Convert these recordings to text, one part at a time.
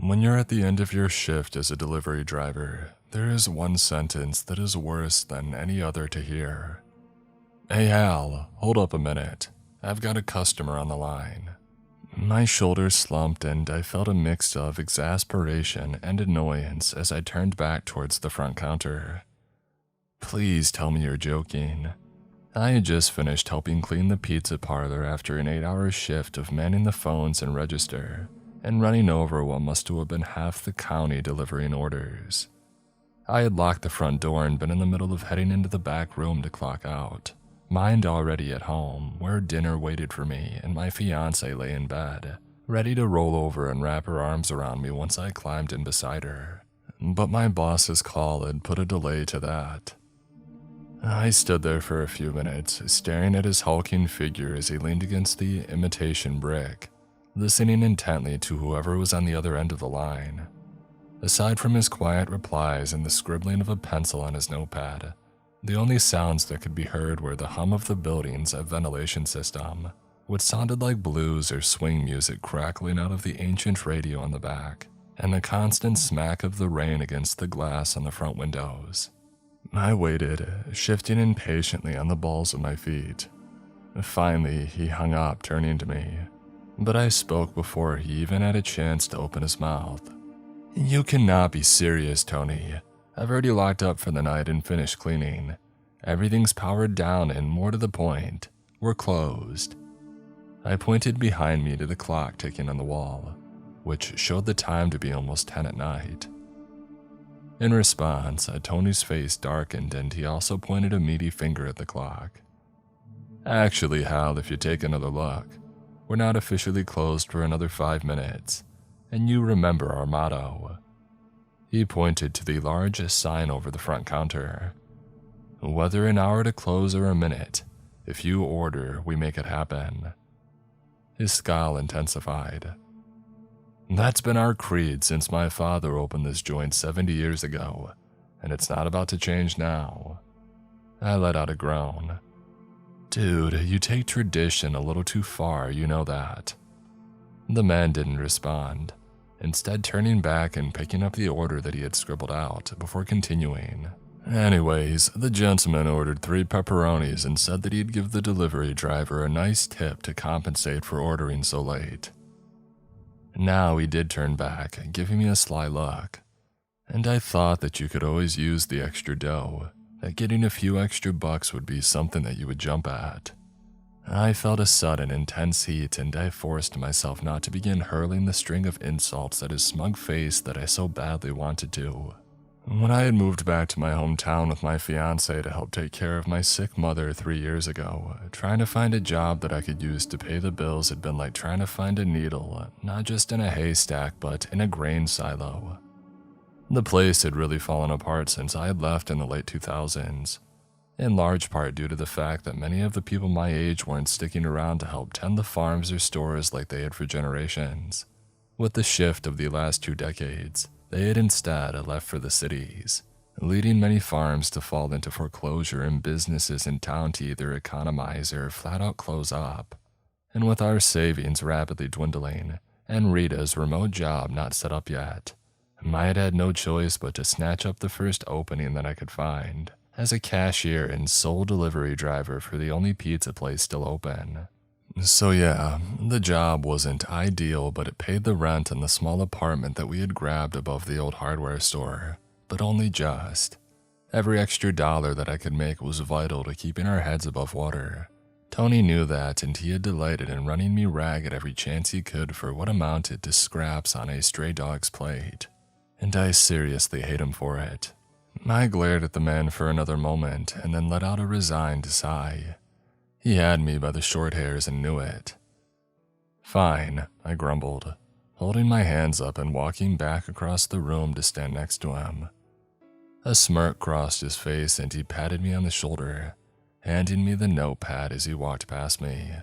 When you're at the end of your shift as a delivery driver, there is one sentence that is worse than any other to hear. "Hey Hal, hold up a minute. I've got a customer on the line." My shoulders slumped and I felt a mix of exasperation and annoyance as I turned back towards the front counter. Please tell me you're joking. I had just finished helping clean the pizza parlor after an 8-hour shift of manning the phones and register, and running over what must have been half the county delivering orders. I had locked the front door and been in the middle of heading into the back room to clock out, mind already at home, where dinner waited for me and my fiancée lay in bed, ready to roll over and wrap her arms around me once I climbed in beside her. But my boss's call had put a delay to that. I stood there for a few minutes, staring at his hulking figure as he leaned against the imitation brick, listening intently to whoever was on the other end of the line. Aside from his quiet replies and the scribbling of a pencil on his notepad, the only sounds that could be heard were the hum of the building's ventilation system, what sounded like blues or swing music crackling out of the ancient radio on the back, and the constant smack of the rain against the glass on the front windows. I waited, shifting impatiently on the balls of my feet. Finally, he hung up, turning to me, but I spoke before he even had a chance to open his mouth. "You cannot be serious, Tony. I've already locked up for the night and finished cleaning. Everything's powered down and, more to the point, we're closed." I pointed behind me to the clock ticking on the wall, which showed the time to be almost 10 at night. In response, Tony's face darkened and he also pointed a meaty finger at the clock. "Actually, Hal, if you take another look, we're not officially closed for another 5 minutes, and you remember our motto." He pointed to the large sign over the front counter. "Whether an hour to close or a minute, if you order, we make it happen." His scowl intensified. "That's been our creed since my father opened this joint 70 years ago, and it's not about to change now." I let out a groan. "Dude, you take tradition a little too far, you know that." The man didn't respond, instead turning back and picking up the order that he had scribbled out before continuing. "Anyways, the gentleman ordered 3 pepperonis and said that he'd give the delivery driver a nice tip to compensate for ordering so late." Now he did turn back, giving me a sly look. "And I thought that you could always use the extra dough, that getting a few extra bucks would be something that you would jump at." I felt a sudden intense heat and I forced myself not to begin hurling the string of insults at his smug face that I so badly wanted to. When I had moved back to my hometown with my fiancée to help take care of my sick mother 3 years ago, trying to find a job that I could use to pay the bills had been like trying to find a needle, not just in a haystack but in a grain silo. The place had really fallen apart since I had left in the late 2000s, in large part due to the fact that many of the people my age weren't sticking around to help tend the farms or stores like they had for generations. With the shift of the last 2 decades, they had instead left for the cities, leading many farms to fall into foreclosure and businesses in town to either economize or flat out close up. And with our savings rapidly dwindling, and Rita's remote job not set up yet, I had had no choice but to snatch up the first opening that I could find, as a cashier and sole delivery driver for the only pizza place still open. So yeah, the job wasn't ideal, but it paid the rent in the small apartment that we had grabbed above the old hardware store, but only just. Every extra dollar that I could make was vital to keeping our heads above water. Tony knew that, and he had delighted in running me ragged every chance he could for what amounted to scraps on a stray dog's plate. And I seriously hate him for it. I glared at the man for another moment and then let out a resigned sigh. He had me by the short hairs and knew it. "Fine," I grumbled, holding my hands up and walking back across the room to stand next to him. A smirk crossed his face and he patted me on the shoulder, handing me the notepad as he walked past me.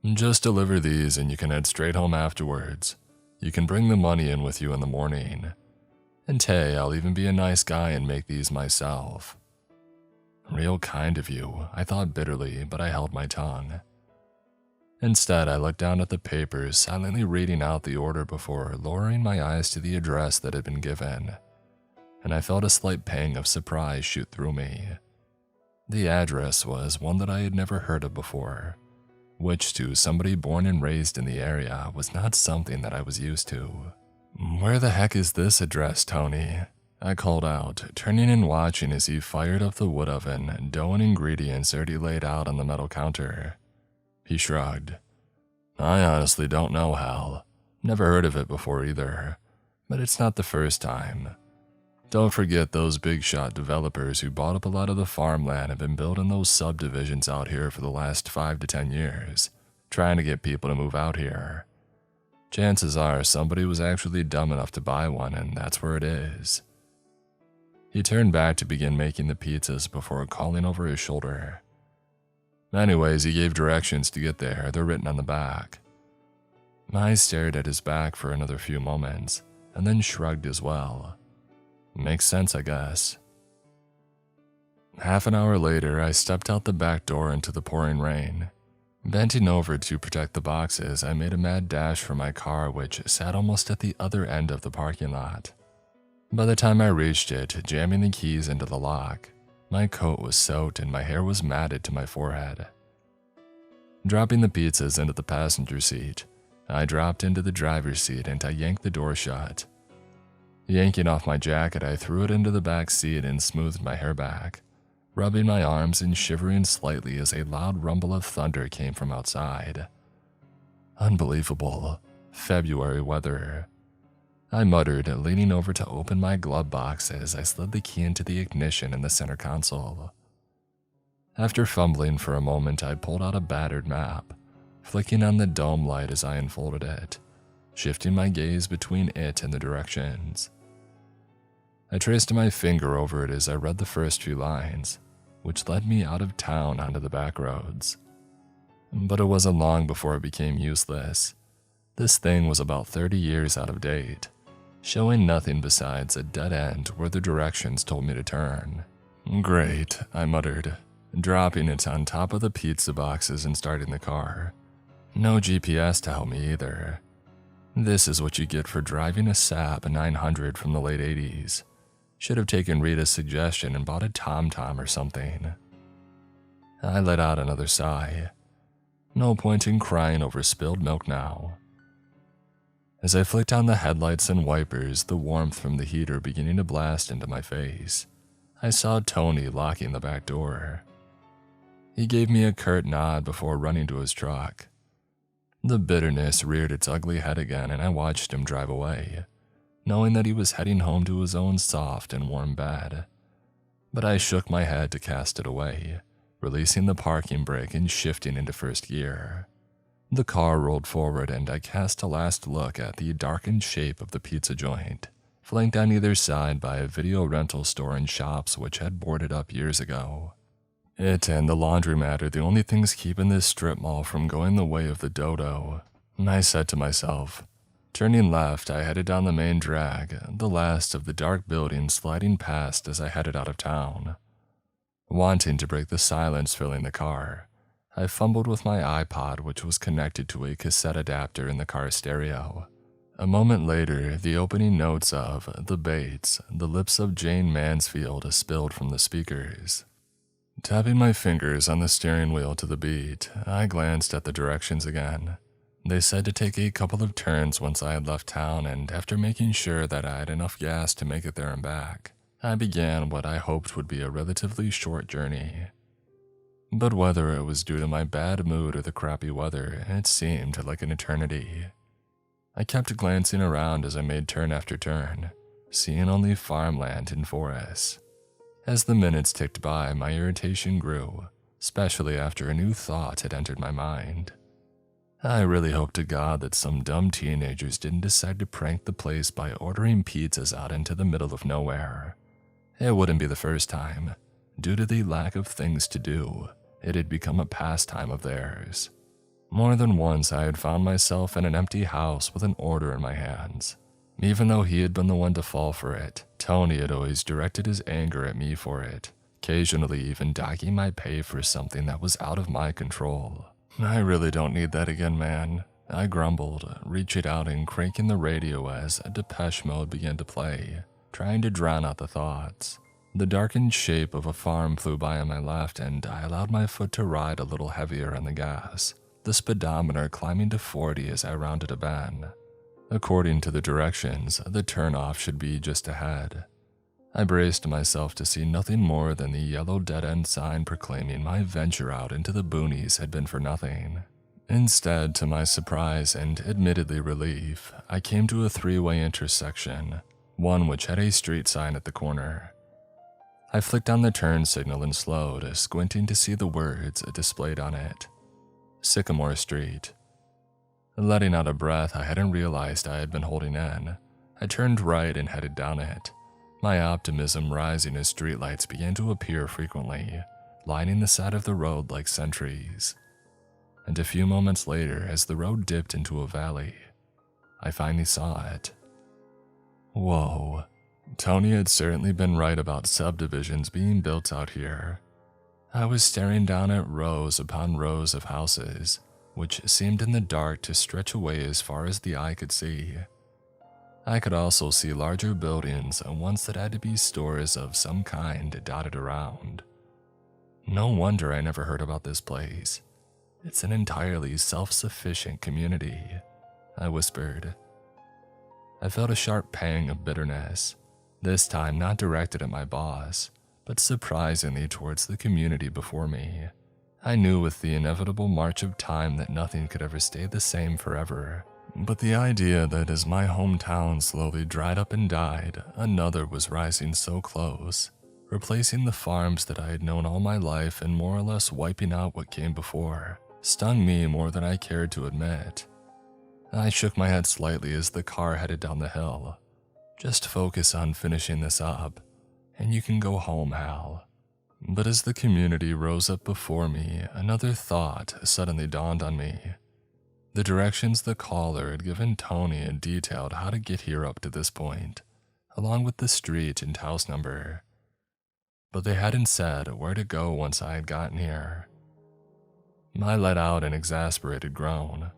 "Just deliver these and you can head straight home afterwards. You can bring the money in with you in the morning. And hey, I'll even be a nice guy and make these myself." Real kind of you, I thought bitterly, but I held my tongue. Instead, I looked down at the papers, silently reading out the order before lowering my eyes to the address that had been given, and I felt a slight pang of surprise shoot through me. The address was one that I had never heard of before, which to somebody born and raised in the area was not something that I was used to. "Where the heck is this address, Tony?" I called out, turning and watching as he fired up the wood oven, dough and ingredients already laid out on the metal counter. He shrugged. "I honestly don't know, Hal. Never heard of it before either, but it's not the first time. Don't forget those big shot developers who bought up a lot of the farmland have been building those subdivisions out here for the last 5 to 10 years, trying to get people to move out here. Chances are somebody was actually dumb enough to buy one, and that's where it is." He turned back to begin making the pizzas before calling over his shoulder. Anyways, he gave directions to get there. They're written on the back. I stared at his back for another few moments, and then shrugged as well. Makes sense, I guess. Half an hour later, I stepped out the back door into the pouring rain. Bending over to protect the boxes, I made a mad dash for my car, which sat almost at the other end of the parking lot. By the time I reached it, jamming the keys into the lock, my coat was soaked and my hair was matted to my forehead. Dropping the pizzas into the passenger seat, I dropped into the driver's seat and I yanked the door shut. Yanking off my jacket, I threw it into the back seat and smoothed my hair back, rubbing my arms and shivering slightly as a loud rumble of thunder came from outside. Unbelievable. February weather. I muttered, leaning over to open my glove box as I slid the key into the ignition in the center console. After fumbling for a moment, I pulled out a battered map, flicking on the dome light as I unfolded it, shifting my gaze between it and the directions. I traced my finger over it as I read the first few lines, which led me out of town onto the back roads. But it wasn't long before it became useless. This thing was about 30 years out of date, showing nothing besides a dead end where the directions told me to turn. "Great," I muttered, dropping it on top of the pizza boxes and starting the car. No GPS to help me either. This is what you get for driving a Saab 900 from the late 80s. Should have taken Rita's suggestion and bought a TomTom or something. I let out another sigh. No point in crying over spilled milk now. As I flicked on the headlights and wipers, the warmth from the heater beginning to blast into my face, I saw Tony locking the back door. He gave me a curt nod before running to his truck. The bitterness reared its ugly head again, and I watched him drive away, knowing that he was heading home to his own soft and warm bed. But I shook my head to cast it away, releasing the parking brake and shifting into first gear. The car rolled forward and I cast a last look at the darkened shape of the pizza joint, flanked on either side by a video rental store and shops which had boarded up years ago. It and the laundromat are the only things keeping this strip mall from going the way of the dodo, I said to myself. Turning left, I headed down the main drag, the last of the dark buildings sliding past as I headed out of town. Wanting to break the silence filling the car, I fumbled with my iPod, which was connected to a cassette adapter in the car stereo. A moment later, the opening notes of The Bates, The Lips of Jane Mansfield spilled from the speakers. Tapping my fingers on the steering wheel to the beat, I glanced at the directions again. They said to take a couple of turns once I had left town, and after making sure that I had enough gas to make it there and back, I began what I hoped would be a relatively short journey. But whether it was due to my bad mood or the crappy weather, it seemed like an eternity. I kept glancing around as I made turn after turn, seeing only farmland and forests. As the minutes ticked by, my irritation grew, especially after a new thought had entered my mind. I really hope to God that some dumb teenagers didn't decide to prank the place by ordering pizzas out into the middle of nowhere. It wouldn't be the first time. Due to the lack of things to do, it had become a pastime of theirs. More than once I had found myself in an empty house with an order in my hands. Even though he had been the one to fall for it, Tony had always directed his anger at me for it, occasionally even docking my pay for something that was out of my control. I really don't need that again, man, I grumbled, reaching out and cranking the radio as Depeche Mode began to play, trying to drown out the thoughts. The darkened shape of a farm flew by on my left, and I allowed my foot to ride a little heavier on the gas, the speedometer climbing to 40 as I rounded a bend. According to the directions, the turnoff should be just ahead. I braced myself to see nothing more than the yellow dead-end sign proclaiming my venture out into the boonies had been for nothing. Instead, to my surprise and admittedly relief, I came to a three-way intersection, one which had a street sign at the corner. I flicked on the turn signal and slowed, squinting to see the words displayed on it. Sycamore Street. Letting out a breath I hadn't realized I had been holding in, I turned right and headed down it, my optimism rising as streetlights began to appear frequently, lining the side of the road like sentries. And a few moments later, as the road dipped into a valley, I finally saw it. Whoa. Tony had certainly been right about subdivisions being built out here. I was staring down at rows upon rows of houses, which seemed in the dark to stretch away as far as the eye could see. I could also see larger buildings, ones that had to be stores of some kind dotted around. No wonder I never heard about this place. It's an entirely self-sufficient community, I whispered. I felt a sharp pang of bitterness, this time not directed at my boss, but surprisingly towards the community before me. I knew with the inevitable march of time that nothing could ever stay the same forever, but the idea that as my hometown slowly dried up and died, another was rising so close, replacing the farms that I had known all my life and more or less wiping out what came before, stung me more than I cared to admit. I shook my head slightly as the car headed down the hill. Just focus on finishing this up, and you can go home, Hal. But as the community rose up before me, another thought suddenly dawned on me. The directions the caller had given Tony had detailed how to get here up to this point, along with the street and house number. But they hadn't said where to go once I had gotten here. I let out an exasperated groan.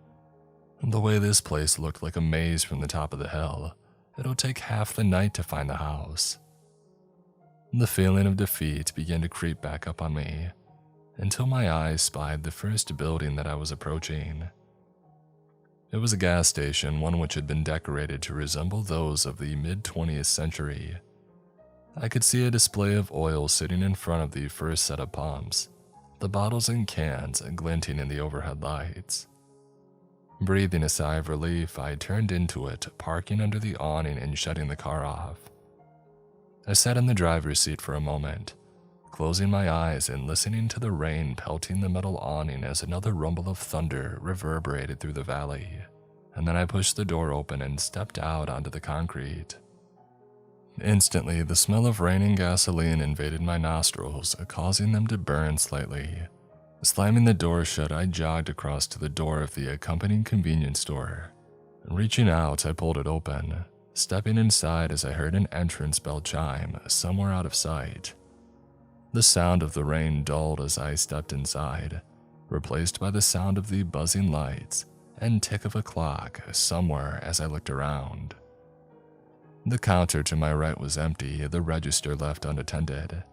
The way this place looked like a maze from the top of the hill, it'll take half the night to find the house. The feeling of defeat began to creep back up on me, until my eyes spied the first building that I was approaching. It was a gas station, one which had been decorated to resemble those of the mid-20th century. I could see a display of oil sitting in front of the first set of pumps, the bottles and cans glinting in the overhead lights. Breathing a sigh of relief, I turned into it, parking under the awning and shutting the car off. I sat in the driver's seat for a moment, closing my eyes and listening to the rain pelting the metal awning as another rumble of thunder reverberated through the valley, and then I pushed the door open and stepped out onto the concrete. Instantly, the smell of rain and gasoline invaded my nostrils, causing them to burn slightly. Slamming the door shut, I jogged across to the door of the accompanying convenience store. Reaching out, I pulled it open, stepping inside as I heard an entrance bell chime somewhere out of sight. The sound of the rain dulled as I stepped inside, replaced by the sound of the buzzing lights and tick of a clock somewhere as I looked around. The counter to my right was empty, the register left unattended.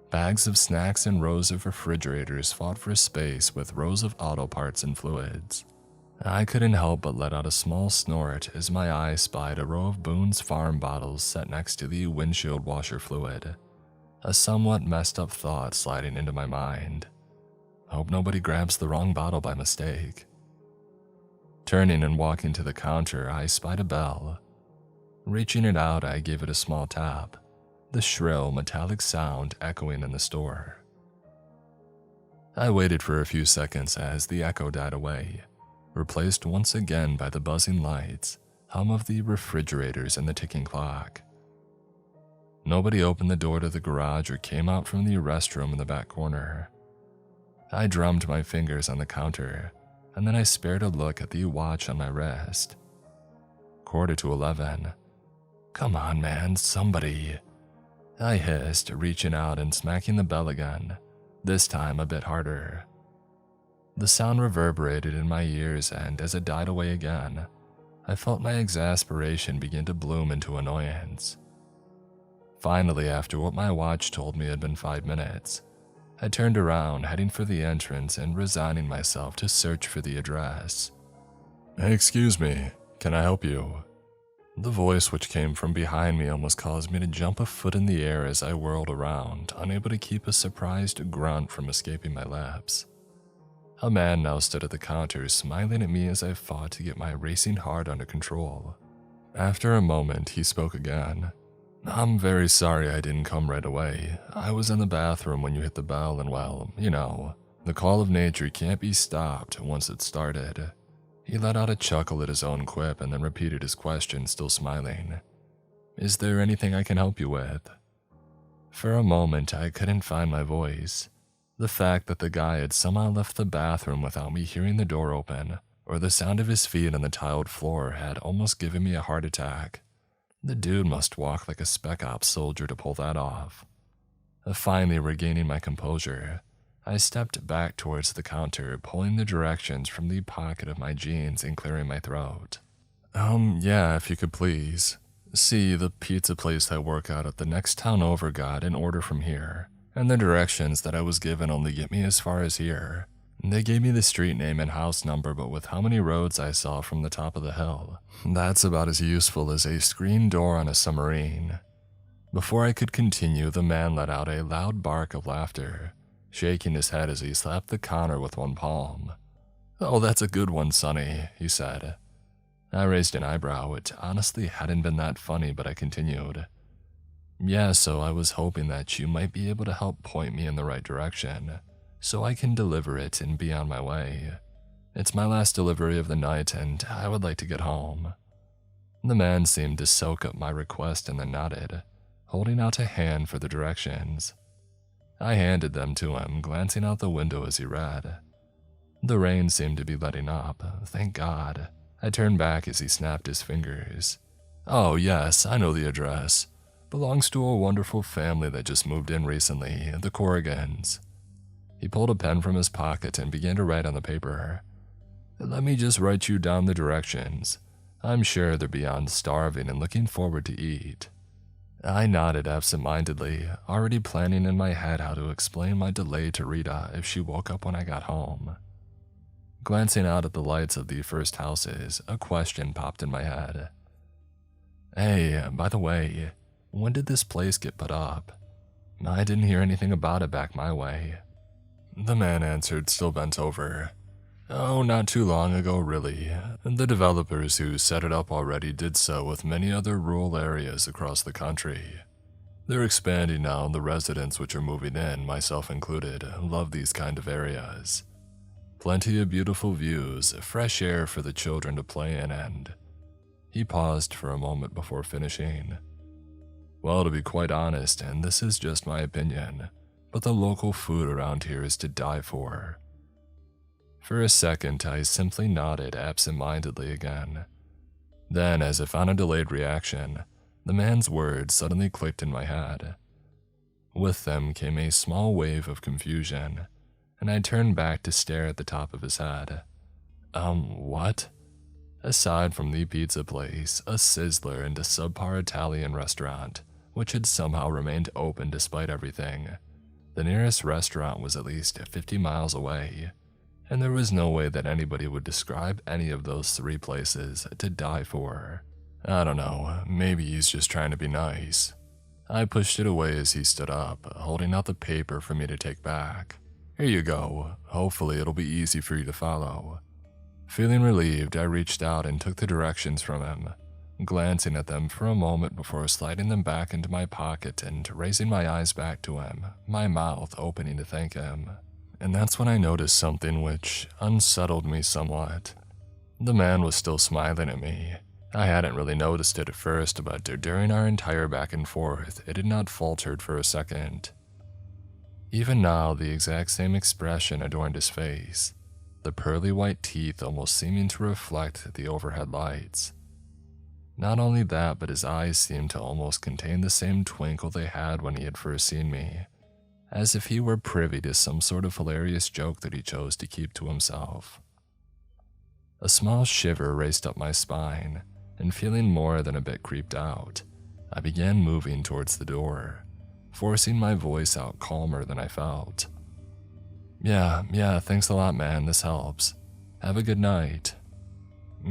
Bags of snacks and rows of refrigerators fought for space with rows of auto parts and fluids. I couldn't help but let out a small snort as my eye spied a row of Boone's Farm bottles set next to the windshield washer fluid. A somewhat messed up thought sliding into my mind. Hope nobody grabs the wrong bottle by mistake. Turning and walking to the counter, I spied a bell. Reaching it out, I gave it a small tap, the shrill, metallic sound echoing in the store. I waited for a few seconds as the echo died away, replaced once again by the buzzing lights, hum of the refrigerators and the ticking clock. Nobody opened the door to the garage or came out from the restroom in the back corner. I drummed my fingers on the counter, and then I spared a look at the watch on my wrist. 11:15. Come on, man, somebody. I hissed, reaching out and smacking the bell again, this time a bit harder. The sound reverberated in my ears, and as it died away again, I felt my exasperation begin to bloom into annoyance. Finally, after what my watch told me had been 5 minutes, I turned around, heading for the entrance and resigning myself to search for the address. "Hey, excuse me, can I help you?" The voice which came from behind me almost caused me to jump a foot in the air as I whirled around, unable to keep a surprised grunt from escaping my lips. A man now stood at the counter, smiling at me as I fought to get my racing heart under control. After a moment, he spoke again. "I'm very sorry I didn't come right away. I was in the bathroom when you hit the bell and, well, you know, the call of nature can't be stopped once it's started." He let out a chuckle at his own quip and then repeated his question, still smiling. "Is there anything I can help you with?" For a moment, I couldn't find my voice. The fact that the guy had somehow left the bathroom without me hearing the door open, or the sound of his feet on the tiled floor, had almost given me a heart attack. The dude must walk like a spec ops soldier to pull that off. Finally regaining my composure, I stepped back towards the counter, pulling the directions from the pocket of my jeans and clearing my throat. Yeah, if you could please. See, the pizza place I work at the next town over got an order from here, and the directions that I was given only get me as far as here. They gave me the street name and house number, but with how many roads I saw from the top of the hill, that's about as useful as a screen door on a submarine. Before I could continue, the man let out a loud bark of laughter, shaking his head as he slapped the counter with one palm. "Oh, that's a good one, Sonny," he said. I raised an eyebrow. It honestly hadn't been that funny, but I continued. "Yeah, so I was hoping that you might be able to help point me in the right direction, so I can deliver it and be on my way. It's my last delivery of the night, and I would like to get home." The man seemed to soak up my request and then nodded, holding out a hand for the directions. I handed them to him, glancing out the window as he read. The rain seemed to be letting up, thank God. I turned back as he snapped his fingers. "Oh yes, I know the address. Belongs to a wonderful family that just moved in recently, the Corrigans." He pulled a pen from his pocket and began to write on the paper. "Let me just write you down the directions. I'm sure they're beyond starving and looking forward to eat." I nodded absent-mindedly, already planning in my head how to explain my delay to Rita if she woke up when I got home. Glancing out at the lights of the first houses, a question popped in my head. "Hey, by the way, when did this place get put up? I didn't hear anything about it back my way." The man answered, still bent over. "Oh, not too long ago, really. The developers who set it up already did so with many other rural areas across the country. They're expanding now, and the residents which are moving in, myself included, love these kind of areas. Plenty of beautiful views, fresh air for the children to play in, and..." He paused for a moment before finishing. "Well, to be quite honest, and this is just my opinion, but the local food around here is to die for." For a second, I simply nodded absent-mindedly again. Then, as if on a delayed reaction, the man's words suddenly clicked in my head. With them came a small wave of confusion, and I turned back to stare at the top of his head. What? Aside from the pizza place, a sizzler, and a subpar Italian restaurant, which had somehow remained open despite everything, the nearest restaurant was at least 50 miles away. And there was no way that anybody would describe any of those 3 places to die for. I don't know, maybe he's just trying to be nice. I pushed it away as he stood up, holding out the paper for me to take back. "Here you go, hopefully it'll be easy for you to follow." Feeling relieved, I reached out and took the directions from him, glancing at them for a moment before sliding them back into my pocket and raising my eyes back to him, my mouth opening to thank him. And that's when I noticed something which unsettled me somewhat. The man was still smiling at me. I hadn't really noticed it at first, but during our entire back and forth, it had not faltered for a second. Even now, the exact same expression adorned his face, the pearly white teeth almost seeming to reflect the overhead lights. Not only that, but his eyes seemed to almost contain the same twinkle they had when he had first seen me, as if he were privy to some sort of hilarious joke that he chose to keep to himself. A small shiver raced up my spine, and feeling more than a bit creeped out, I began moving towards the door, forcing my voice out calmer than I felt. Yeah, thanks a lot, man, this helps. Have a good night.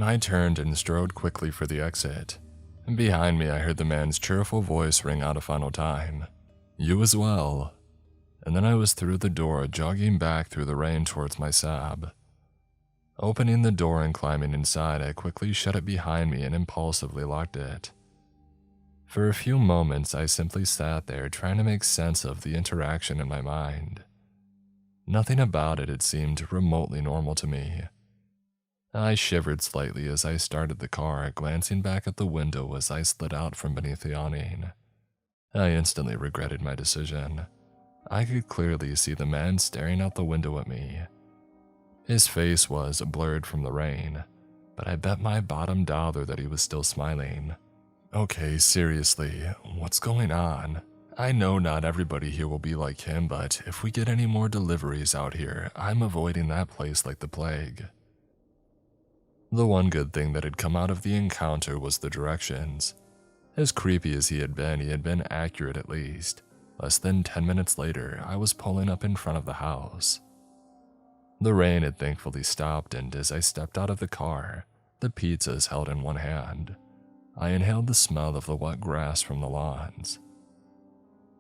I turned and strode quickly for the exit, and behind me I heard the man's cheerful voice ring out a final time. You as well. And then I was through the door, jogging back through the rain towards my sab. Opening the door and climbing inside, I quickly shut it behind me and impulsively locked it. For a few moments, I simply sat there trying to make sense of the interaction in my mind. Nothing about it had seemed remotely normal to me. I shivered slightly as I started the car, glancing back at the window as I slid out from beneath the awning. I instantly regretted my decision. I could clearly see the man staring out the window at me. His face was blurred from the rain, but I bet my bottom dollar that he was still smiling. Okay, seriously, what's going on? I know not everybody here will be like him, but if we get any more deliveries out here, I'm avoiding that place like the plague. The one good thing that had come out of the encounter was the directions. As creepy as he had been accurate at least. Less than 10 minutes later, I was pulling up in front of the house. The rain had thankfully stopped, and as I stepped out of the car, the pizzas held in one hand, I inhaled the smell of the wet grass from the lawns.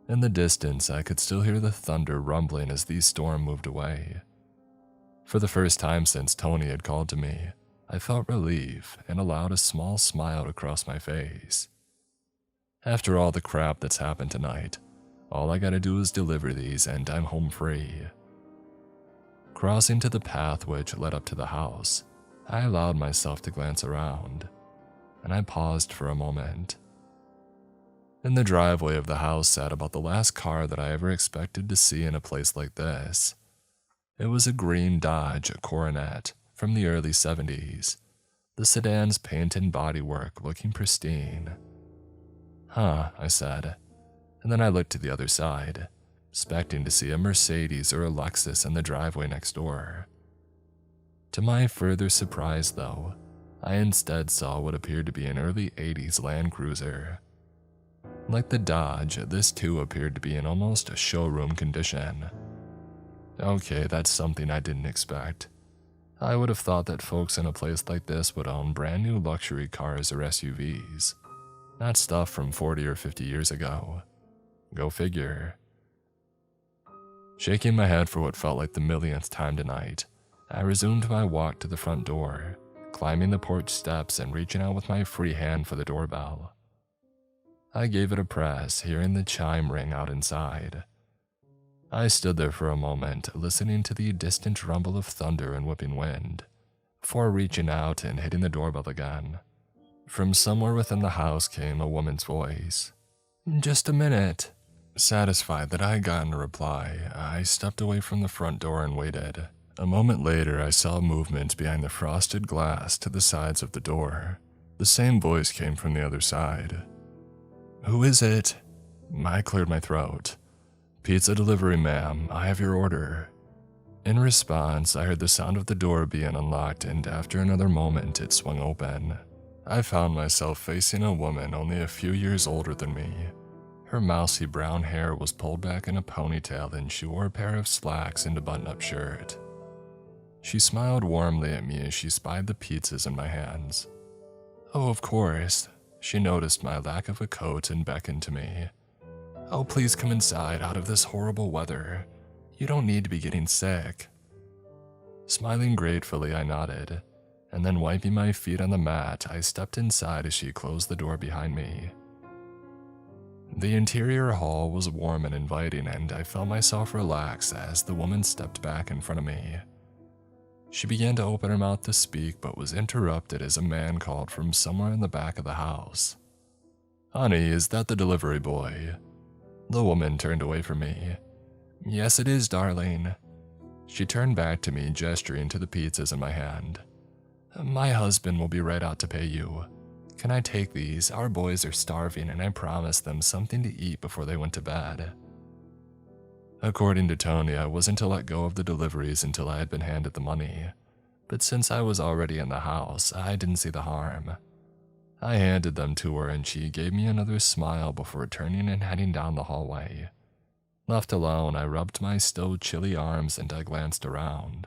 In the distance, I could still hear the thunder rumbling as the storm moved away. For the first time since Tony had called to me, I felt relief and allowed a small smile to cross my face. After all the crap that's happened tonight, all I gotta do is deliver these and I'm home free. Crossing to the path which led up to the house, I allowed myself to glance around, and I paused for a moment. In the driveway of the house sat about the last car that I ever expected to see in a place like this. It was a green Dodge Coronet from the early 70s, the sedan's paint and bodywork looking pristine. Huh, I said, and then I looked to the other side, expecting to see a Mercedes or a Lexus in the driveway next door. To my further surprise, though, I instead saw what appeared to be an early 80s Land Cruiser. Like the Dodge, this too appeared to be in almost showroom condition. Okay, that's something I didn't expect. I would have thought that folks in a place like this would own brand new luxury cars or SUVs, not stuff from 40 or 50 years ago. Go figure. Shaking my head for what felt like the millionth time tonight, I resumed my walk to the front door, climbing the porch steps and reaching out with my free hand for the doorbell. I gave it a press, hearing the chime ring out inside. I stood there for a moment, listening to the distant rumble of thunder and whipping wind, before reaching out and hitting the doorbell again. From somewhere within the house came a woman's voice. "Just a minute." Satisfied that I had gotten a reply, I stepped away from the front door and waited. A moment later, I saw movement behind the frosted glass to the sides of the door. The same voice came from the other side. "Who is it?" I cleared my throat. "Pizza delivery, ma'am. I have your order." In response, I heard the sound of the door being unlocked, and after another moment, it swung open. I found myself facing a woman only a few years older than me. Her mousy brown hair was pulled back in a ponytail, and she wore a pair of slacks and a button-up shirt. She smiled warmly at me as she spied the pizzas in my hands. "Oh, of course." She noticed my lack of a coat and beckoned to me. "Oh, please come inside out of this horrible weather. You don't need to be getting sick." Smiling gratefully, I nodded, and then wiping my feet on the mat, I stepped inside as she closed the door behind me. The interior hall was warm and inviting, and I felt myself relax as the woman stepped back in front of me. She began to open her mouth to speak, but was interrupted as a man called from somewhere in the back of the house. "Honey, is that the delivery boy?" The woman turned away from me. "Yes, it is, darling." She turned back to me, gesturing to the pizzas in my hand. "My husband will be right out to pay you. Can I take these? Our boys are starving, and I promised them something to eat before they went to bed." According to Tony, I wasn't to let go of the deliveries until I had been handed the money, but since I was already in the house, I didn't see the harm. I handed them to her and she gave me another smile before turning and heading down the hallway. Left alone, I rubbed my still chilly arms and I glanced around.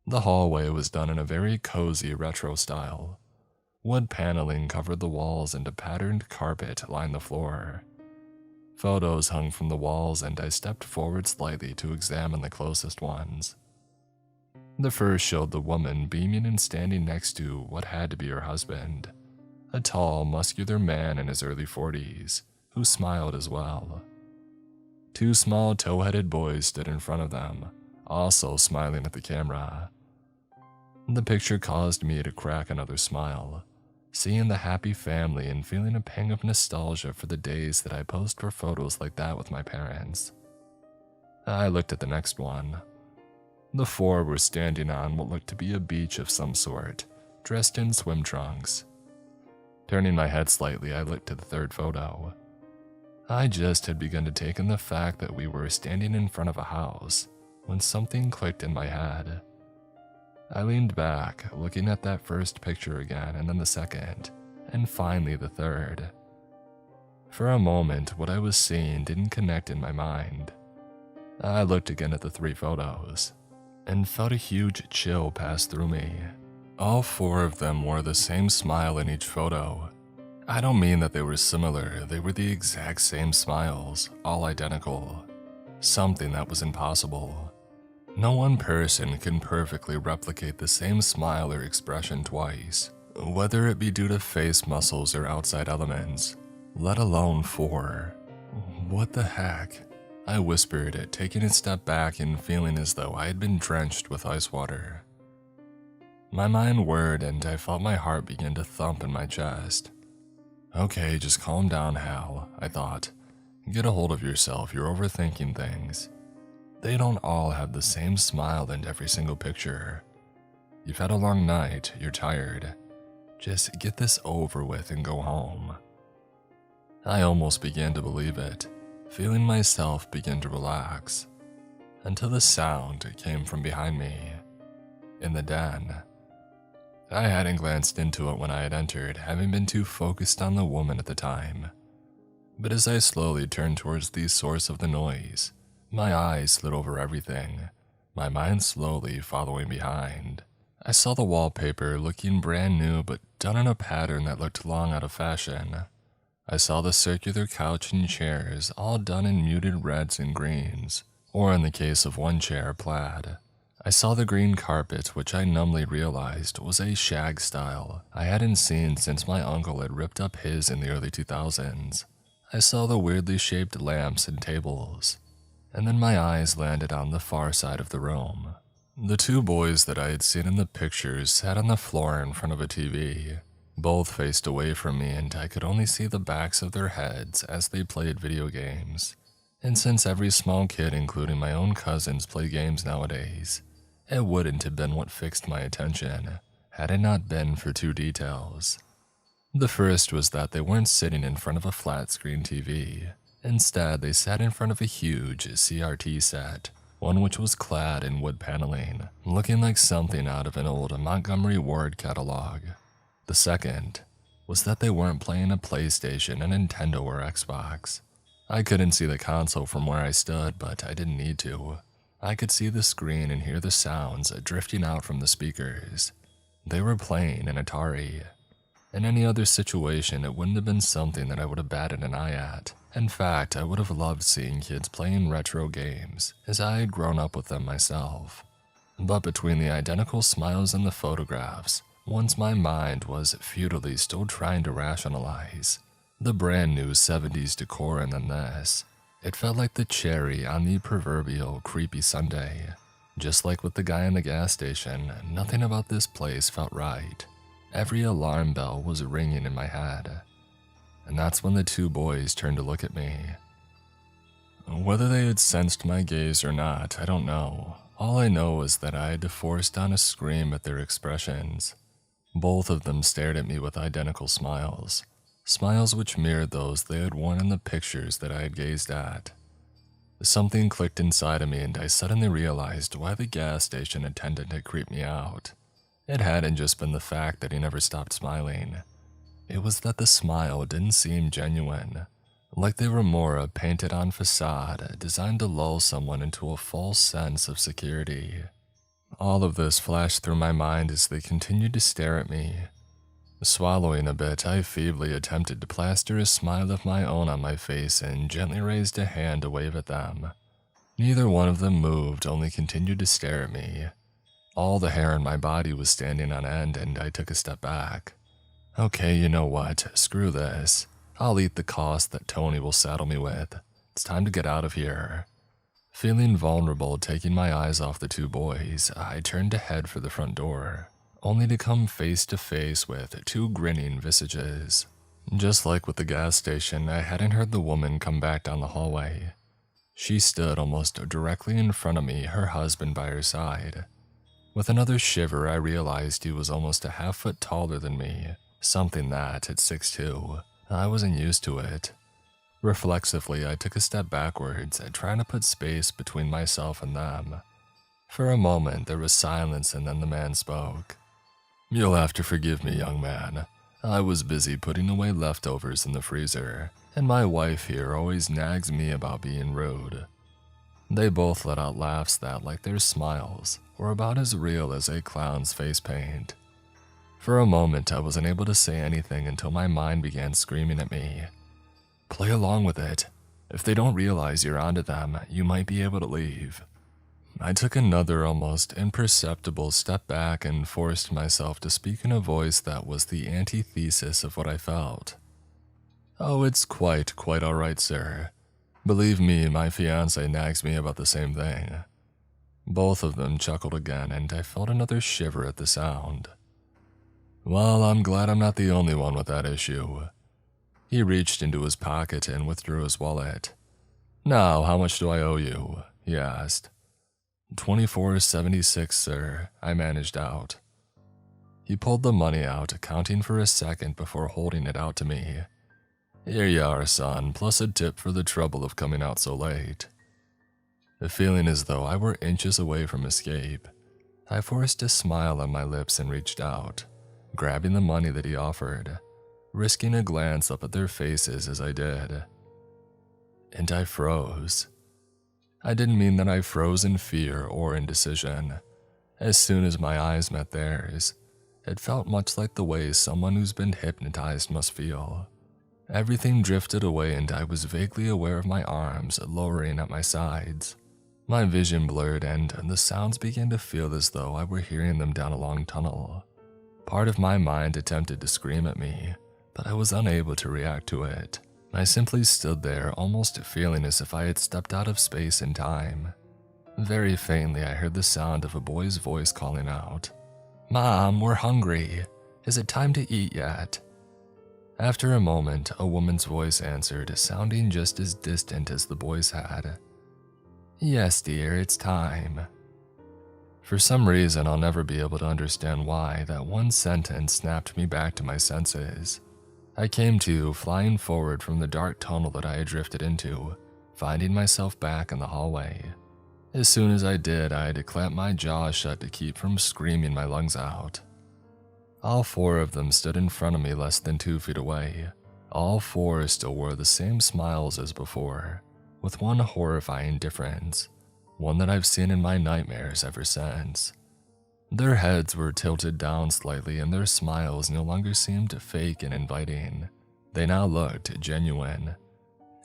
The hallway was done in a very cozy retro style. Wood paneling covered the walls and a patterned carpet lined the floor. Photos hung from the walls and I stepped forward slightly to examine the closest ones. The first showed the woman beaming and standing next to what had to be her husband, a tall, muscular man in his early 40s, who smiled as well. Two small tow-headed boys stood in front of them, also smiling at the camera. The picture caused me to crack another smile, seeing the happy family and feeling a pang of nostalgia for the days that I posed for photos like that with my parents. I looked at the next one. The four were standing on what looked to be a beach of some sort, dressed in swim trunks. Turning my head slightly, I looked at the third photo. I just had begun to take in the fact that we were standing in front of a house when something clicked in my head. I leaned back, looking at that first picture again and then the second, and finally the third. For a moment, what I was seeing didn't connect in my mind. I looked again at the three photos and felt a huge chill pass through me. All four of them wore the same smile in each photo. I don't mean that they were similar, they were the exact same smiles, all identical. Something that was impossible. No one person can perfectly replicate the same smile or expression twice, whether it be due to face muscles or outside elements, let alone four. What the heck? I whispered it, taking a step back and feeling as though I had been drenched with ice water. My mind whirred and I felt my heart begin to thump in my chest. Okay, just calm down, Hal, I thought. Get a hold of yourself, you're overthinking things. They don't all have the same smile in every single picture. You've had a long night, you're tired. Just get this over with and go home. I almost began to believe it, feeling myself begin to relax, until the sound came from behind me, in the den. I hadn't glanced into it when I had entered, having been too focused on the woman at the time. But as I slowly turned towards the source of the noise, my eyes slid over everything, my mind slowly following behind. I saw the wallpaper looking brand new but done in a pattern that looked long out of fashion. I saw the circular couch and chairs all done in muted reds and greens, or in the case of one chair, plaid. I saw the green carpet, which I numbly realized was a shag style I hadn't seen since my uncle had ripped up his in the early 2000s. I saw the weirdly shaped lamps and tables, and then my eyes landed on the far side of the room. The two boys that I had seen in the pictures sat on the floor in front of a TV. Both faced away from me and I could only see the backs of their heads as they played video games. And since every small kid, including my own cousins, play games nowadays, it wouldn't have been what fixed my attention, had it not been for two details. The first was that they weren't sitting in front of a flat-screen TV. Instead, they sat in front of a huge CRT set, one which was clad in wood paneling, looking like something out of an old Montgomery Ward catalog. The second was that they weren't playing a PlayStation, a Nintendo, or Xbox. I couldn't see the console from where I stood, but I didn't need to. I could see the screen and hear the sounds drifting out from the speakers. They were playing an Atari. In any other situation, it wouldn't have been something that I would have batted an eye at. In fact, I would have loved seeing kids playing retro games, as I had grown up with them myself. But between the identical smiles in the photographs, once my mind was futilely still trying to rationalize the brand new 70s decor, and then this, it felt like the cherry on the proverbial creepy sundae. Just like with the guy in the gas station, nothing about this place felt right. Every alarm bell was ringing in my head. And that's when the two boys turned to look at me. Whether they had sensed my gaze or not, I don't know. All I know is that I had to force down a scream at their expressions. Both of them stared at me with identical smiles, smiles which mirrored those they had worn in the pictures that I had gazed at. Something clicked inside of me and I suddenly realized why the gas station attendant had creeped me out. It hadn't just been the fact that he never stopped smiling. It was that the smile didn't seem genuine, like they were more a painted-on facade designed to lull someone into a false sense of security. All of this flashed through my mind as they continued to stare at me. Swallowing a bit, I feebly attempted to plaster a smile of my own on my face and gently raised a hand to wave at them. Neither one of them moved, only continued to stare at me. All the hair on my body was standing on end and I took a step back. Okay, you know what? Screw this. I'll eat the cost that Tony will saddle me with. It's time to get out of here. Feeling vulnerable, taking my eyes off the two boys, I turned to head for the front door, only to come face to face with two grinning visages. Just like with the gas station, I hadn't heard the woman come back down the hallway. She stood almost directly in front of me, her husband by her side. With another shiver, I realized he was almost a half-foot taller than me, something that, at 6'2", I wasn't used to it. Reflexively, I took a step backwards, trying to put space between myself and them. For a moment, there was silence and then the man spoke. "You'll have to forgive me, young man. I was busy putting away leftovers in the freezer, and my wife here always nags me about being rude." They both let out laughs that, like their smiles, were about as real as a clown's face paint. For a moment, I wasn't able to say anything until my mind began screaming at me. "Play along with it. If they don't realize you're onto them, you might be able to leave." I took another almost imperceptible step back and forced myself to speak in a voice that was the antithesis of what I felt. "Oh, it's quite all right, sir. Believe me, my fiancé nags me about the same thing." Both of them chuckled again, and I felt another shiver at the sound. "Well, I'm glad I'm not the only one with that issue." He reached into his pocket and withdrew his wallet. "Now, how much do I owe you?" he asked. $24.76, sir, I managed out. He pulled the money out, counting for a second before holding it out to me. "Here you are, son, plus a tip for the trouble of coming out so late." Feeling as though I were inches away from escape, I forced a smile on my lips and reached out, grabbing the money that he offered, risking a glance up at their faces as I did. And I froze. I didn't mean that I froze in fear or indecision. As soon as my eyes met theirs, it felt much like the way someone who's been hypnotized must feel. Everything drifted away and I was vaguely aware of my arms lowering at my sides. My vision blurred and the sounds began to feel as though I were hearing them down a long tunnel. Part of my mind attempted to scream at me, but I was unable to react to it. I simply stood there, almost feeling as if I had stepped out of space and time. Very faintly, I heard the sound of a boy's voice calling out, "Mom, we're hungry. Is it time to eat yet?" After a moment, a woman's voice answered, sounding just as distant as the boys had. "Yes, dear, it's time." For some reason, I'll never be able to understand why, that one sentence snapped me back to my senses. I came to, flying forward from the dark tunnel that I had drifted into, finding myself back in the hallway. As soon as I did, I had to clamp my jaw shut to keep from screaming my lungs out. All four of them stood in front of me less than 2 feet away. All four still wore the same smiles as before, with one horrifying difference, one that I've seen in my nightmares ever since. Their heads were tilted down slightly and their smiles no longer seemed fake and inviting. They now looked genuine,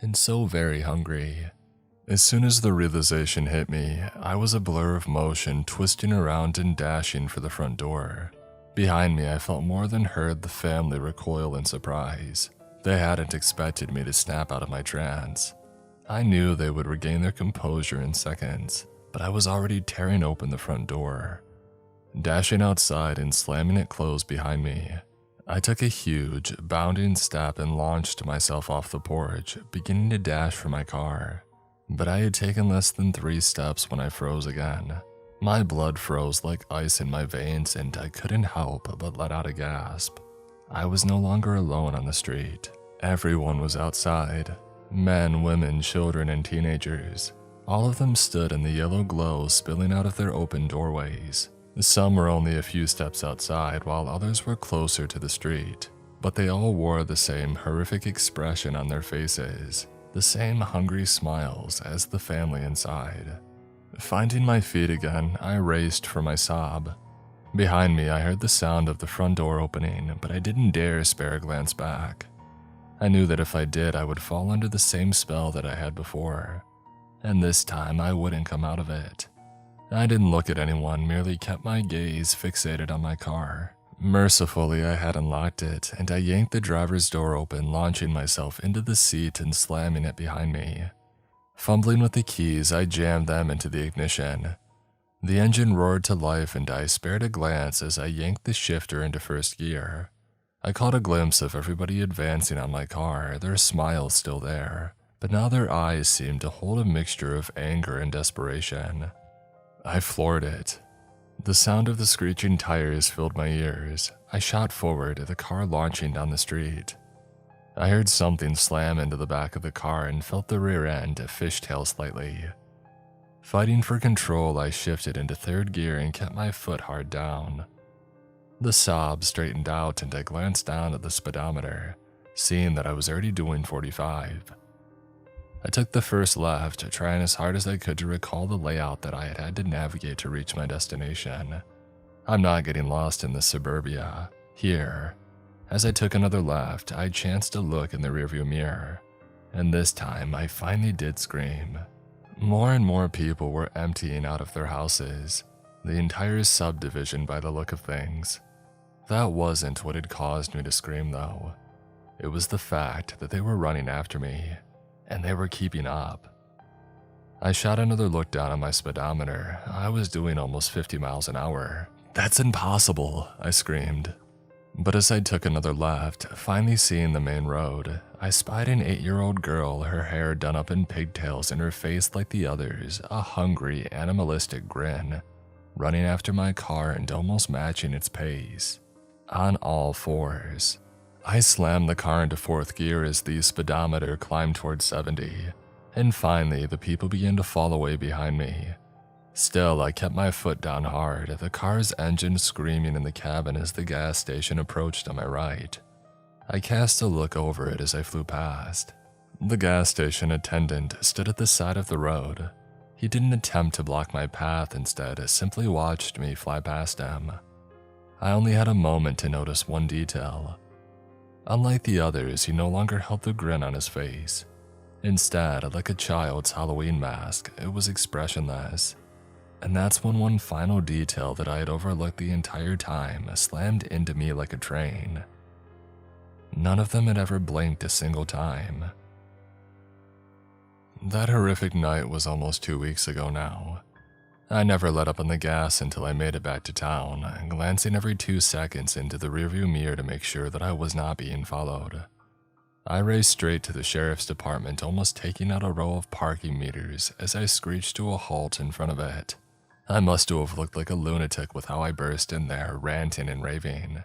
and so very hungry. As soon as the realization hit me, I was a blur of motion, twisting around and dashing for the front door. Behind me, I felt more than heard the family recoil in surprise. They hadn't expected me to snap out of my trance. I knew they would regain their composure in seconds, but I was already tearing open the front door. Dashing outside and slamming it closed behind me, I took a huge, bounding step and launched myself off the porch, beginning to dash for my car. But I had taken less than 3 steps when I froze again. My blood froze like ice in my veins and I couldn't help but let out a gasp. I was no longer alone on the street. Everyone was outside. Men, women, children, and teenagers. All of them stood in the yellow glow spilling out of their open doorways. Some were only a few steps outside, while others were closer to the street. But they all wore the same horrific expression on their faces, the same hungry smiles as the family inside. Finding my feet again, I raced for my sob. Behind me, I heard the sound of the front door opening, but I didn't dare spare a glance back. I knew that if I did, I would fall under the same spell that I had before, and this time I wouldn't come out of it. I didn't look at anyone, merely kept my gaze fixated on my car. Mercifully, I had unlocked it, and I yanked the driver's door open, launching myself into the seat and slamming it behind me. Fumbling with the keys, I jammed them into the ignition. The engine roared to life, and I spared a glance as I yanked the shifter into first gear. I caught a glimpse of everybody advancing on my car, their smiles still there, but now their eyes seemed to hold a mixture of anger and desperation. I floored it. The sound of the screeching tires filled my ears. I shot forward, the car launching down the street. I heard something slam into the back of the car and felt the rear end fishtail slightly. Fighting for control, I shifted into third gear and kept my foot hard down. The sob straightened out and I glanced down at the speedometer, seeing that I was already doing 45. I took the first left, trying as hard as I could to recall the layout that I had had to navigate to reach my destination. I'm not getting lost in the suburbia. Here. As I took another left, I chanced to look in the rearview mirror, and this time I finally did scream. More and more people were emptying out of their houses, the entire subdivision by the look of things. That wasn't what had caused me to scream though. It was the fact that they were running after me, and they were keeping up. I shot another look down at my speedometer. I was doing almost 50 miles an hour. "That's impossible," I screamed. But as I took another left, finally seeing the main road, I spied an 8-year-old girl, her hair done up in pigtails and her face like the others, a hungry, animalistic grin, running after my car and almost matching its pace. On all fours. I slammed the car into fourth gear as the speedometer climbed towards 70, and finally the people began to fall away behind me. Still, I kept my foot down hard, the car's engine screaming in the cabin as the gas station approached on my right. I cast a look over it as I flew past. The gas station attendant stood at the side of the road. He didn't attempt to block my path, instead simply watched me fly past him. I only had a moment to notice one detail. Unlike the others, he no longer held the grin on his face. Instead, like a child's Halloween mask, it was expressionless. And that's when one final detail that I had overlooked the entire time slammed into me like a train. None of them had ever blinked a single time. That horrific night was almost 2 weeks ago now. I never let up on the gas until I made it back to town, glancing every 2 seconds into the rearview mirror to make sure that I was not being followed. I raced straight to the sheriff's department, almost taking out a row of parking meters as I screeched to a halt in front of it. I must have looked like a lunatic with how I burst in there, ranting and raving.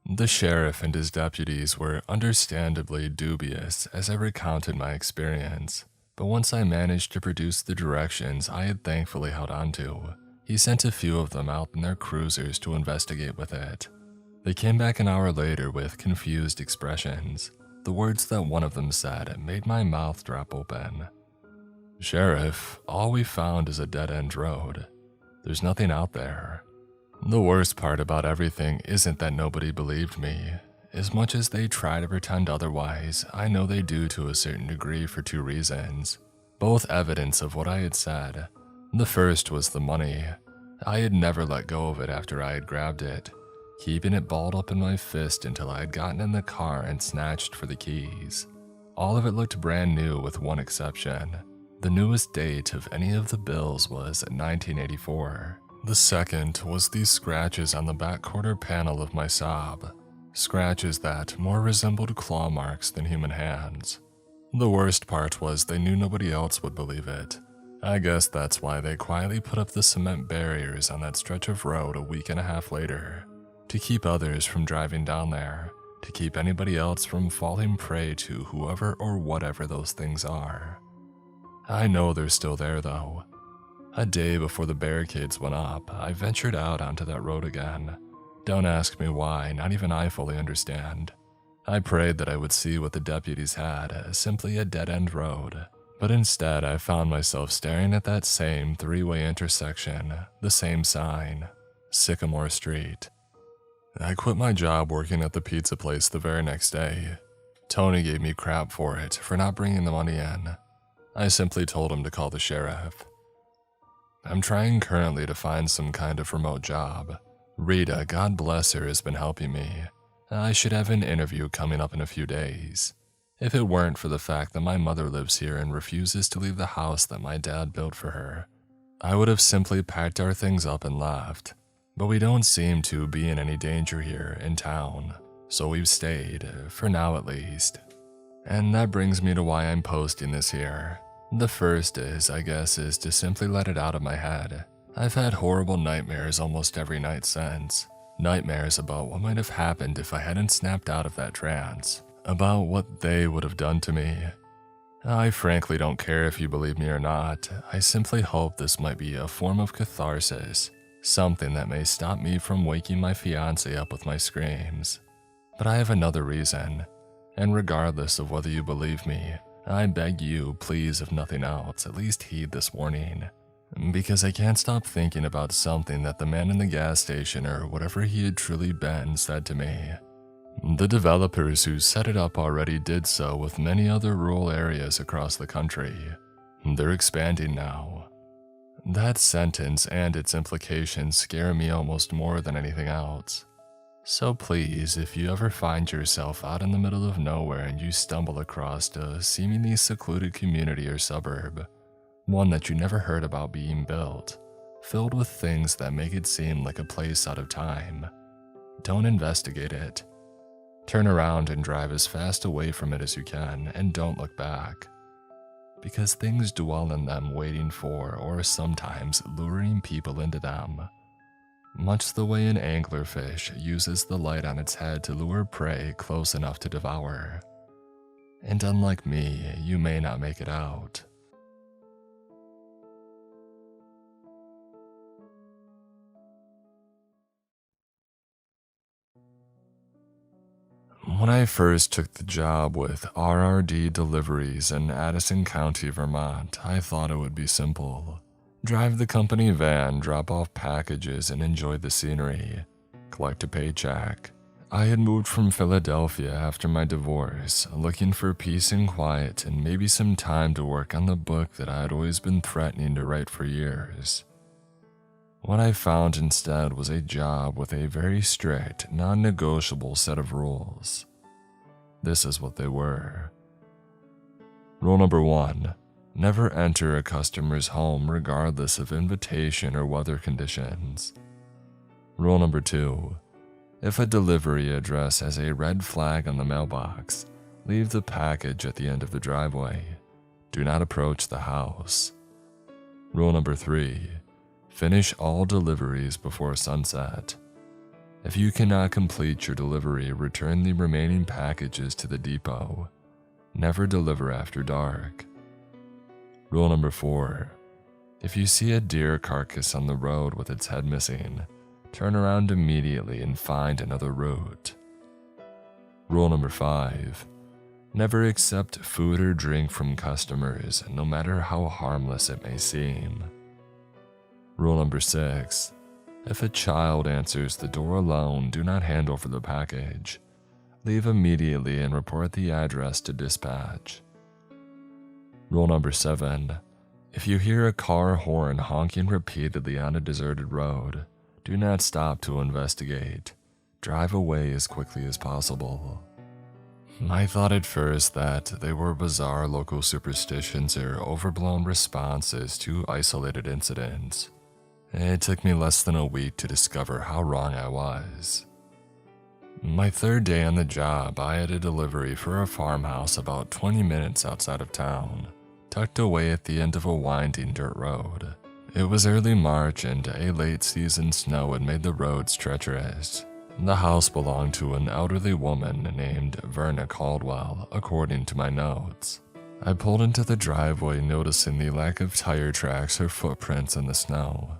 The sheriff and his deputies were understandably dubious as I recounted my experience, but once I managed to produce the directions I had thankfully held onto, he sent a few of them out in their cruisers to investigate with it. They came back an hour later with confused expressions. The words that one of them said made my mouth drop open. "Sheriff, all we found is a dead-end road. There's nothing out there." The worst part about everything isn't that nobody believed me. As much as they try to pretend otherwise, I know they do to a certain degree for 2 reasons, both evidence of what I had said. The first was the money. I had never let go of it after I had grabbed it, keeping it balled up in my fist until I had gotten in the car and snatched for the keys. All of it looked brand new with one exception. The newest date of any of the bills was 1984. The second was these scratches on the back quarter panel of my sob. Scratches that more resembled claw marks than human hands. The worst part was they knew nobody else would believe it. I guess that's why they quietly put up the cement barriers on that stretch of road a week and a half later, to keep others from driving down there, to keep anybody else from falling prey to whoever or whatever those things are. I know they're still there though. A day before the barricades went up, I ventured out onto that road again. Don't ask me why, not even I fully understand. I prayed that I would see what the deputies had, simply a dead-end road. But instead, I found myself staring at that same three-way intersection, the same sign, Sycamore Street. I quit my job working at the pizza place the very next day. Tony gave me crap for it, for not bringing the money in. I simply told him to call the sheriff. I'm trying currently to find some kind of remote job. Rita, God bless her, has been helping me. I should have an interview coming up in a few days. If it weren't for the fact that my mother lives here and refuses to leave the house that my dad built for her, I would have simply packed our things up and left. But we don't seem to be in any danger here in town, so we've stayed, for now at least. And that brings me to why I'm posting this here. The first is to simply let it out of my head. I've had horrible nightmares almost every night since. Nightmares about what might have happened if I hadn't snapped out of that trance. About what they would have done to me. I frankly don't care if you believe me or not. I simply hope this might be a form of catharsis. Something that may stop me from waking my fiancé up with my screams. But I have another reason. And regardless of whether you believe me, I beg you, please, if nothing else, at least heed this warning. Because I can't stop thinking about something that the man in the gas station or whatever he had truly been said to me. The developers who set it up already did so with many other rural areas across the country. They're expanding now. That sentence and its implications scare me almost more than anything else. So please, if you ever find yourself out in the middle of nowhere and you stumble across a seemingly secluded community or suburb, one that you never heard about being built, filled with things that make it seem like a place out of time, don't investigate it. Turn around and drive as fast away from it as you can, and don't look back. Because things dwell in them waiting for, or sometimes luring people into them. Much the way an anglerfish uses the light on its head to lure prey close enough to devour. And unlike me, you may not make it out. When I first took the job with RRD Deliveries in Addison County, Vermont, I thought it would be simple. Drive the company van, drop off packages, and enjoy the scenery. Collect a paycheck. I had moved from Philadelphia after my divorce, looking for peace and quiet and maybe some time to work on the book that I had always been threatening to write for years. What I found instead was a job with a very strict, non-negotiable set of rules. This is what they were. Rule number 1. Never enter a customer's home regardless of invitation or weather conditions. Rule number 2. If a delivery address has a red flag on the mailbox, leave the package at the end of the driveway. Do not approach the house. Rule number 3. Finish all deliveries before sunset. If you cannot complete your delivery, return the remaining packages to the depot. Never deliver after dark. Rule number 4. If you see a deer carcass on the road with its head missing, turn around immediately and find another route. Rule number 5. Never accept food or drink from customers, no matter how harmless it may seem. Rule number 6. If a child answers the door alone, do not hand over the package. Leave immediately and report the address to dispatch. Rule number 7. If you hear a car horn honking repeatedly on a deserted road, do not stop to investigate. Drive away as quickly as possible. I thought at first that they were bizarre local superstitions or overblown responses to isolated incidents. It took me less than a week to discover how wrong I was. My third day on the job, I had a delivery for a farmhouse about 20 minutes outside of town, tucked away at the end of a winding dirt road. It was early March and a late season snow had made the roads treacherous. The house belonged to an elderly woman named Verna Caldwell, according to my notes. I pulled into the driveway, noticing the lack of tire tracks or footprints in the snow.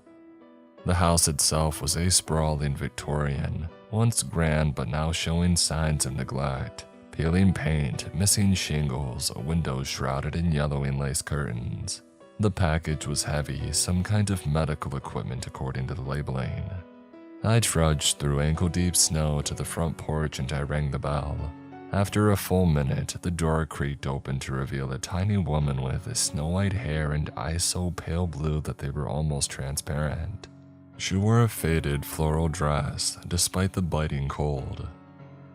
The house itself was a sprawling Victorian, once grand but now showing signs of neglect. Peeling paint, missing shingles, windows shrouded in yellowing lace curtains. The package was heavy, some kind of medical equipment according to the labeling. I trudged through ankle-deep snow to the front porch and I rang the bell. After a full minute, the door creaked open to reveal a tiny woman with snow-white hair and eyes so pale blue that they were almost transparent. She wore a faded floral dress, despite the biting cold.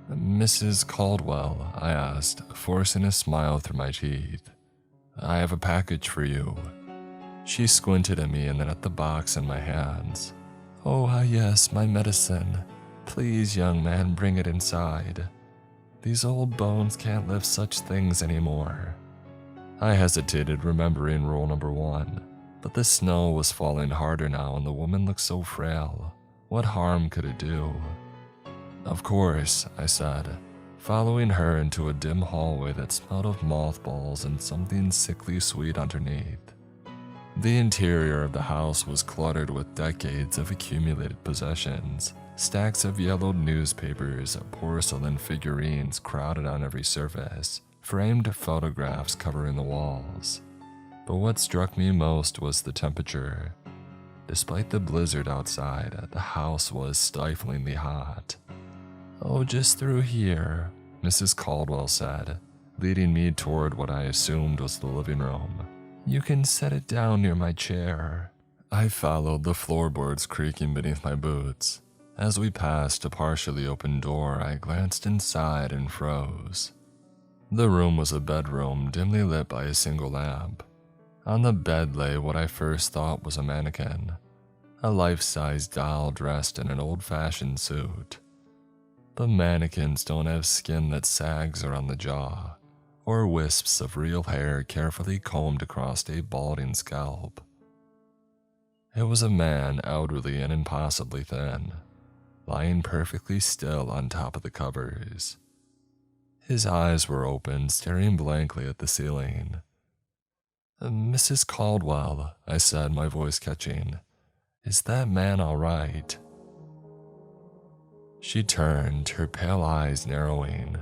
"Mrs. Caldwell," I asked, forcing a smile through my teeth. "I have a package for you." She squinted at me and then at the box in my hands. "Oh, yes, my medicine. Please, young man, bring it inside. These old bones can't lift such things anymore." I hesitated, remembering rule number 1, but the snow was falling harder now and the woman looked so frail. What harm could it do? "Of course," I said, following her into a dim hallway that smelled of mothballs and something sickly sweet underneath. The interior of the house was cluttered with decades of accumulated possessions. Stacks of yellowed newspapers, porcelain figurines crowded on every surface, framed photographs covering the walls. But what struck me most was the temperature. Despite the blizzard outside, the house was stiflingly hot. "Oh, just through here," Mrs. Caldwell said, leading me toward what I assumed was the living room. "You can set it down near my chair." I followed, the floorboards creaking beneath my boots. As we passed a partially open door, I glanced inside and froze. The room was a bedroom, dimly lit by a single lamp. On the bed lay what I first thought was a mannequin, a life-size doll dressed in an old-fashioned suit. But mannequins don't have skin that sags around the jaw, or wisps of real hair carefully combed across a balding scalp. It was a man, elderly and impossibly thin, lying perfectly still on top of the covers. His eyes were open, staring blankly at the ceiling. "Mrs. Caldwell," I said, my voice catching, "is that man all right?" She turned, her pale eyes narrowing.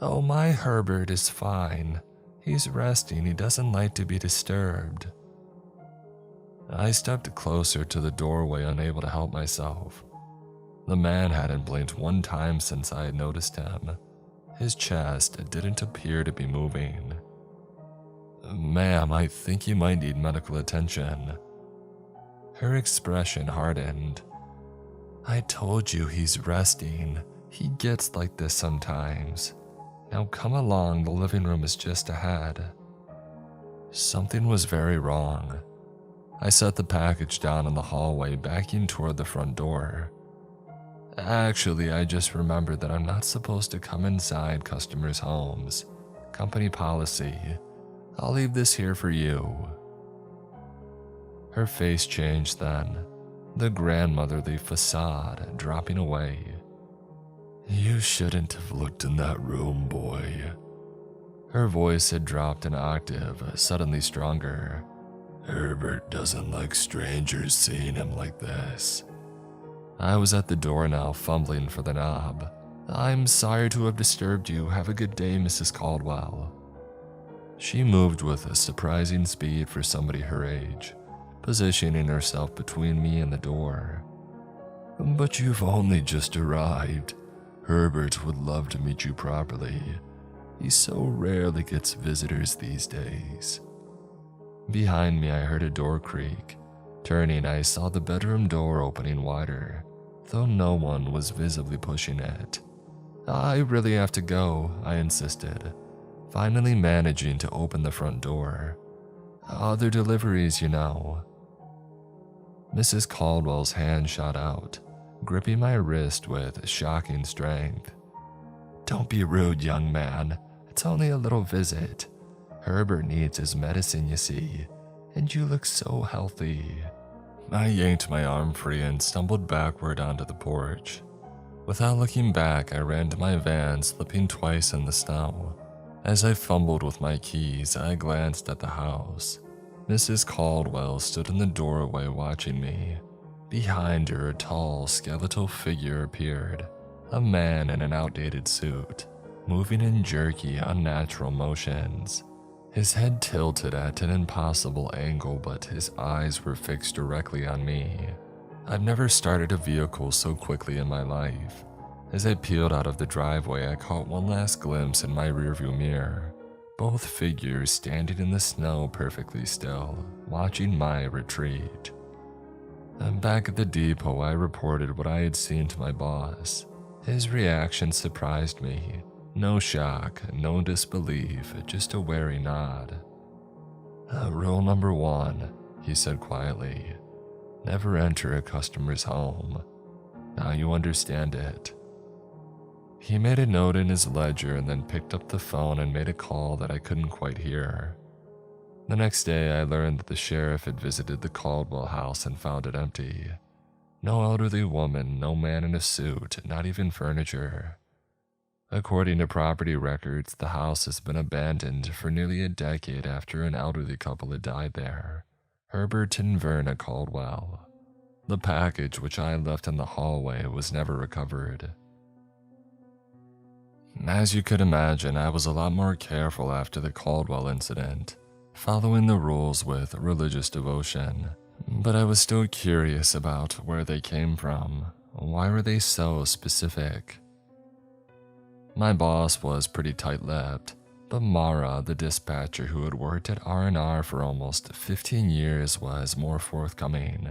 "Oh, my Herbert is fine. He's resting. He doesn't like to be disturbed." I stepped closer to the doorway, unable to help myself. The man hadn't blinked one time since I had noticed him. His chest didn't appear to be moving. "Ma'am, I think you might need medical attention." Her expression hardened. "I told you he's resting. He gets like this sometimes. Now come along, the living room is just ahead." Something was very wrong. I set the package down in the hallway, backing toward the front door. "Actually, I just remembered that I'm not supposed to come inside customers' homes. Company policy. I'll leave this here for you." Her face changed then, the grandmotherly facade dropping away. "You shouldn't have looked in that room, boy." Her voice had dropped an octave, suddenly stronger. "Herbert doesn't like strangers seeing him like this." I was at the door now, fumbling for the knob. "I'm sorry to have disturbed you. Have a good day, Mrs. Caldwell." She moved with a surprising speed for somebody her age, positioning herself between me and the door. "But you've only just arrived. Herbert would love to meet you properly. He so rarely gets visitors these days." Behind me, I heard a door creak. Turning, I saw the bedroom door opening wider, though no one was visibly pushing it. "I really have to go," I insisted, finally managing to open the front door. "Other deliveries, you know." Mrs. Caldwell's hand shot out, gripping my wrist with shocking strength. "Don't be rude, young man. It's only a little visit. Herbert needs his medicine, you see, and you look so healthy." I yanked my arm free and stumbled backward onto the porch. Without looking back, I ran to my van, slipping twice in the snow. As I fumbled with my keys, I glanced at the house. Mrs. Caldwell stood in the doorway watching me. Behind her, a tall, skeletal figure appeared, a man in an outdated suit, moving in jerky, unnatural motions. His head tilted at an impossible angle, but his eyes were fixed directly on me. I've never started a vehicle so quickly in my life. As I peeled out of the driveway, I caught one last glimpse in my rearview mirror. Both figures standing in the snow perfectly still, watching my retreat. And back at the depot, I reported what I had seen to my boss. His reaction surprised me. No shock, no disbelief, just a wary nod. Rule number 1, he said quietly. Never enter a customer's home. Now you understand it. He made a note in his ledger and then picked up the phone and made a call that I couldn't quite hear. The next day, I learned that the sheriff had visited the Caldwell house and found it empty. No elderly woman, no man in a suit, not even furniture. According to property records, the house has been abandoned for nearly a decade after an elderly couple had died there, Herbert and Verna Caldwell. The package which I left in the hallway was never recovered. As you could imagine, I was a lot more careful after the Caldwell incident, following the rules with religious devotion. But I was still curious about where they came from. Why were they so specific? My boss was pretty tight-lipped, but Mara, the dispatcher who had worked at R&R for almost 15 years, was more forthcoming.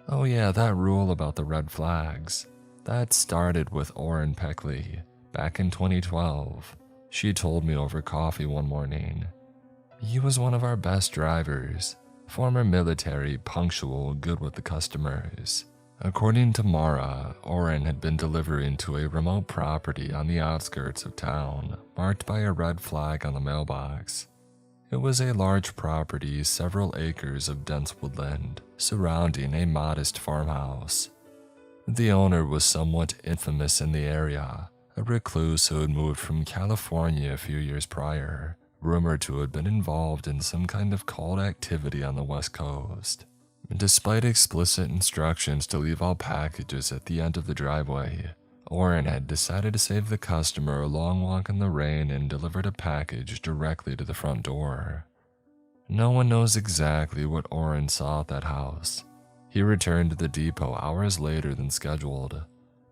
Oh yeah, that rule about the red flags. That started with Orrin Peckley, back in 2012. She told me over coffee one morning. He was one of our best drivers, former military, punctual, good with the customers. According to Mara, Orrin had been delivering to a remote property on the outskirts of town, marked by a red flag on the mailbox. It was a large property, several acres of dense woodland, surrounding a modest farmhouse. The owner was somewhat infamous in the area, a recluse who had moved from California a few years prior, rumored to have been involved in some kind of cult activity on the West Coast. Despite explicit instructions to leave all packages at the end of the driveway, Orrin had decided to save the customer a long walk in the rain and delivered a package directly to the front door. No one knows exactly what Orrin saw at that house. He returned to the depot hours later than scheduled,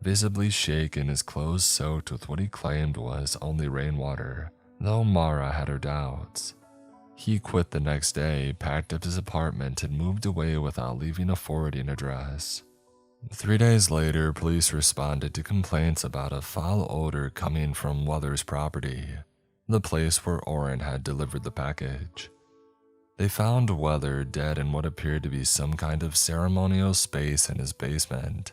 visibly shaken, his clothes soaked with what he claimed was only rainwater, though Mara had her doubts. He quit the next day, packed up his apartment, and moved away without leaving a forwarding address. 3 days later, police responded to complaints about a foul odor coming from Weather's property, the place where Orrin had delivered the package. They found Weather dead in what appeared to be some kind of ceremonial space in his basement,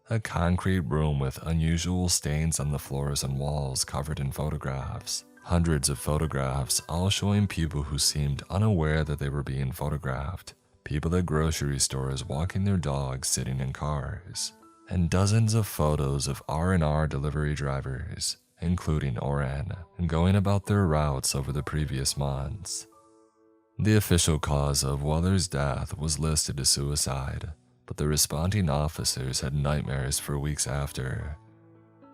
a concrete room with unusual stains on the floors and walls covered in photographs. Hundreds of photographs, all showing people who seemed unaware that they were being photographed, people at grocery stores walking their dogs, sitting in cars, and dozens of photos of R&R delivery drivers, including Orrin, going about their routes over the previous months. The official cause of Weather's death was listed as suicide, but the responding officers had nightmares for weeks after.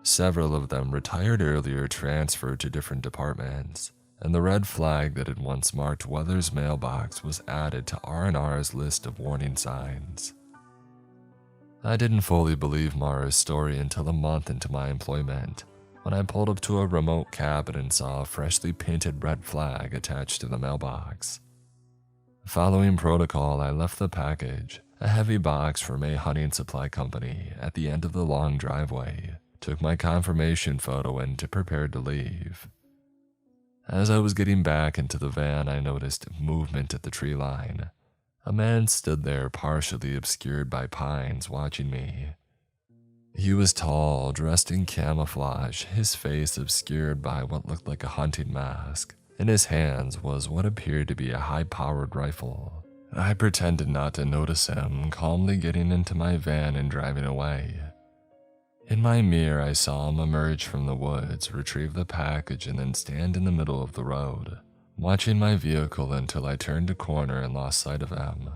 Several of them, retired earlier, transferred to different departments, and the red flag that had once marked Weather's mailbox was added to R&R's list of warning signs. I didn't fully believe Mara's story until a month into my employment, when I pulled up to a remote cabin and saw a freshly painted red flag attached to the mailbox. Following protocol, I left the package, a heavy box from a hunting supply company, at the end of the long driveway, took my confirmation photo and prepared to leave. As I was getting back into the van, I noticed movement at the tree line. A man stood there, partially obscured by pines, watching me. He was tall, dressed in camouflage, his face obscured by what looked like a hunting mask. In his hands was what appeared to be a high-powered rifle. I pretended not to notice him, calmly getting into my van and driving away. In my mirror, I saw him emerge from the woods, retrieve the package, and then stand in the middle of the road, watching my vehicle until I turned a corner and lost sight of him.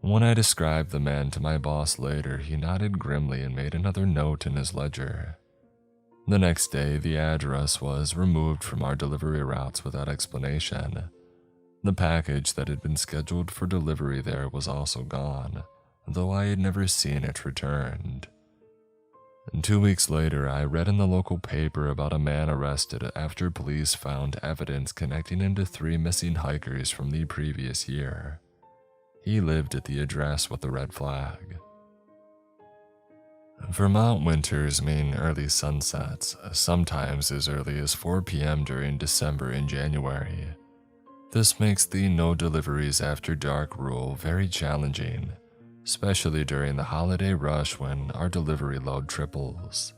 When I described the man to my boss later, he nodded grimly and made another note in his ledger. The next day, the address was removed from our delivery routes without explanation. The package that had been scheduled for delivery there was also gone, though I had never seen it returned. 2 weeks later, I read in the local paper about a man arrested after police found evidence connecting him to 3 missing hikers from the previous year. He lived at the address with the red flag. Vermont winters mean early sunsets, sometimes as early as 4 p.m. during December and January. This makes the no deliveries after dark rule very challenging, especially during the holiday rush when our delivery load triples.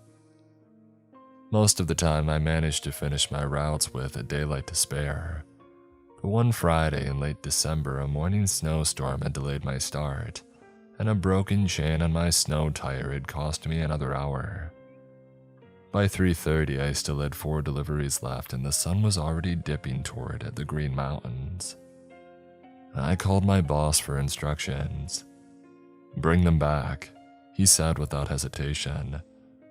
Most of the time I managed to finish my routes with a daylight to spare. But one Friday in late December, a morning snowstorm had delayed my start, and a broken chain on my snow tire had cost me another hour. By 3:30, I still had 4 deliveries left and the sun was already dipping toward the Green Mountains. I called my boss for instructions. "Bring them back," he said without hesitation.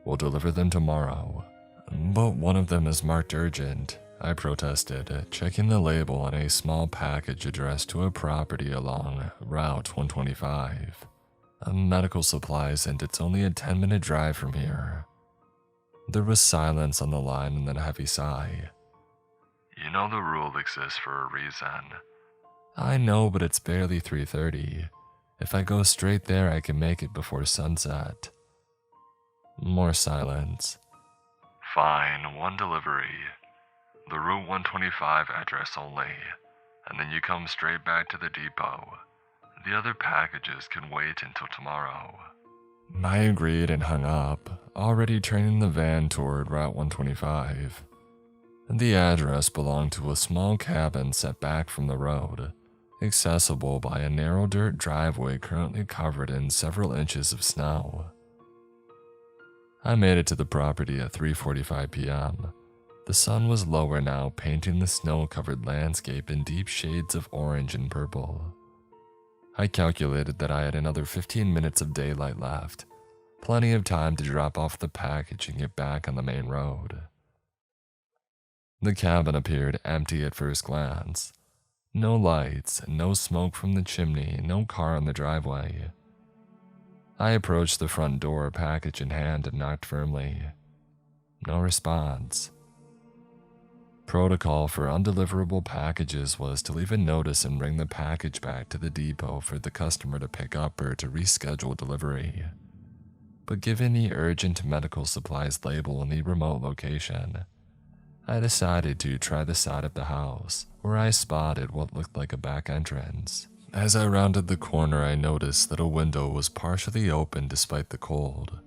"We'll deliver them tomorrow." "But one of them is marked urgent," I protested, checking the label on a small package addressed to a property along Route 125. Medical supplies, and it's only a 10-minute drive from here. There was silence on the line and then a heavy sigh. "You know the rule exists for a reason." "I know, but it's barely 3:30. If I go straight there, I can make it before sunset." More silence. "Fine, 1 delivery. The Route 125 address only, and then you come straight back to the depot. The other packages can wait until tomorrow." I agreed and hung up, already turning the van toward Route 125. The address belonged to a small cabin set back from the road, accessible by a narrow dirt driveway currently covered in several inches of snow. I made it to the property at 3:45 p.m. The sun was lower now, painting the snow-covered landscape in deep shades of orange and purple. I calculated that I had another 15 minutes of daylight left, plenty of time to drop off the package and get back on the main road. The cabin appeared empty at first glance. No lights, no smoke from the chimney, no car in the driveway. I approached the front door, package in hand, and knocked firmly. No response. Protocol for undeliverable packages was to leave a notice and bring the package back to the depot for the customer to pick up or to reschedule delivery. But given the urgent medical supplies label in the remote location, I decided to try the side of the house, where I spotted what looked like a back entrance. As I rounded the corner, I noticed that a window was partially open despite the cold.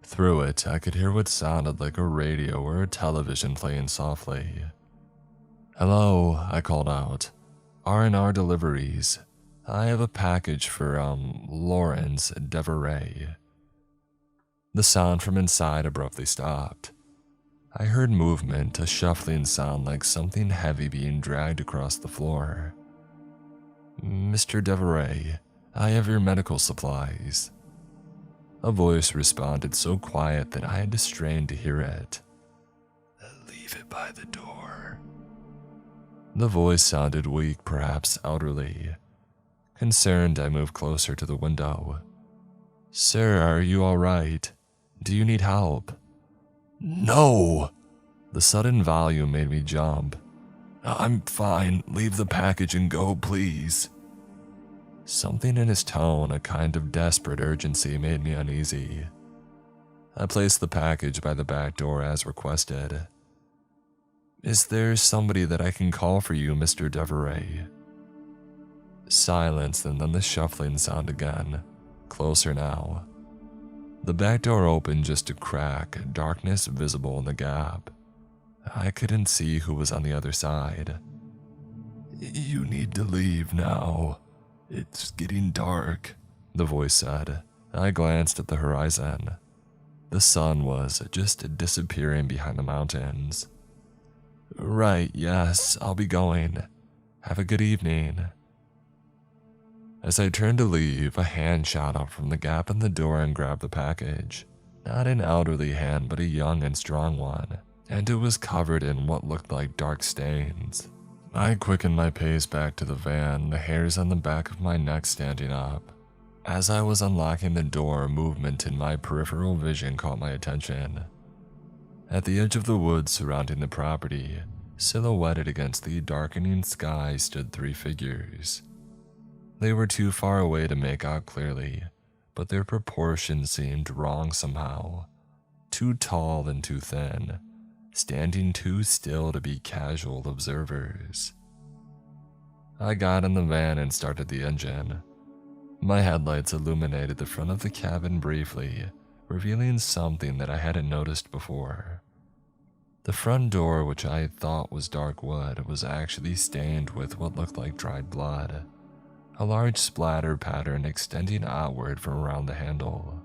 Through it, I could hear what sounded like a radio or a television playing softly. "Hello," I called out. "R&R Deliveries. I have a package for, Lawrence Deveray." The sound from inside abruptly stopped. I heard movement, a shuffling sound like something heavy being dragged across the floor. "Mr. Deveray, I have your medical supplies." A voice responded so quiet that I had to strain to hear it. "Leave it by the door." The voice sounded weak, perhaps elderly. Concerned, I moved closer to the window. "Sir, are you all right? Do you need help?" "No!" The sudden volume made me jump. "I'm fine. Leave the package and go, please." Something in his tone, a kind of desperate urgency, made me uneasy. I placed the package by the back door as requested. "Is there somebody that I can call for you, Mr. Deveray?" Silence, and then the shuffling sound again, closer now. The back door opened just a crack, darkness visible in the gap. I couldn't see who was on the other side. "You need to leave now. It's getting dark," the voice said. I glanced at the horizon. The sun was just disappearing behind the mountains. Right, yes, I'll be going. Have a good evening. As I turned to leave, a hand shot out from the gap in the door and grabbed the package. Not an elderly hand, but a young and strong one, and it was covered in what looked like dark stains. I quickened my pace back to the van, the hairs on the back of my neck standing up. As I was unlocking the door, movement in my peripheral vision caught my attention. At the edge of the woods surrounding the property, silhouetted against the darkening sky, stood 3 figures. They were too far away to make out clearly, but their proportions seemed wrong somehow. Too tall and too thin, standing too still to be casual observers. I got in the van and started the engine. My headlights illuminated the front of the cabin briefly, revealing something that I hadn't noticed before. The front door, which I thought was dark wood, was actually stained with what looked like dried blood, a large splatter pattern extending outward from around the handle.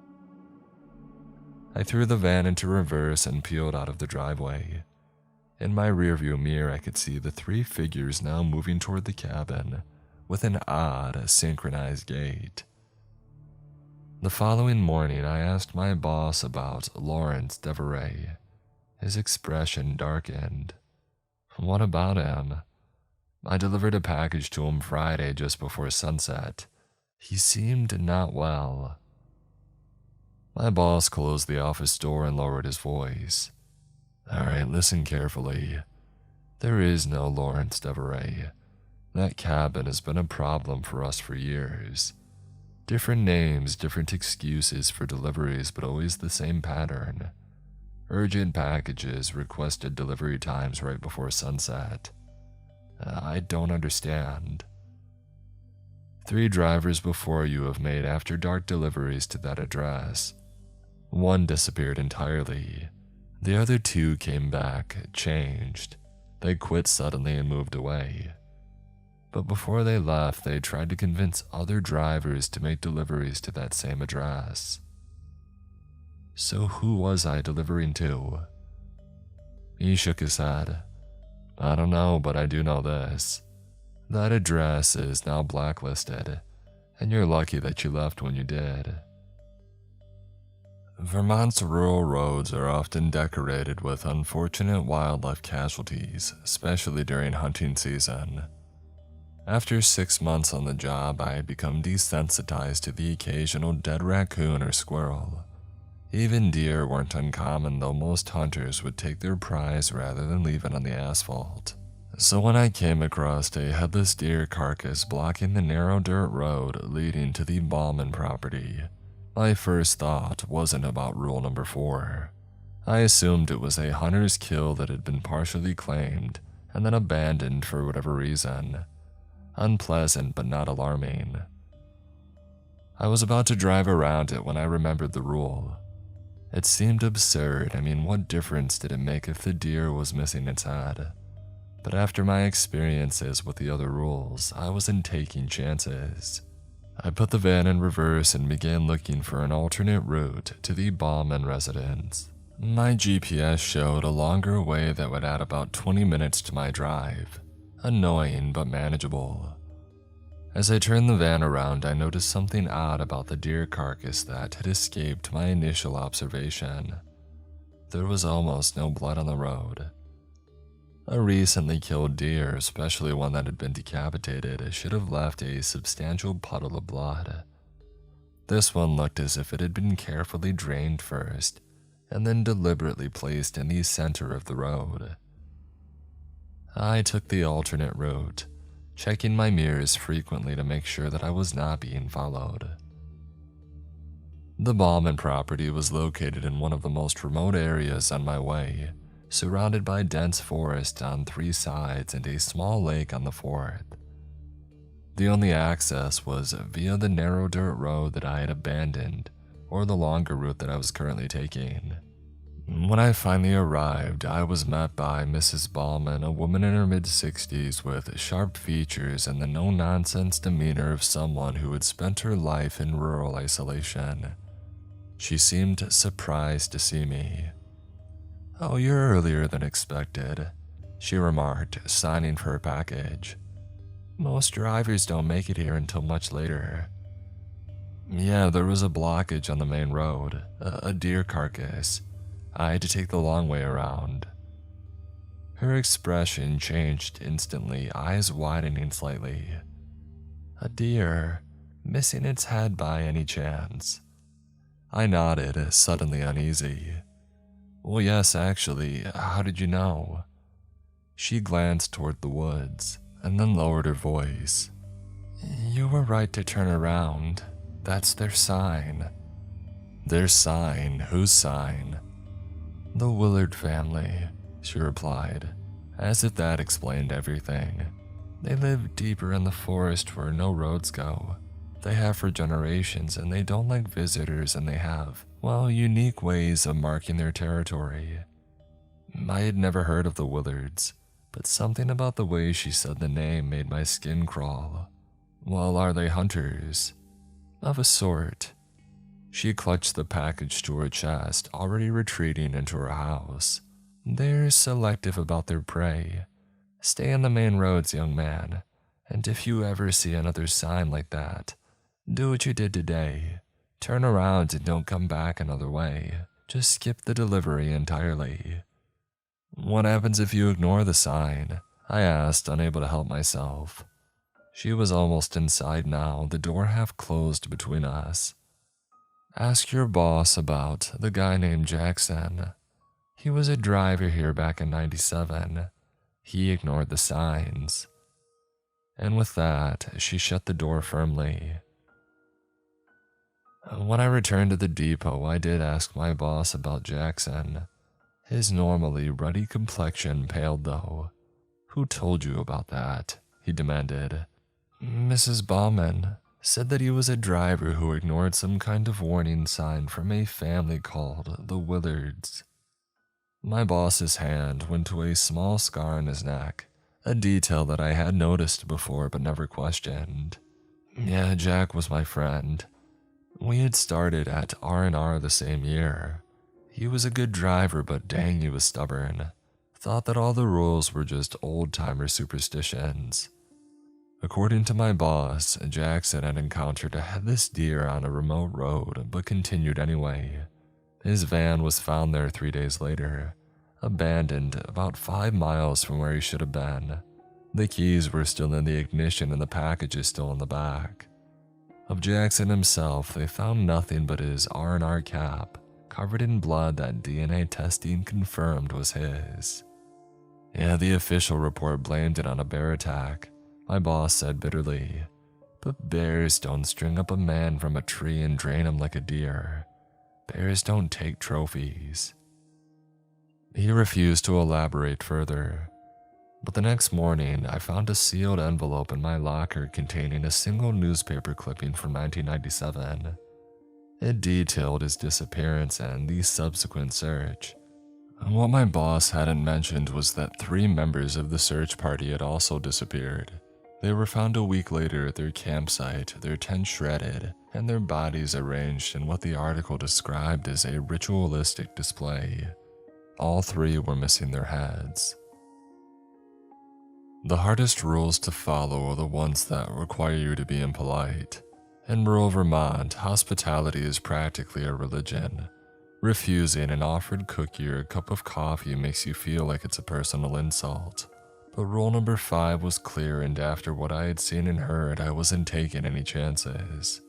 I threw the van into reverse and peeled out of the driveway. In my rearview mirror, I could see the 3 figures now moving toward the cabin with an odd, synchronized gait. The following morning, I asked my boss about Lawrence Deveray. His expression darkened. What about him? I delivered a package to him Friday just before sunset. He seemed not well. My boss closed the office door and lowered his voice. All right, listen carefully. There is no Lawrence Deveray. That cabin has been a problem for us for years. Different names, different excuses for deliveries, but always the same pattern. Urgent packages, requested delivery times right before sunset. I don't understand. 3 drivers before you have made after dark deliveries to that address. 1 disappeared entirely. The other 2 came back, changed. They quit suddenly and moved away. But before they left, they tried to convince other drivers to make deliveries to that same address. So who was I delivering to? He shook his head. I don't know, but I do know this. That address is now blacklisted, and you're lucky that you left when you did. Vermont's rural roads are often decorated with unfortunate wildlife casualties, especially during hunting season. After 6 months on the job, I had become desensitized to the occasional dead raccoon or squirrel. Even deer weren't uncommon, though most hunters would take their prize rather than leave it on the asphalt. So when I came across a headless deer carcass blocking the narrow dirt road leading to the Ballman property, my first thought wasn't about rule number 4. I assumed it was a hunter's kill that had been partially claimed and then abandoned for whatever reason. Unpleasant but not alarming. I was about to drive around it when I remembered the rule. It seemed absurd. I mean, what difference did it make if the deer was missing its head? But after my experiences with the other rules, I wasn't taking chances. I put the van in reverse and began looking for an alternate route to the Ballman residence. My GPS showed a longer way that would add about 20 minutes to my drive. Annoying but manageable. As I turned the van around, I noticed something odd about the deer carcass that had escaped my initial observation. There was almost no blood on the road. A recently killed deer, especially one that had been decapitated, should have left a substantial puddle of blood. This one looked as if it had been carefully drained first, and then deliberately placed in the center of the road. I took the alternate route, checking my mirrors frequently to make sure that I was not being followed. The Ballman property was located in one of the most remote areas on my way, surrounded by dense forest on 3 sides and a small lake on the 4th. The only access was via the narrow dirt road that I had abandoned, or the longer route that I was currently taking. When I finally arrived, I was met by Mrs. Ballman, a woman in her mid-60s with sharp features and the no-nonsense demeanor of someone who had spent her life in rural isolation. She seemed surprised to see me. "Oh, you're earlier than expected," she remarked, signing for her package. "Most drivers don't make it here until much later." "Yeah, there was a blockage on the main road, a deer carcass. I had to take the long way around." Her expression changed instantly, eyes widening slightly. "A deer? Missing its head by any chance?" I nodded, suddenly uneasy. "Well, yes, actually. How did you know?" She glanced toward the woods, and then lowered her voice. "You were right to turn around. That's their sign." "Their sign? Whose sign?" "The Willard family," she replied, as if that explained everything. "They live deeper in the forest where no roads go. They have for generations, and they don't like visitors, and they have, well, unique ways of marking their territory." I had never heard of the Willards, but something about the way she said the name made my skin crawl. "Well, are they hunters?" "Of a sort." She clutched the package to her chest, already retreating into her house. "They're selective about their prey. Stay on the main roads, young man, and if you ever see another sign like that, do what you did today. Turn around and don't come back another way. Just skip the delivery entirely." "What happens if you ignore the sign?" I asked, unable to help myself. She was almost inside now, the door half closed between us. "Ask your boss about the guy named Jackson. He was a driver here back in '97. He ignored the signs." And with that, she shut the door firmly. When I returned to the depot, I did ask my boss about Jackson. His normally ruddy complexion paled though. "Who told you about that?" he demanded. "Mrs. Bauman said that he was a driver who ignored some kind of warning sign from a family called the Willards." My boss's hand went to a small scar on his neck, a detail that I had noticed before but never questioned. "Yeah, Jack was my friend. We had started at R&R the same year. He was a good driver, but dang, he was stubborn. Thought that all the rules were just old-timer superstitions." According to my boss, Jackson had encountered a headless deer on a remote road, but continued anyway. His van was found there 3 days later, abandoned about 5 miles from where he should have been. The keys were still in the ignition and the packages still in the back. Of Jackson himself, they found nothing but his R&R cap, covered in blood that DNA testing confirmed was his. "Yeah, the official report blamed it on a bear attack," my boss said bitterly. "But bears don't string up a man from a tree and drain him like a deer. Bears don't take trophies." He refused to elaborate further. But the next morning, I found a sealed envelope in my locker containing a single newspaper clipping from 1997. It detailed his disappearance and the subsequent search. What my boss hadn't mentioned was that 3 members of the search party had also disappeared. They were found a week later at their campsite, their tent shredded, and their bodies arranged in what the article described as a ritualistic display. All 3 were missing their heads. The hardest rules to follow are the ones that require you to be impolite. In rural Vermont, hospitality is practically a religion. Refusing an offered cookie or a cup of coffee makes you feel like it's a personal insult. But rule number 5 was clear, and after what I had seen and heard, I wasn't taking any chances.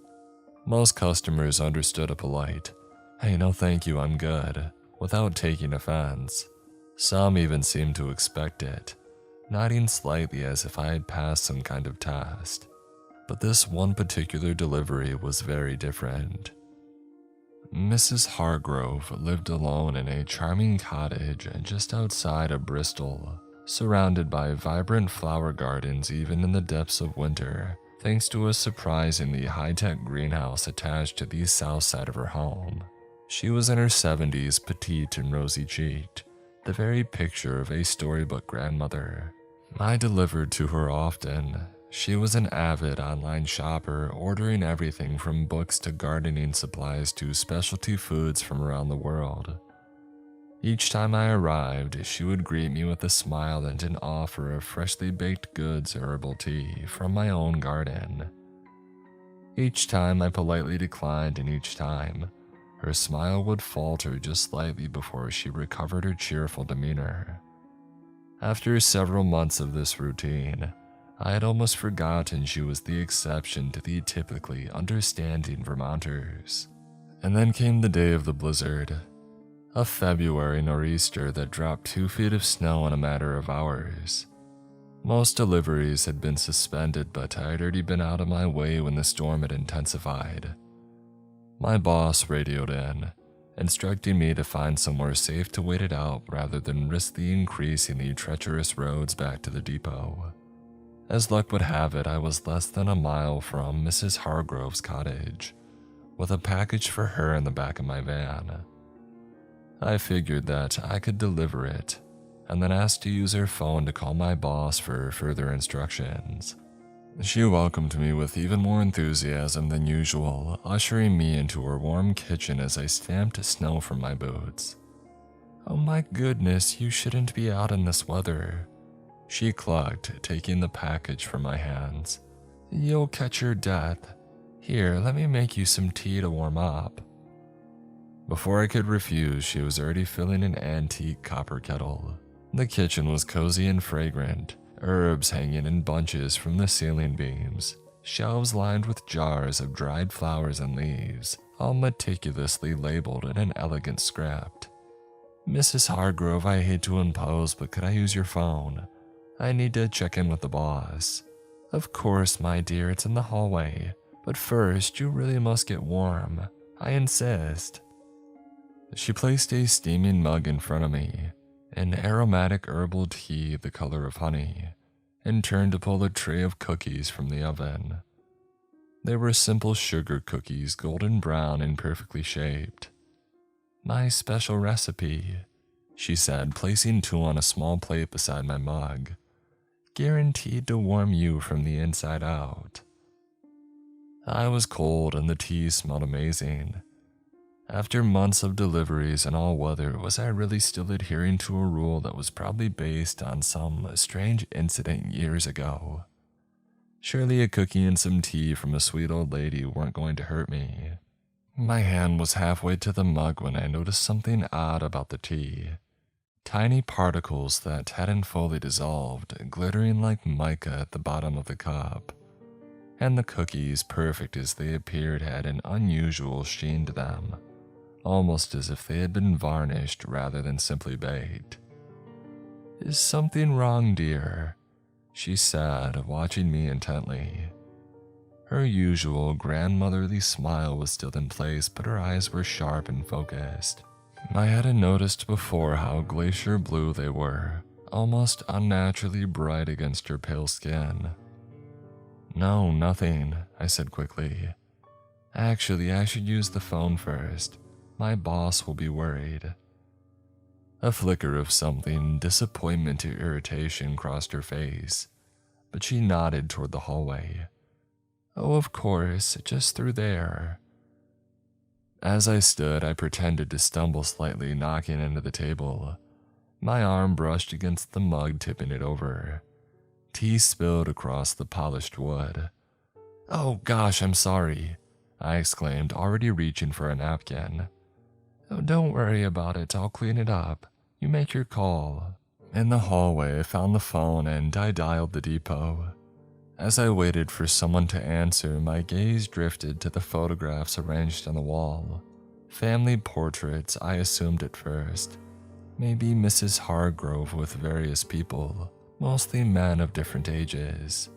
Most customers understood a polite, "Hey, no thank you, I'm good," without taking offense. Some even seemed to expect it, nodding slightly as if I had passed some kind of test. But this one particular delivery was very different. Mrs. Hargrove lived alone in a charming cottage just outside of Bristol, surrounded by vibrant flower gardens even in the depths of winter, thanks to a surprisingly high-tech greenhouse attached to the south side of her home. She was in her 70s, petite and rosy-cheeked, the very picture of a storybook grandmother. I delivered to her often, She was an avid online shopper, ordering everything from books to gardening supplies to specialty foods from around the world. Each time I arrived, she would greet me with a smile and an offer of freshly baked goods or herbal tea from my own garden. Each time I politely declined, and each time, her smile would falter just slightly before she recovered her cheerful demeanor. After several months of this routine, I had almost forgotten she was the exception to the typically understanding Vermonters. And then came the day of the blizzard, a February nor'easter that dropped 2 feet of snow in a matter of hours. Most deliveries had been suspended, but I had already been out of my way when the storm had intensified. My boss radioed in, instructing me to find somewhere safe to wait it out rather than risk the increasingly treacherous roads back to the depot. As luck would have it, I was less than a mile from Mrs. Hargrove's cottage, with a package for her in the back of my van. I figured that I could deliver it, and then asked to use her phone to call my boss for further instructions. She welcomed me with even more enthusiasm than usual, ushering me into her warm kitchen as I stamped snow from my boots. "Oh my goodness, you shouldn't be out in this weather," she clucked, taking the package from my hands. "You'll catch your death. Here, let me make you some tea to warm up." Before I could refuse, she was already filling an antique copper kettle. The kitchen was cozy and fragrant, herbs hanging in bunches from the ceiling beams, shelves lined with jars of dried flowers and leaves, all meticulously labeled in an elegant script. "Mrs. Hargrove, I hate to impose, but could I use your phone? I need to check in with the boss." "Of course, my dear, it's in the hallway. But first, you really must get warm. I insist." She placed a steaming mug in front of me, an aromatic herbal tea the color of honey, and turned to pull a tray of cookies from the oven. They were simple sugar cookies, golden brown and perfectly shaped. "My special recipe," she said, placing 2 on a small plate beside my mug. "Guaranteed to warm you from the inside out." I was cold and the tea smelled amazing. After months of deliveries in all weather, was I really still adhering to a rule that was probably based on some strange incident years ago? Surely a cookie and some tea from a sweet old lady weren't going to hurt me. My hand was halfway to the mug when I noticed something odd about the tea. Tiny particles that hadn't fully dissolved, glittering like mica at the bottom of the cup. And the cookies, perfect as they appeared, had an unusual sheen to them, almost as if they had been varnished rather than simply baked. "Is something wrong, dear?" she said, watching me intently. Her usual grandmotherly smile was still in place, but her eyes were sharp and focused. I hadn't noticed before how glacier blue they were, almost unnaturally bright against her pale skin. "No, nothing," I said quickly. "Actually, I should use the phone first. My boss will be worried." A flicker of something, disappointment to irritation, crossed her face, but she nodded toward the hallway. "Oh, of course, just through there." As I stood, I pretended to stumble slightly, knocking into the table. My arm brushed against the mug, tipping it over. Tea spilled across the polished wood. "Oh gosh, I'm sorry," I exclaimed, already reaching for a napkin. "Oh, don't worry about it, I'll clean it up. You make your call." In the hallway, I found the phone and I dialed the depot. As I waited for someone to answer, my gaze drifted to the photographs arranged on the wall. Family portraits, I assumed at first. Maybe Mrs. Hargrove with various people, mostly men of different ages.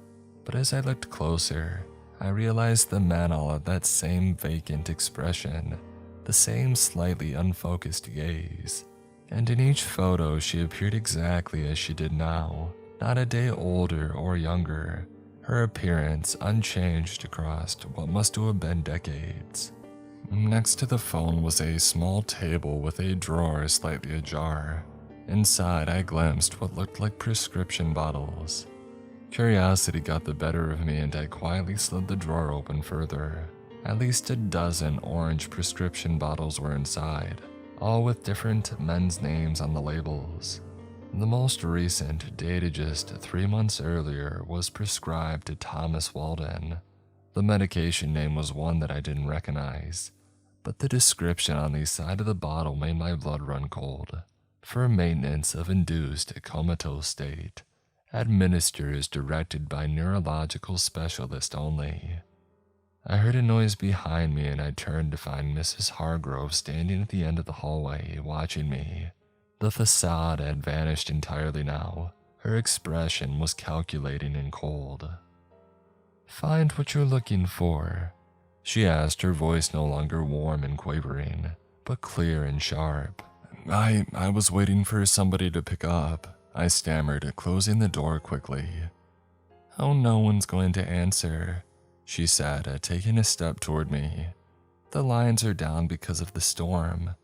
But as I looked closer, I realized the men all had that same vacant expression, the same slightly unfocused gaze. And in each photo, she appeared exactly as she did now, not a day older or younger, her appearance unchanged across what must have been decades. Next to the phone was a small table with a drawer slightly ajar. Inside, I glimpsed what looked like prescription bottles. Curiosity got the better of me and I quietly slid the drawer open further. At least a dozen orange prescription bottles were inside, all with different men's names on the labels. The most recent, dated just 3 months earlier, was prescribed to Thomas Walden. The medication name was one that I didn't recognize, but the description on the side of the bottle made my blood run cold. For maintenance of induced comatose state, administers directed by neurological specialist only. I heard a noise behind me and I turned to find Mrs. Hargrove standing at the end of the hallway, watching me. The facade had vanished entirely now. Her expression was calculating and cold. "Find what you're looking for?" she asked, her voice no longer warm and quavering, but clear and sharp. I was waiting for somebody to pick up," I stammered, closing the door quickly. "Oh, no one's going to answer," she said, taking a step toward me. "The lines are down because of the storm.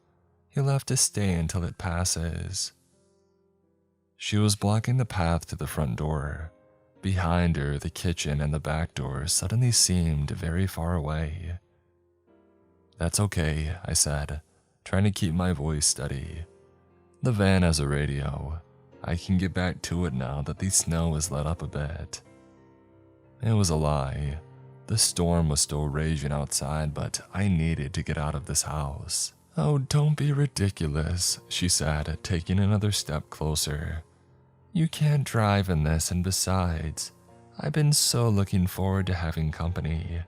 You'll have to stay until it passes." She was blocking the path to the front door. Behind her, the kitchen and the back door suddenly seemed very far away. "That's okay," I said, trying to keep my voice steady. "The van has a radio. I can get back to it now that the snow has let up a bit." It was a lie. The storm was still raging outside, but I needed to get out of this house. "Oh, don't be ridiculous," she said, taking another step closer. "You can't drive in this, and besides, I've been so looking forward to having company."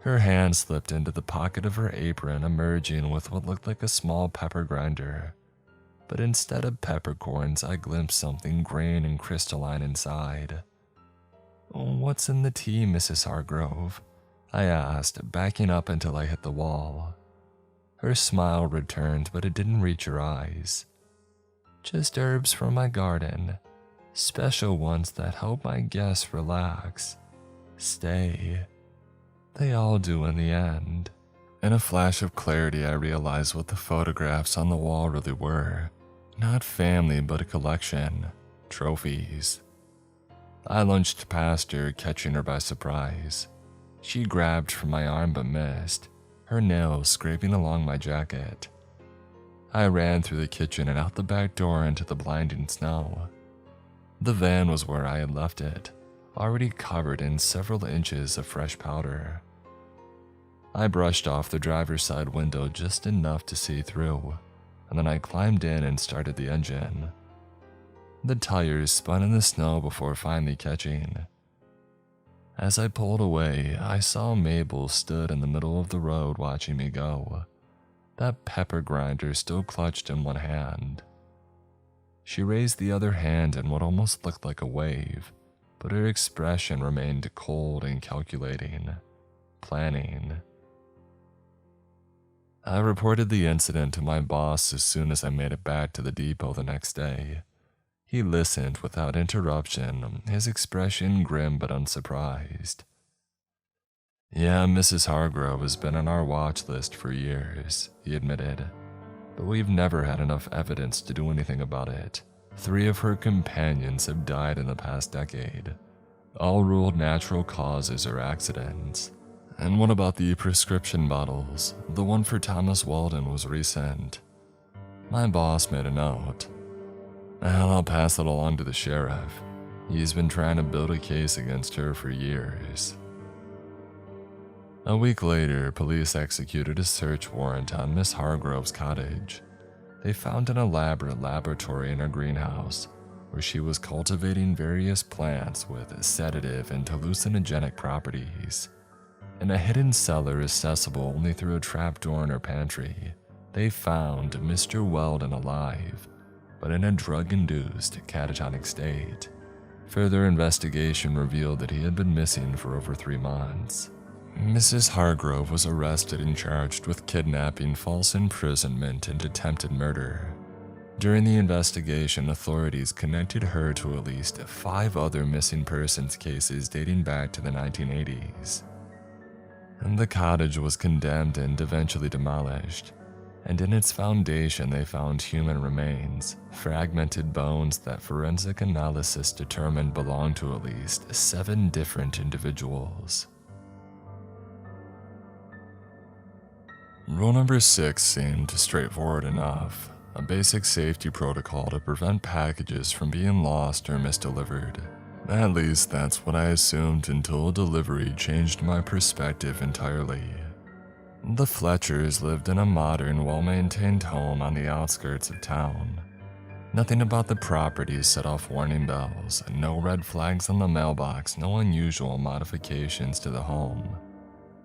Her hand slipped into the pocket of her apron, emerging with what looked like a small pepper grinder. But instead of peppercorns, I glimpsed something green and crystalline inside. "What's in the tea, Mrs. Hargrove?" I asked, backing up until I hit the wall. Her smile returned, but it didn't reach her eyes. "Just herbs from my garden. Special ones that help my guests relax. Stay. They all do in the end." In a flash of clarity, I realized what the photographs on the wall really were. Not family, but a collection. Trophies. I lunged past her, catching her by surprise. She grabbed for my arm but missed, her nails scraping along my jacket. I ran through the kitchen and out the back door into the blinding snow. The van was where I had left it, already covered in several inches of fresh powder. I brushed off the driver's side window just enough to see through, and then I climbed in and started the engine. The tires spun in the snow before finally catching. As I pulled away, I saw Mabel stood in the middle of the road watching me go, that pepper grinder still clutched in one hand. She raised the other hand in what almost looked like a wave, but her expression remained cold and calculating, planning. I reported the incident to my boss as soon as I made it back to the depot the next day. He listened without interruption, his expression grim but unsurprised. "Yeah, Mrs. Hargrove has been on our watch list for years," he admitted, "but we've never had enough evidence to do anything about it. 3 of her companions have died in the past decade, all ruled natural causes or accidents. And what about the prescription bottles? The one for Thomas Walden was recent." My boss made a note. "Well, I'll pass it along to the sheriff. He's been trying to build a case against her for years." A week later, police executed a search warrant on Miss Hargrove's cottage. They found an elaborate laboratory in her greenhouse, where she was cultivating various plants with sedative and hallucinogenic properties. In a hidden cellar accessible only through a trapdoor in her pantry, they found Mr. Weldon alive, but in a drug-induced catatonic state. Further investigation revealed that he had been missing for over 3 months. Mrs. Hargrove was arrested and charged with kidnapping, false imprisonment, and attempted murder. During the investigation, authorities connected her to at least 5 other missing persons cases dating back to the 1980s. And the cottage was condemned and eventually demolished. and in its foundation they found human remains, fragmented bones that forensic analysis determined belonged to at least 7 different individuals. Rule number 6 seemed straightforward enough, a basic safety protocol to prevent packages from being lost or misdelivered. At least that's what I assumed until a delivery changed my perspective entirely. The Fletchers lived in a modern, well-maintained home on the outskirts of town. Nothing about the property set off warning bells, no red flags on the mailbox, no unusual modifications to the home.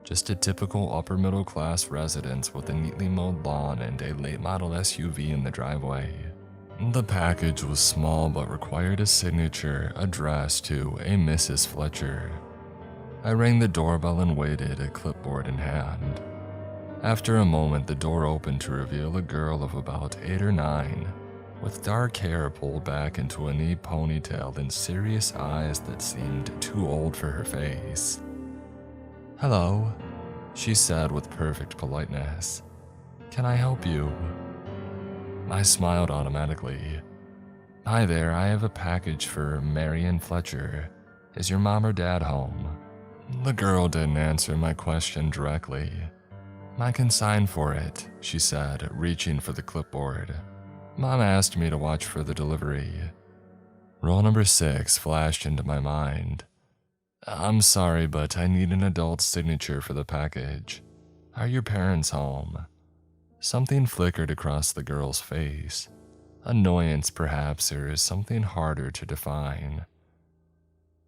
Just a typical upper-middle-class residence with a neatly mowed lawn and a late-model SUV in the driveway. The package was small but required a signature addressed to a Mrs. Fletcher. I rang the doorbell and waited, a clipboard in hand. After a moment, the door opened to reveal a girl of about 8 or 9, with dark hair pulled back into a neat ponytail and serious eyes that seemed too old for her face. "Hello," she said with perfect politeness. "Can I help you?" I smiled automatically. "Hi there, I have a package for Marion Fletcher. Is your mom or dad home?" The girl didn't answer my question directly. "I can sign for it," she said, reaching for the clipboard. "Mom asked me to watch for the delivery." Rule number 6 flashed into my mind. "I'm sorry, but I need an adult signature for the package. Are your parents home?" Something flickered across the girl's face. Annoyance, perhaps, or something harder to define.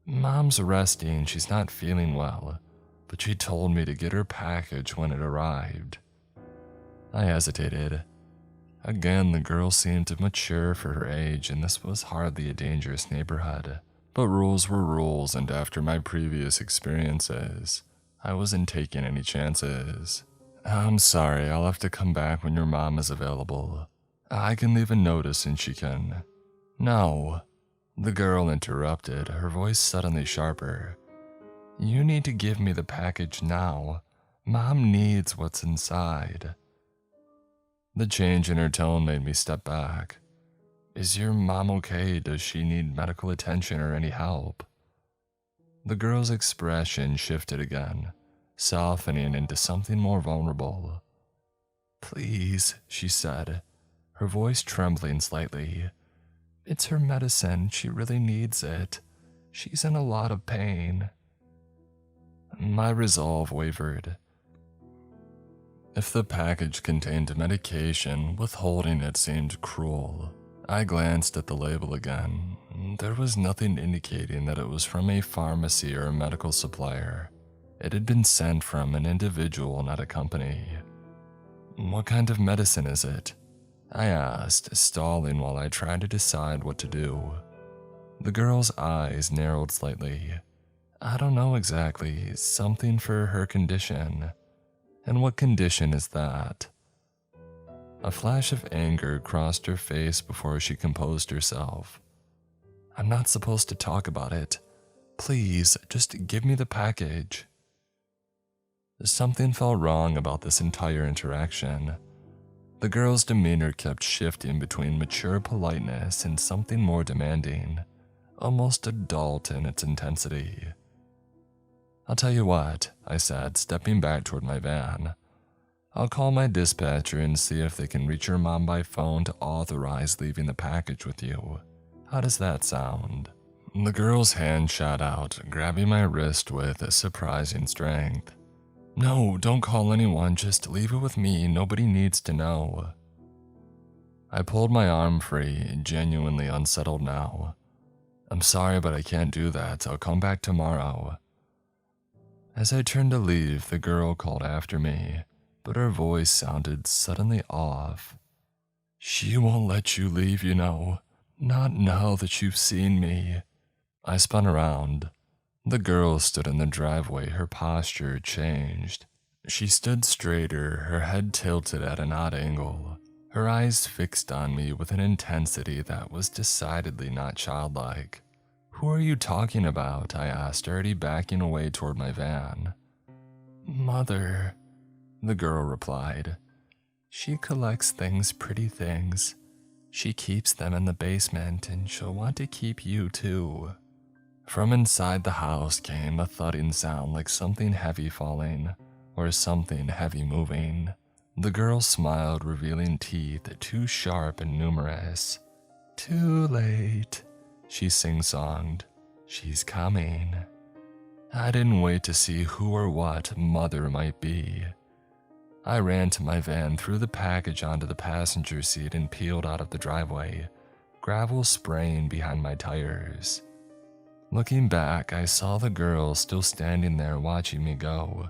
"Mom's resting, she's not feeling well, but she told me to get her package when it arrived." I hesitated. Again, the girl seemed mature for her age, and this was hardly a dangerous neighborhood. But rules were rules, and after my previous experiences, I wasn't taking any chances. "I'm sorry, I'll have to come back when your mom is available. I can leave a notice and she can." "No," the girl interrupted, her voice suddenly sharper. "You need to give me the package now. Mom needs what's inside." The change in her tone made me step back. "Is your mom okay? Does she need medical attention or any help?" The girl's expression shifted again, softening into something more vulnerable. "Please," she said, her voice trembling slightly. "It's her medicine. She really needs it. She's in a lot of pain." My resolve wavered. If the package contained medication, withholding it seemed cruel. I glanced at the label again. There was nothing indicating that it was from a pharmacy or a medical supplier. It had been sent from an individual, not a company. "What kind of medicine is it?" I asked, stalling while I tried to decide what to do. The girl's eyes narrowed slightly. "I don't know exactly. Something for her condition." "And what condition is that?" A flash of anger crossed her face before she composed herself. "I'm not supposed to talk about it. Please, just give me the package." Something felt wrong about this entire interaction. The girl's demeanor kept shifting between mature politeness and something more demanding, almost adult in its intensity. "I'll tell you what," I said, stepping back toward my van. "I'll call my dispatcher and see if they can reach your mom by phone to authorize leaving the package with you. How does that sound?" The girl's hand shot out, grabbing my wrist with a surprising strength. "No, don't call anyone, just leave it with me, nobody needs to know." I pulled my arm free, genuinely unsettled now. "I'm sorry, but I can't do that, I'll come back tomorrow." As I turned to leave, the girl called after me, but her voice sounded suddenly off. "She won't let you leave, you know. Not now that you've seen me." I spun around. The girl stood in the driveway, her posture changed. She stood straighter, her head tilted at an odd angle, her eyes fixed on me with an intensity that was decidedly not childlike. "Who are you talking about?" I asked, already backing away toward my van. "Mother," the girl replied. She collects pretty things. She keeps them in the basement and she'll want to keep you too. From inside the house came a thudding sound like something heavy falling or something heavy moving. The girl smiled, revealing teeth too sharp and numerous. Too late, she sing-songed. She's coming. I didn't wait to see who or what mother might be. I ran to my van, threw the package onto the passenger seat, and peeled out of the driveway, gravel spraying behind my tires. Looking back, I saw the girl still standing there watching me go,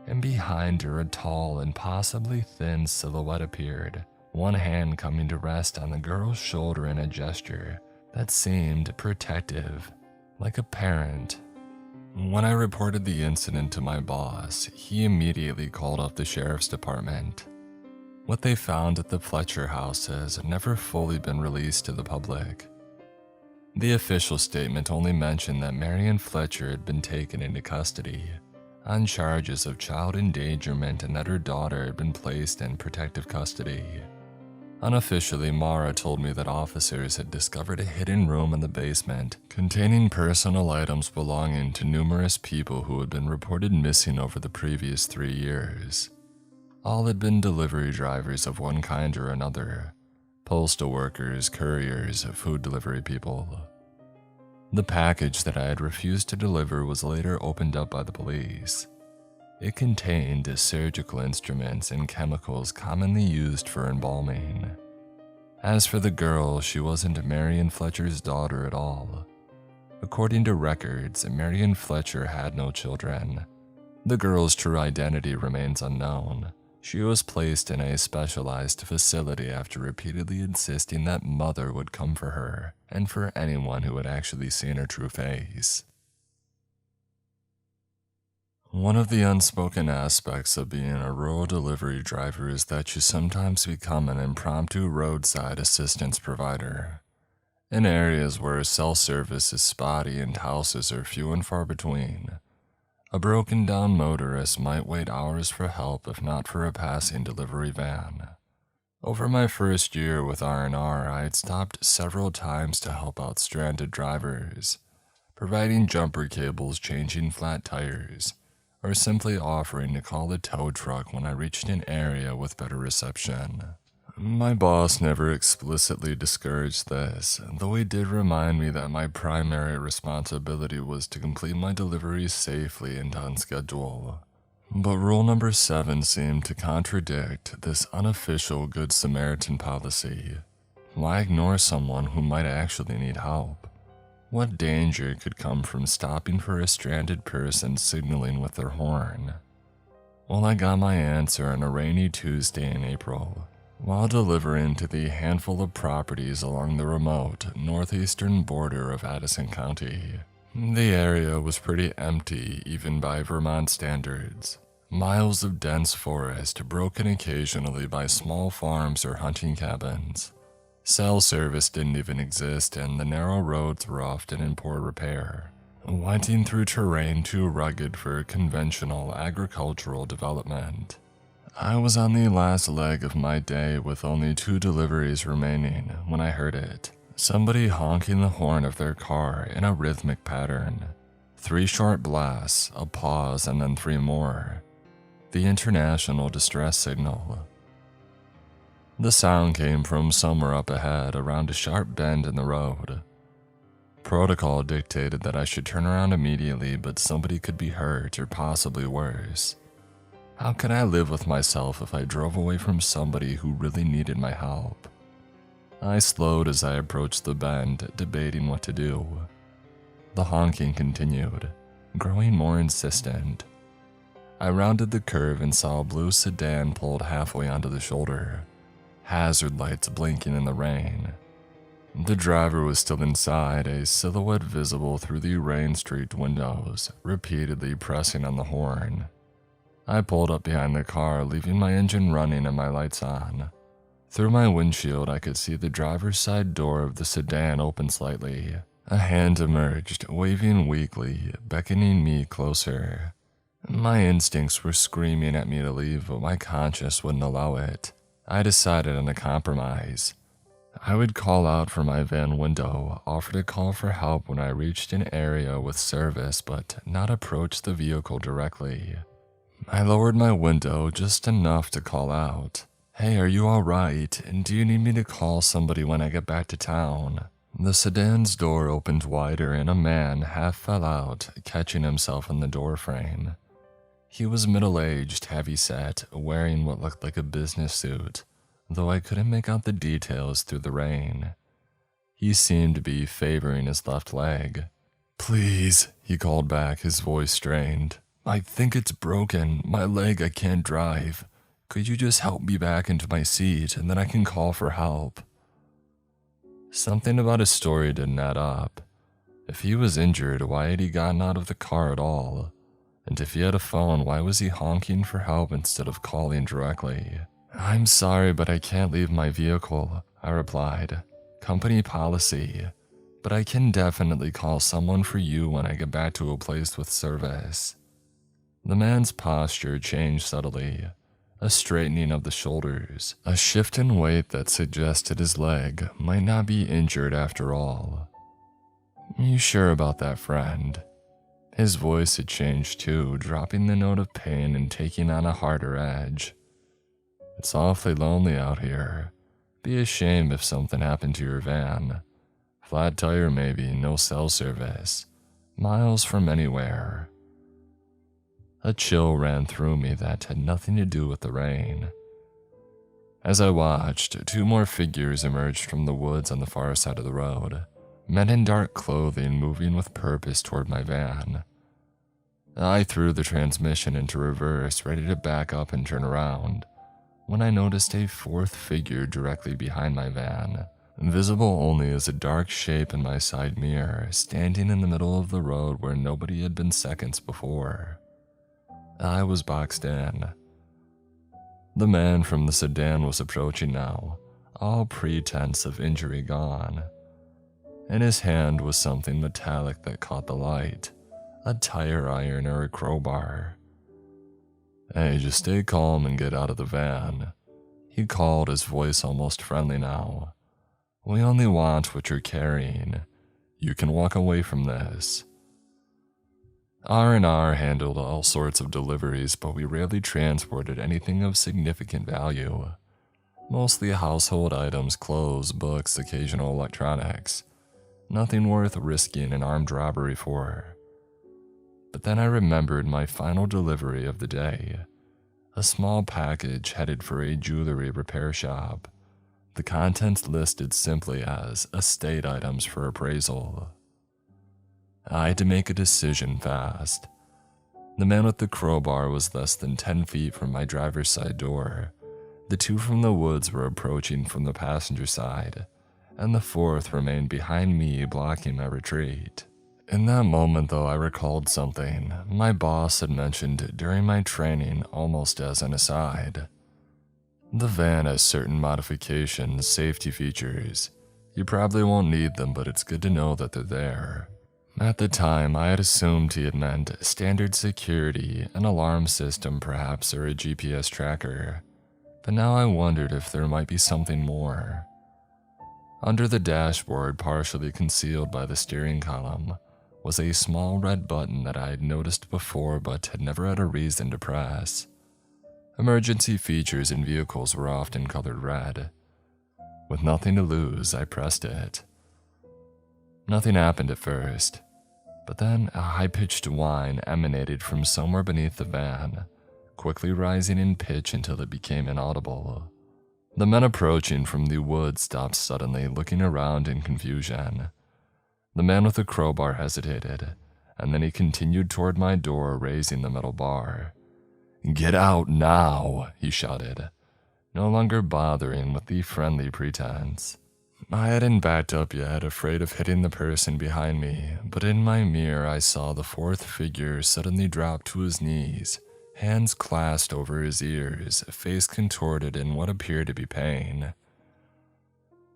and behind her a tall and possibly thin silhouette appeared, one hand coming to rest on the girl's shoulder in a gesture that seemed protective, like a parent. When I reported the incident to my boss, he immediately called up the sheriff's department. What they found at the Fletcher house has never fully been released to the public. The official statement only mentioned that Marion Fletcher had been taken into custody on charges of child endangerment and that her daughter had been placed in protective custody. Unofficially, Mara told me that officers had discovered a hidden room in the basement containing personal items belonging to numerous people who had been reported missing over the previous 3 years. All had been delivery drivers of one kind or another, postal workers, couriers, food delivery people. The package that I had refused to deliver was later opened up by the police. It contained surgical instruments and chemicals commonly used for embalming. As for the girl, she wasn't Marion Fletcher's daughter at all. According to records, Marion Fletcher had no children. The girl's true identity remains unknown. She was placed in a specialized facility after repeatedly insisting that mother would come for her and for anyone who had actually seen her true face. One of the unspoken aspects of being a rural delivery driver is that you sometimes become an impromptu roadside assistance provider. In areas where cell service is spotty and houses are few and far between, a broken down motorist might wait hours for help if not for a passing delivery van. Over my first year with R&R, I had stopped several times to help out stranded drivers, providing jumper cables, changing flat tires, or simply offering to call the tow truck when I reached an area with better reception. My boss never explicitly discouraged this, though he did remind me that my primary responsibility was to complete my deliveries safely and on schedule. But rule number 7 seemed to contradict this unofficial Good Samaritan policy. Why ignore someone who might actually need help? What danger could come from stopping for a stranded person signaling with their horn? Well, I got my answer on a rainy Tuesday in April, while delivering to the handful of properties along the remote northeastern border of Addison County. The area was pretty empty, even by Vermont standards. Miles of dense forest, broken occasionally by small farms or hunting cabins. Cell service didn't even exist, and the narrow roads were often in poor repair, winding through terrain too rugged for conventional agricultural development. I was on the last leg of my day with only 2 deliveries remaining when I heard it. Somebody honking the horn of their car in a rhythmic pattern. 3 short blasts, a pause, and then 3 more. The international distress signal. The sound came from somewhere up ahead, around a sharp bend in the road. Protocol dictated that I should turn around immediately, but somebody could be hurt or possibly worse. How could I live with myself if I drove away from somebody who really needed my help? I slowed as I approached the bend, debating what to do. The honking continued, growing more insistent. I rounded the curve and saw a blue sedan pulled halfway onto the shoulder, hazard lights blinking in the rain. The driver was still inside, a silhouette visible through the rain-streaked windows, repeatedly pressing on the horn. I pulled up behind the car, leaving my engine running and my lights on. Through my windshield, I could see the driver's side door of the sedan open slightly. A hand emerged, waving weakly, beckoning me closer. My instincts were screaming at me to leave, but my conscience wouldn't allow it. I decided on a compromise. I would call out from my van window, offer to call for help when I reached an area with service, but not approach the vehicle directly. I lowered my window just enough to call out, "Hey, are you alright? And do you need me to call somebody when I get back to town?" The sedan's door opened wider and a man half fell out, catching himself in the doorframe. He was middle-aged, heavy-set, wearing what looked like a business suit, though I couldn't make out the details through the rain. He seemed to be favoring his left leg. "Please," he called back, his voice strained. "I think it's broken. My leg, I can't drive. Could you just help me back into my seat and then I can call for help?" Something about his story didn't add up. If he was injured, why had he gotten out of the car at all? And if he had a phone, why was he honking for help instead of calling directly? "I'm sorry, but I can't leave my vehicle," I replied. "Company policy. But I can definitely call someone for you when I get back to a place with service." The man's posture changed subtly. A straightening of the shoulders, a shift in weight that suggested his leg might not be injured after all. "You sure about that, friend?" His voice had changed too, dropping the note of pain and taking on a harder edge. "It's awfully lonely out here. Be a shame if something happened to your van. Flat tire maybe, no cell service. Miles from anywhere." A chill ran through me that had nothing to do with the rain. As I watched, two more figures emerged from the woods on the far side of the road, men in dark clothing moving with purpose toward my van. I threw the transmission into reverse, ready to back up and turn around, when I noticed a fourth figure directly behind my van, visible only as a dark shape in my side mirror, standing in the middle of the road where nobody had been seconds before. I was boxed in. The man from the sedan was approaching now, all pretense of injury gone. In his hand was something metallic that caught the light, a tire iron or a crowbar. "Hey, just stay calm and get out of the van," he called, his voice almost friendly now. "We only want what you're carrying. You can walk away from this." R&R handled all sorts of deliveries, but we rarely transported anything of significant value. Mostly household items, clothes, books, occasional electronics. Nothing worth risking an armed robbery for. But then I remembered my final delivery of the day. A small package headed for a jewelry repair shop. The contents listed simply as estate items for appraisal. I had to make a decision fast. The man with the crowbar was less than 10 feet from my driver's side door. The two from the woods were approaching from the passenger side, and the fourth remained behind me, blocking my retreat. In that moment, though, I recalled something my boss had mentioned during my training almost as an aside. The van has certain modifications, safety features. You probably won't need them, but it's good to know that they're there. At the time, I had assumed he had meant standard security, an alarm system perhaps, or a GPS tracker. But now I wondered if there might be something more. Under the dashboard, partially concealed by the steering column, was a small red button that I had noticed before but had never had a reason to press. Emergency features in vehicles were often colored red. With nothing to lose, I pressed it. Nothing happened at first, but then a high-pitched whine emanated from somewhere beneath the van, quickly rising in pitch until it became inaudible. The men approaching from the woods stopped suddenly, looking around in confusion. The man with the crowbar hesitated, and then he continued toward my door, raising the metal bar. "Get out now," he shouted, no longer bothering with the friendly pretense. I hadn't backed up yet, afraid of hitting the person behind me, but in my mirror I saw the fourth figure suddenly drop to his knees, hands clasped over his ears, face contorted in what appeared to be pain.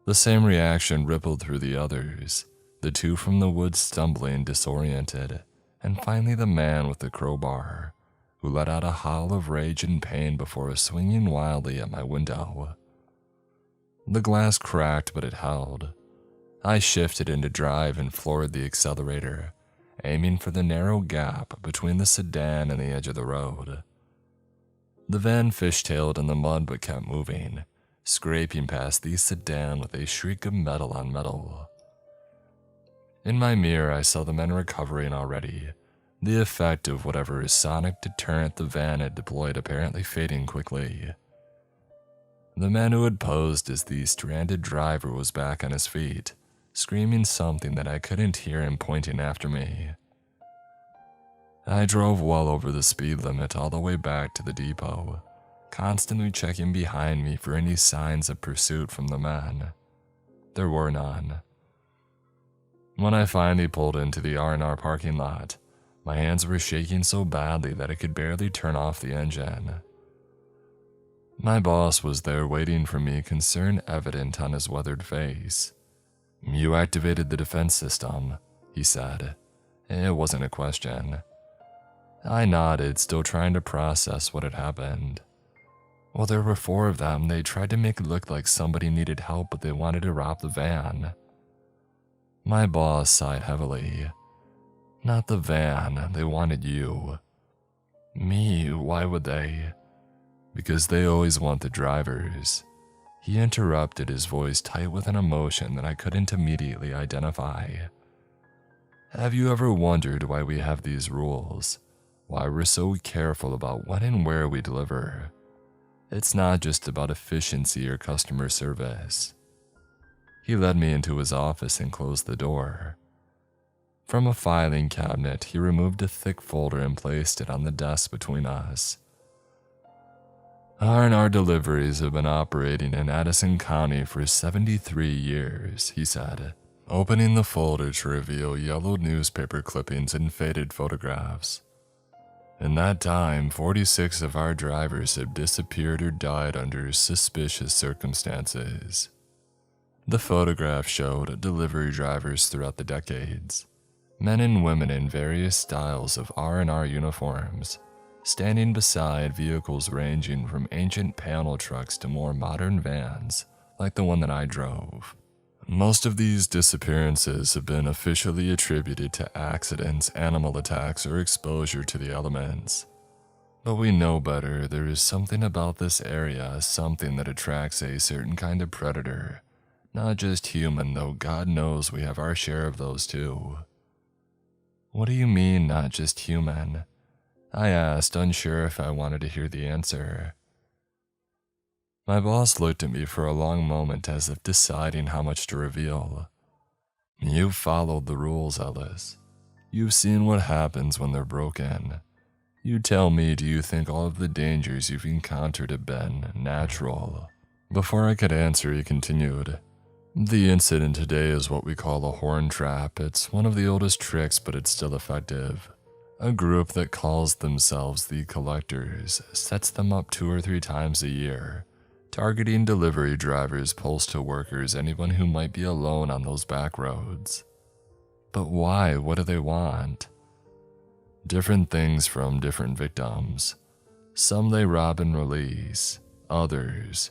The same reaction rippled through the others, the two from the woods stumbling, disoriented, and finally the man with the crowbar, who let out a howl of rage and pain before swinging wildly at my window. The glass cracked, but it held. I shifted into drive and floored the accelerator, aiming for the narrow gap between the sedan and the edge of the road. The van fishtailed in the mud but kept moving, scraping past the sedan with a shriek of metal on metal. In my mirror, I saw the men recovering already, the effect of whatever sonic deterrent the van had deployed apparently fading quickly. The man who had posed as the stranded driver was back on his feet, screaming something that I couldn't hear and pointing after me. I drove well over the speed limit all the way back to the depot, constantly checking behind me for any signs of pursuit from the men. There were none. When I finally pulled into the R&R parking lot, my hands were shaking so badly that I could barely turn off the engine. My boss was there waiting for me, concern evident on his weathered face. "You activated the defense system," he said. It wasn't a question. I nodded, still trying to process what had happened. Well, there were 4 of them. They tried to make it look like somebody needed help, but they wanted to rob the van. My boss sighed heavily. "Not the van, they wanted you." "Me? Why would they?" "Because they always want the drivers." He interrupted, his voice tight with an emotion that I couldn't immediately identify. "Have you ever wondered why we have these rules? Why we're so careful about when and where we deliver? It's not just about efficiency or customer service." He led me into his office and closed the door. From a filing cabinet, he removed a thick folder and placed it on the desk between us. "R&R deliveries have been operating in Addison County for 73 years, he said, opening the folder to reveal yellowed newspaper clippings and faded photographs. "In that time, 46 of our drivers have disappeared or died under suspicious circumstances." The photograph showed delivery drivers throughout the decades, men and women in various styles of R&R uniforms, standing beside vehicles ranging from ancient panel trucks to more modern vans, like the one that I drove. Most of these disappearances have been officially attributed to accidents, animal attacks, or exposure to the elements. But we know better. There is something about this area, something that attracts a certain kind of predator. Not just human, though God knows we have our share of those too. "What do you mean, not just human?" I asked, unsure if I wanted to hear the answer. My boss looked at me for a long moment as if deciding how much to reveal. "You've followed the rules, Ellis. You've seen what happens when they're broken. You tell me, do you think all of the dangers you've encountered have been natural?" Before I could answer, he continued. "The incident today is what we call a horn trap. It's one of the oldest tricks, but it's still effective. A group that calls themselves the Collectors sets them up 2 or 3 times a year, targeting delivery drivers, postal workers, anyone who might be alone on those back roads." "But why? What do they want?" "Different things from different victims. Some they rob and release. Others..."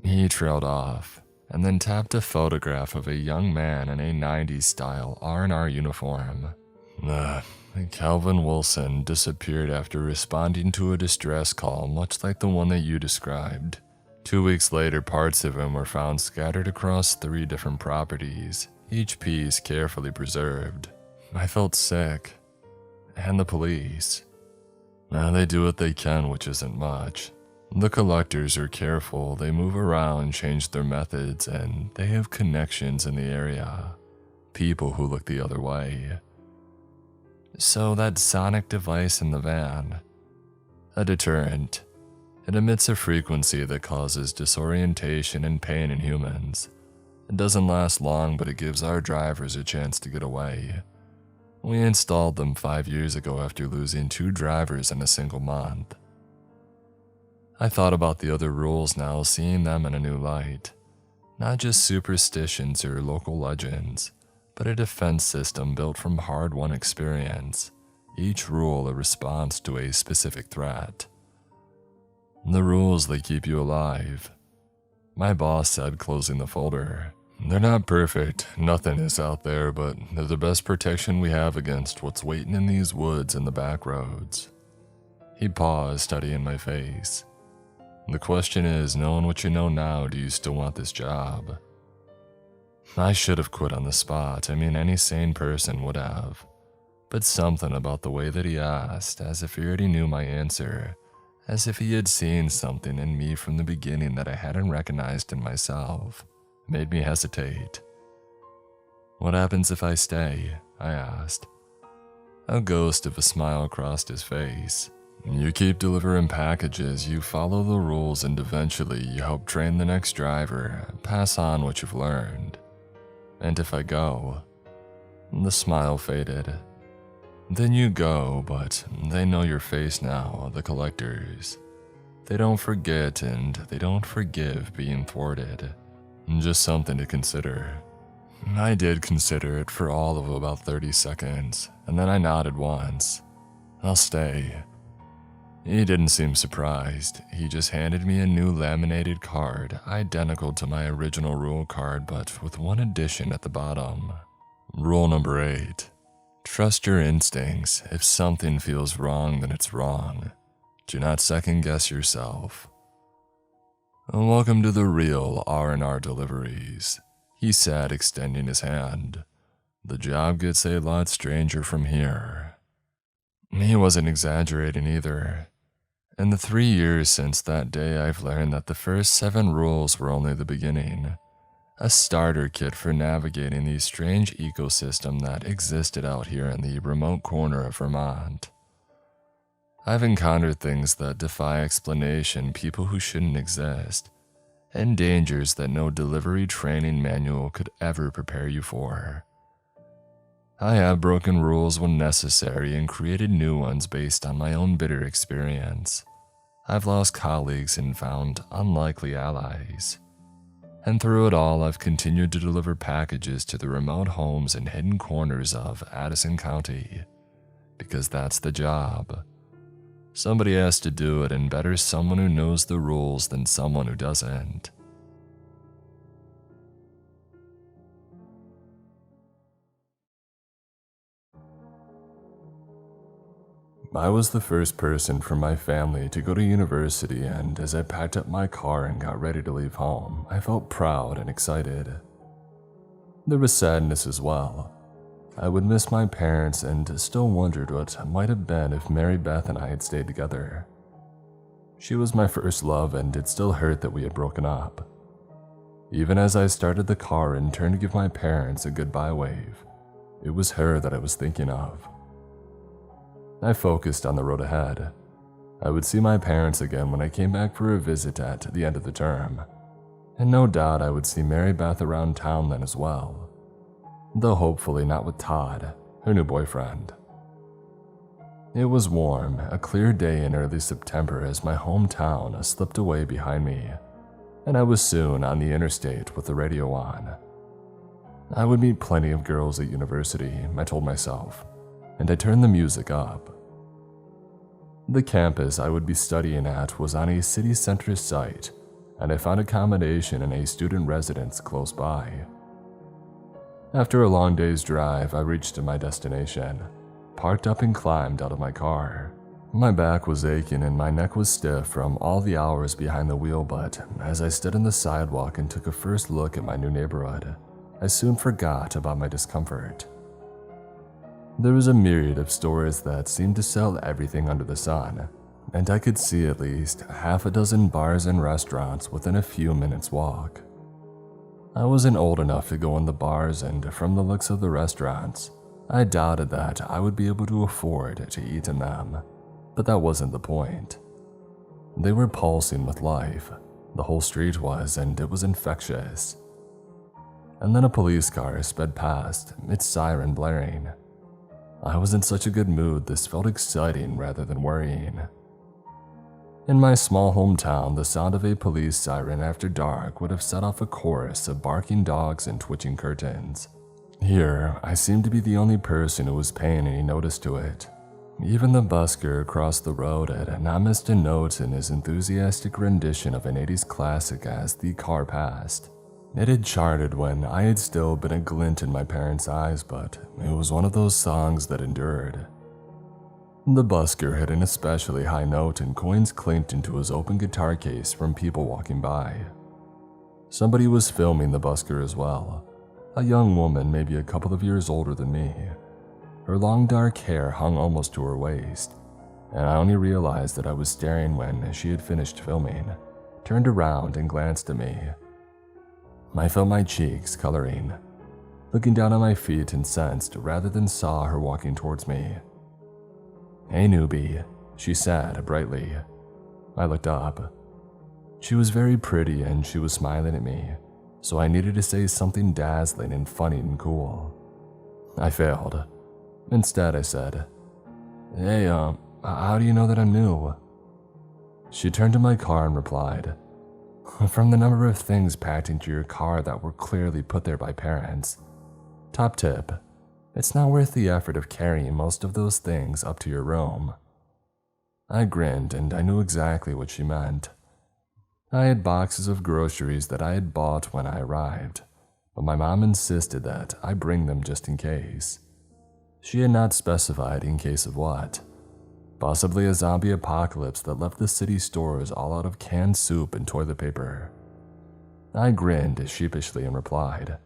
He trailed off, and then tapped a photograph of a young man in a 90s-style R&R uniform. Calvin Wilson disappeared after responding to a distress call much like the one that you described. 2 weeks later, parts of him were found scattered across 3 different properties, each piece carefully preserved. I felt sick. And the police. They do what they can, which isn't much. The Collectors are careful. They move around, change their methods, and they have connections in the area. People who look the other way. "So that sonic device in the van, a deterrent. It emits a frequency that causes disorientation and pain in humans. It doesn't last long, but it gives our drivers a chance to get away. We installed them 5 years ago after losing 2 drivers in a single month." I thought about the other rules now, seeing them in a new light. Not just superstitions or local legends, but a defense system built from hard-won experience, each rule a response to a specific threat. The rules, they keep you alive. my boss said, closing the folder. They're not perfect, nothing is out there, but they're the best protection we have against what's waiting in these woods and the back roads. He paused, studying my face. The question is, knowing what you know now, do you still want this job? I should have quit on the spot. I mean, any sane person would have. But something about the way that he asked, as if he already knew my answer, as if he had seen something in me from the beginning that I hadn't recognized in myself, made me hesitate. What happens if I stay? I asked. A ghost of a smile crossed his face. You keep delivering packages, you follow the rules, and eventually you help train the next driver, pass on what you've learned. And if I go, the smile faded. Then you go, but they know your face now, the collectors. They don't forget and they don't forgive being thwarted. Just something to consider. I did consider it for all of about 30 seconds, and then I nodded once. I'll stay. He didn't seem surprised. He just handed me a new laminated card, identical to my original rule card, but with one addition at the bottom. Rule number 8. Trust your instincts. If something feels wrong, then it's wrong. Do not second guess yourself. Welcome to the real R&R deliveries, he said, extending his hand. The job gets a lot stranger from here. He wasn't exaggerating either. In the 3 years since that day, I've learned that the first 7 rules were only the beginning. A starter kit for navigating the strange ecosystem that existed out here in the remote corner of Vermont. I've encountered things that defy explanation, people who shouldn't exist, and dangers that no delivery training manual could ever prepare you for. I have broken rules when necessary and created new ones based on my own bitter experience. I've lost colleagues and found unlikely allies. And through it all, I've continued to deliver packages to the remote homes and hidden corners of Addison County, because that's the job. Somebody has to do it, and better someone who knows the rules than someone who doesn't. I was the first person from my family to go to university, and as I packed up my car and got ready to leave home, I felt proud and excited. There was sadness as well. I would miss my parents and still wondered what might have been if Mary Beth and I had stayed together. She was my first love, and it still hurt that we had broken up. Even as I started the car and turned to give my parents a goodbye wave, it was her that I was thinking of. I focused on the road ahead. I would see my parents again when I came back for a visit at the end of the term, and no doubt I would see Mary Beth around town then as well, though hopefully not with Todd, her new boyfriend. It was warm, a clear day in early September as my hometown slipped away behind me, and I was soon on the interstate with the radio on. I would meet plenty of girls at university, I told myself, and I turned the music up. The campus I would be studying at was on a city center site, and I found accommodation in a student residence close by. After a long day's drive, I reached my destination, parked up and climbed out of my car. My back was aching and my neck was stiff from all the hours behind the wheel, but as I stood on the sidewalk and took a first look at my new neighborhood, I soon forgot about my discomfort. There was a myriad of stores that seemed to sell everything under the sun, and I could see at least half a dozen bars and restaurants within a few minutes' walk. I wasn't old enough to go in the bars, and from the looks of the restaurants, I doubted that I would be able to afford to eat in them, but that wasn't the point. They were pulsing with life, the whole street was, and it was infectious. And then a police car sped past, its siren blaring. I was in such a good mood, this felt exciting rather than worrying. In my small hometown, the sound of a police siren after dark would have set off a chorus of barking dogs and twitching curtains. Here, I seemed to be the only person who was paying any notice to it. Even the busker across the road had not missed a note in his enthusiastic rendition of an 80s classic as the car passed. It had charted when I had still been a glint in my parents' eyes, but it was one of those songs that endured. The busker hit an especially high note and coins clinked into his open guitar case from people walking by. Somebody was filming the busker as well, a young woman maybe a couple of years older than me. Her long dark hair hung almost to her waist, and I only realized that I was staring when she had finished filming, turned around and glanced at me. I felt my cheeks coloring, looking down at my feet and sensed rather than saw her walking towards me. "Hey newbie," she said brightly. I looked up. She was very pretty and she was smiling at me, so I needed to say something dazzling and funny and cool. I failed. Instead I said, "Hey, how do you know that I'm new?" She turned to my car and replied, "From the number of things packed into your car that were clearly put there by parents. Top tip, it's not worth the effort of carrying most of those things up to your room." I grinned and I knew exactly what she meant. I had boxes of groceries that I had bought when I arrived, but my mom insisted that I bring them just in case. She had not specified in case of what. Possibly a zombie apocalypse that left the city stores all out of canned soup and toilet paper. I grinned sheepishly and replied,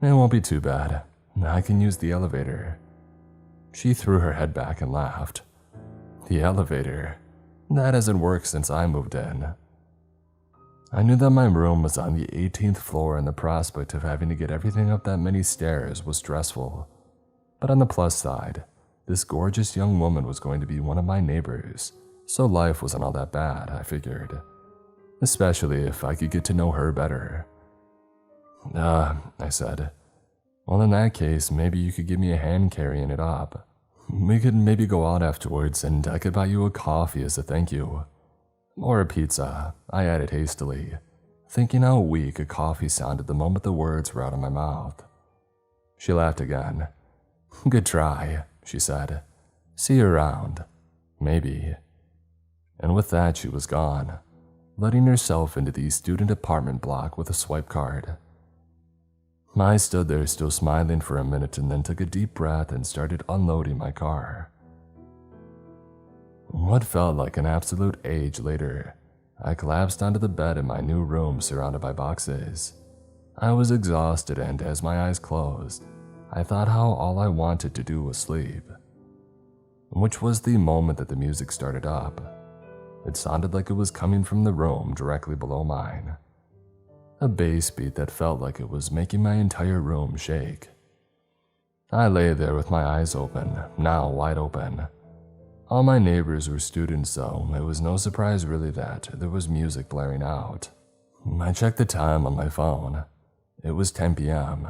"It won't be too bad. I can use the elevator." She threw her head back and laughed. "The elevator? That hasn't worked since I moved in." I knew that my room was on the 18th floor and the prospect of having to get everything up that many stairs was stressful. But on the plus side, this gorgeous young woman was going to be one of my neighbors, so life wasn't all that bad, I figured. Especially if I could get to know her better. I said. "Well, in that case, maybe you could give me a hand carrying it up. We could maybe go out afterwards and I could buy you a coffee as a thank you. Or a pizza," I added hastily, thinking how weak a coffee sounded the moment the words were out of my mouth. She laughed again. "Good try," she said. "See you around. Maybe." And with that she was gone, letting herself into the student apartment block with a swipe card. I stood there still smiling for a minute and then took a deep breath and started unloading my car. What felt like an absolute age later, I collapsed onto the bed in my new room surrounded by boxes. I was exhausted and as my eyes closed, I thought how all I wanted to do was sleep. Which was the moment that the music started up. It sounded like it was coming from the room directly below mine. A bass beat that felt like it was making my entire room shake. I lay there with my eyes open, now wide open. All my neighbors were students, so it was no surprise really that there was music blaring out. I checked the time on my phone. It was 10 p.m.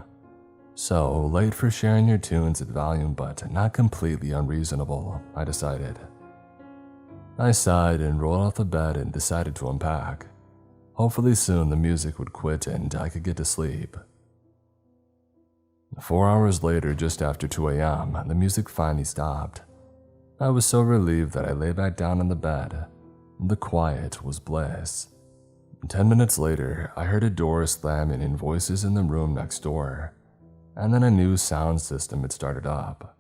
So late for sharing your tunes at volume, but not completely unreasonable, I decided. I sighed and rolled off the bed and decided to unpack. Hopefully soon the music would quit and I could get to sleep. 4 hours later, just after 2 a.m., the music finally stopped. I was so relieved that I lay back down on the bed. The quiet was bliss. 10 minutes later, I heard a door slamming and voices in the room next door, and then a new sound system had started up.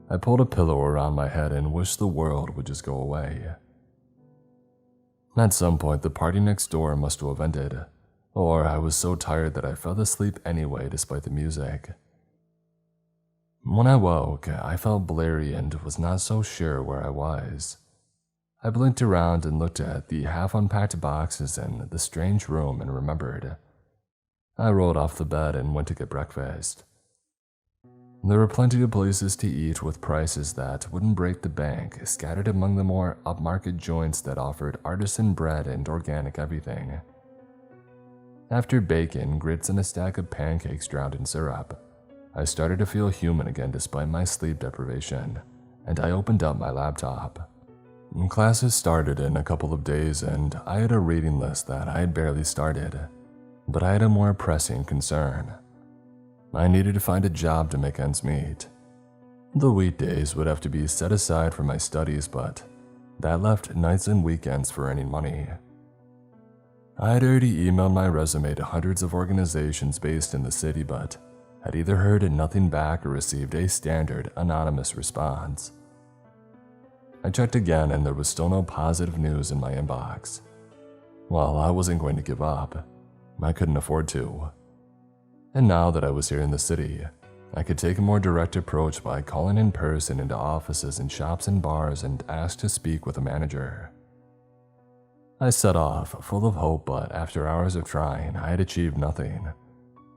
I pulled a pillow around my head and wished the world would just go away. At some point, the party next door must have ended, or I was so tired that I fell asleep anyway despite the music. When I woke, I felt blurry and was not so sure where I was. I blinked around and looked at the half-unpacked boxes in the strange room and remembered. I rolled off the bed and went to get breakfast. There were plenty of places to eat with prices that wouldn't break the bank, scattered among the more upmarket joints that offered artisan bread and organic everything. After bacon, grits, and a stack of pancakes drowned in syrup, I started to feel human again despite my sleep deprivation, and I opened up my laptop. Classes started in a couple of days and I had a reading list that I had barely started, but I had a more pressing concern. I needed to find a job to make ends meet. The weekdays would have to be set aside for my studies, but that left nights and weekends for earning money. I had already emailed my resume to hundreds of organizations based in the city, but had either heard nothing back or received a standard anonymous response. I checked again and there was still no positive news in my inbox. Well, I wasn't going to give up. I couldn't afford to. And now that I was here in the city, I could take a more direct approach by calling in person into offices and shops and bars and ask to speak with a manager. I set off, full of hope, but after hours of trying, I had achieved nothing.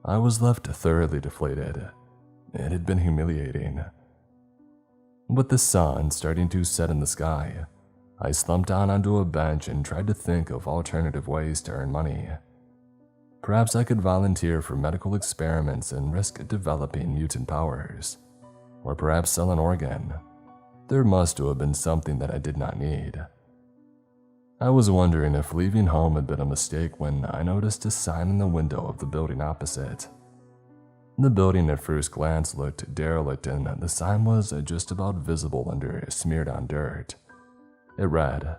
I was left thoroughly deflated. It had been humiliating. With the sun starting to set in the sky, I slumped down onto a bench and tried to think of alternative ways to earn money. Perhaps I could volunteer for medical experiments and risk developing mutant powers. Or perhaps sell an organ. There must have been something that I did not need. I was wondering if leaving home had been a mistake when I noticed a sign in the window of the building opposite. The building at first glance looked derelict and the sign was just about visible under smeared-on dirt. It read,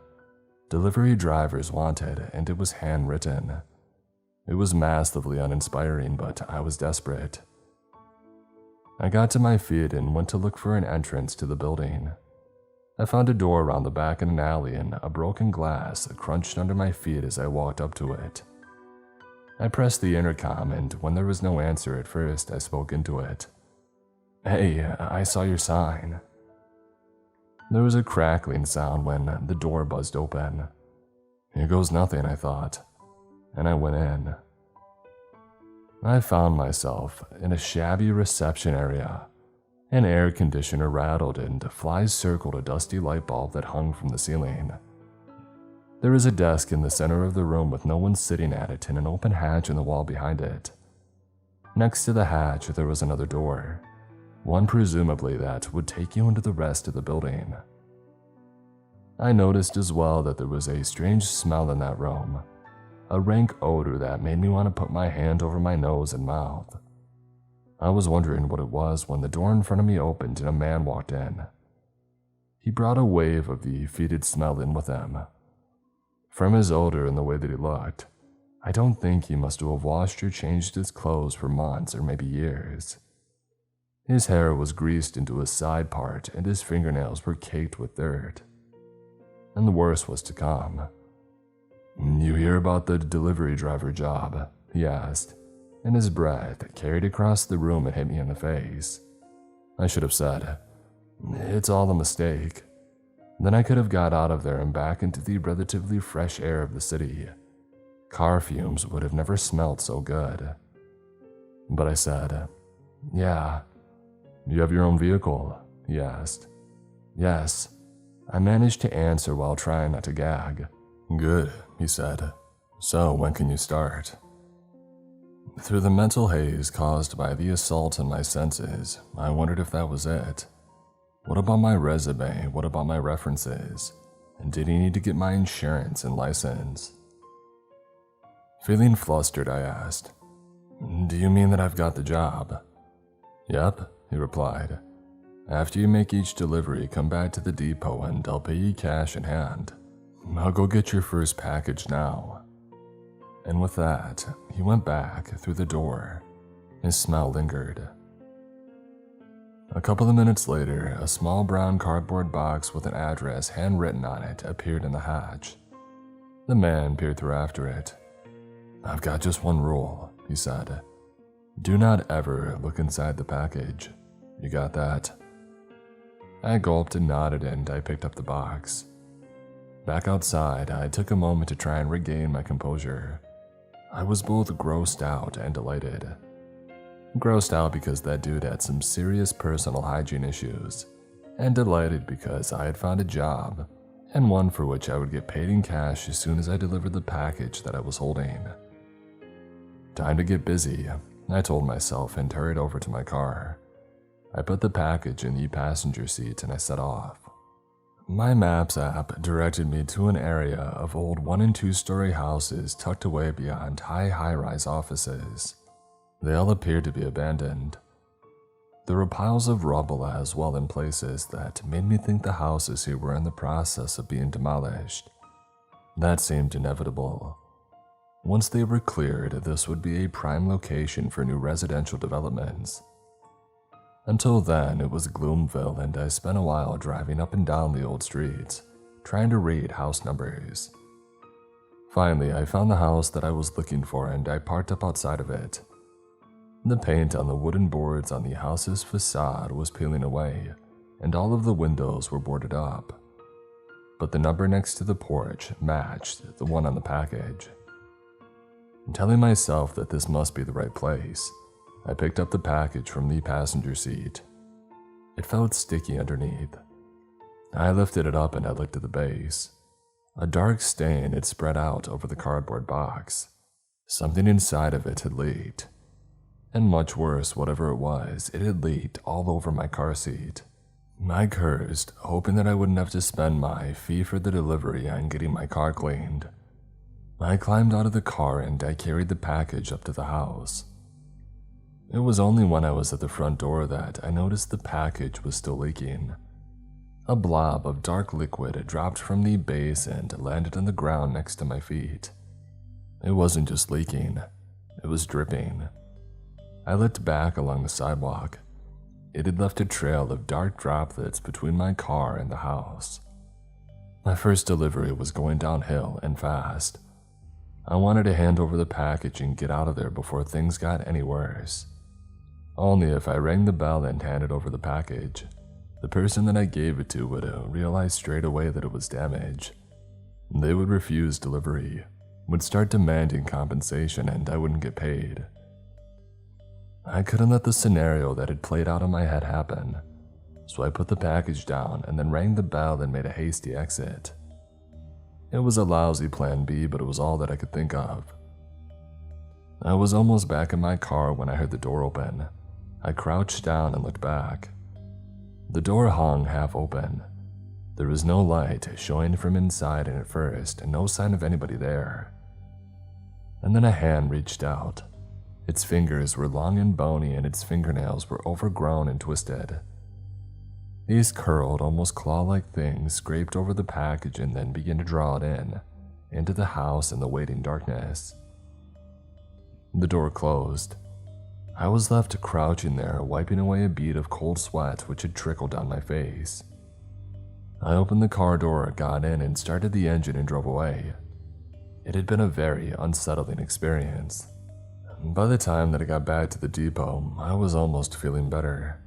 "Delivery drivers wanted," and it was handwritten. It was massively uninspiring, but I was desperate. I got to my feet and went to look for an entrance to the building. I found a door around the back in an alley and a broken glass crunched under my feet as I walked up to it. I pressed the intercom and when there was no answer at first, I spoke into it. "Hey, I saw your sign." There was a crackling sound when the door buzzed open. Here goes nothing, I thought, and I went in. I found myself in a shabby reception area. An air conditioner rattled and flies circled a dusty light bulb that hung from the ceiling. There was a desk in the center of the room with no one sitting at it and an open hatch in the wall behind it. Next to the hatch, there was another door, one presumably that would take you into the rest of the building. I noticed as well that there was a strange smell in that room, a rank odor that made me want to put my hand over my nose and mouth. I was wondering what it was when the door in front of me opened and a man walked in. He brought a wave of the fetid smell in with him. From his odor and the way that he looked, I don't think he must have washed or changed his clothes for months or maybe years. His hair was greased into his side part and his fingernails were caked with dirt. And the worst was to come. "You hear about the delivery driver job?" he asked, and his breath carried across the room and hit me in the face. I should have said, "It's all a mistake." Then I could have got out of there and back into the relatively fresh air of the city. Car fumes would have never smelled so good. But I said, "Yeah." "You have your own vehicle?" he asked. "Yes." I managed to answer while trying not to gag. "Good," he said. "So when can you start?" Through the mental haze caused by the assault on my senses, I wondered if that was it. What about my resume? What about my references? And did he need to get my insurance and license? Feeling flustered, I asked, "Do you mean that I've got the job?" "Yep," he replied. "After you make each delivery, come back to the depot and I'll pay you cash in hand. I'll go get your first package now." And with that, he went back through the door. His smell lingered. A couple of minutes later, a small brown cardboard box with an address handwritten on it appeared in the hatch. The man peered through after it. "I've got just one rule," he said. "Do not ever look inside the package. You got that?" I gulped and nodded and I picked up the box. Back outside, I took a moment to try and regain my composure. I was both grossed out and delighted. Grossed out because that dude had some serious personal hygiene issues, and delighted because I had found a job, and one for which I would get paid in cash as soon as I delivered the package that I was holding. Time to get busy, I told myself and hurried over to my car. I put the package in the passenger seat and I set off. My Maps app directed me to an area of old 1- and 2-story houses tucked away beyond high-rise offices. They all appeared to be abandoned. There were piles of rubble as well in places that made me think the houses here were in the process of being demolished. That seemed inevitable. Once they were cleared, this would be a prime location for new residential developments. Until then, it was Gloomville, and I spent a while driving up and down the old streets, trying to read house numbers. Finally, I found the house that I was looking for, and I parked up outside of it. The paint on the wooden boards on the house's facade was peeling away, and all of the windows were boarded up. But the number next to the porch matched the one on the package. Telling myself that this must be the right place, I picked up the package from the passenger seat. It felt sticky underneath. I lifted it up and I looked at the base. A dark stain had spread out over the cardboard box. Something inside of it had leaked. And much worse, whatever it was, it had leaked all over my car seat. I cursed, hoping that I wouldn't have to spend my fee for the delivery on getting my car cleaned. I climbed out of the car and I carried the package up to the house. It was only when I was at the front door that I noticed the package was still leaking. A blob of dark liquid dropped from the base and landed on the ground next to my feet. It wasn't just leaking, it was dripping. I looked back along the sidewalk. It had left a trail of dark droplets between my car and the house. My first delivery was going downhill and fast. I wanted to hand over the package and get out of there before things got any worse. Only if I rang the bell and handed over the package, the person that I gave it to would realize straight away that it was damaged. They would refuse delivery, would start demanding compensation, and I wouldn't get paid. I couldn't let the scenario that had played out in my head happen, so I put the package down and then rang the bell and made a hasty exit. It was a lousy plan B, but it was all that I could think of. I was almost back in my car when I heard the door open. I crouched down and looked back. The door hung half open. There was no light showing from inside, and at first, no sign of anybody there. And then a hand reached out. Its fingers were long and bony, and its fingernails were overgrown and twisted. These curled, almost claw-like things scraped over the package and then began to draw it into the house in the waiting darkness. The door closed. I was left crouching there, wiping away a bead of cold sweat which had trickled down my face. I opened the car door, got in, and started the engine and drove away. It had been a very unsettling experience. By the time that I got back to the depot, I was almost feeling better.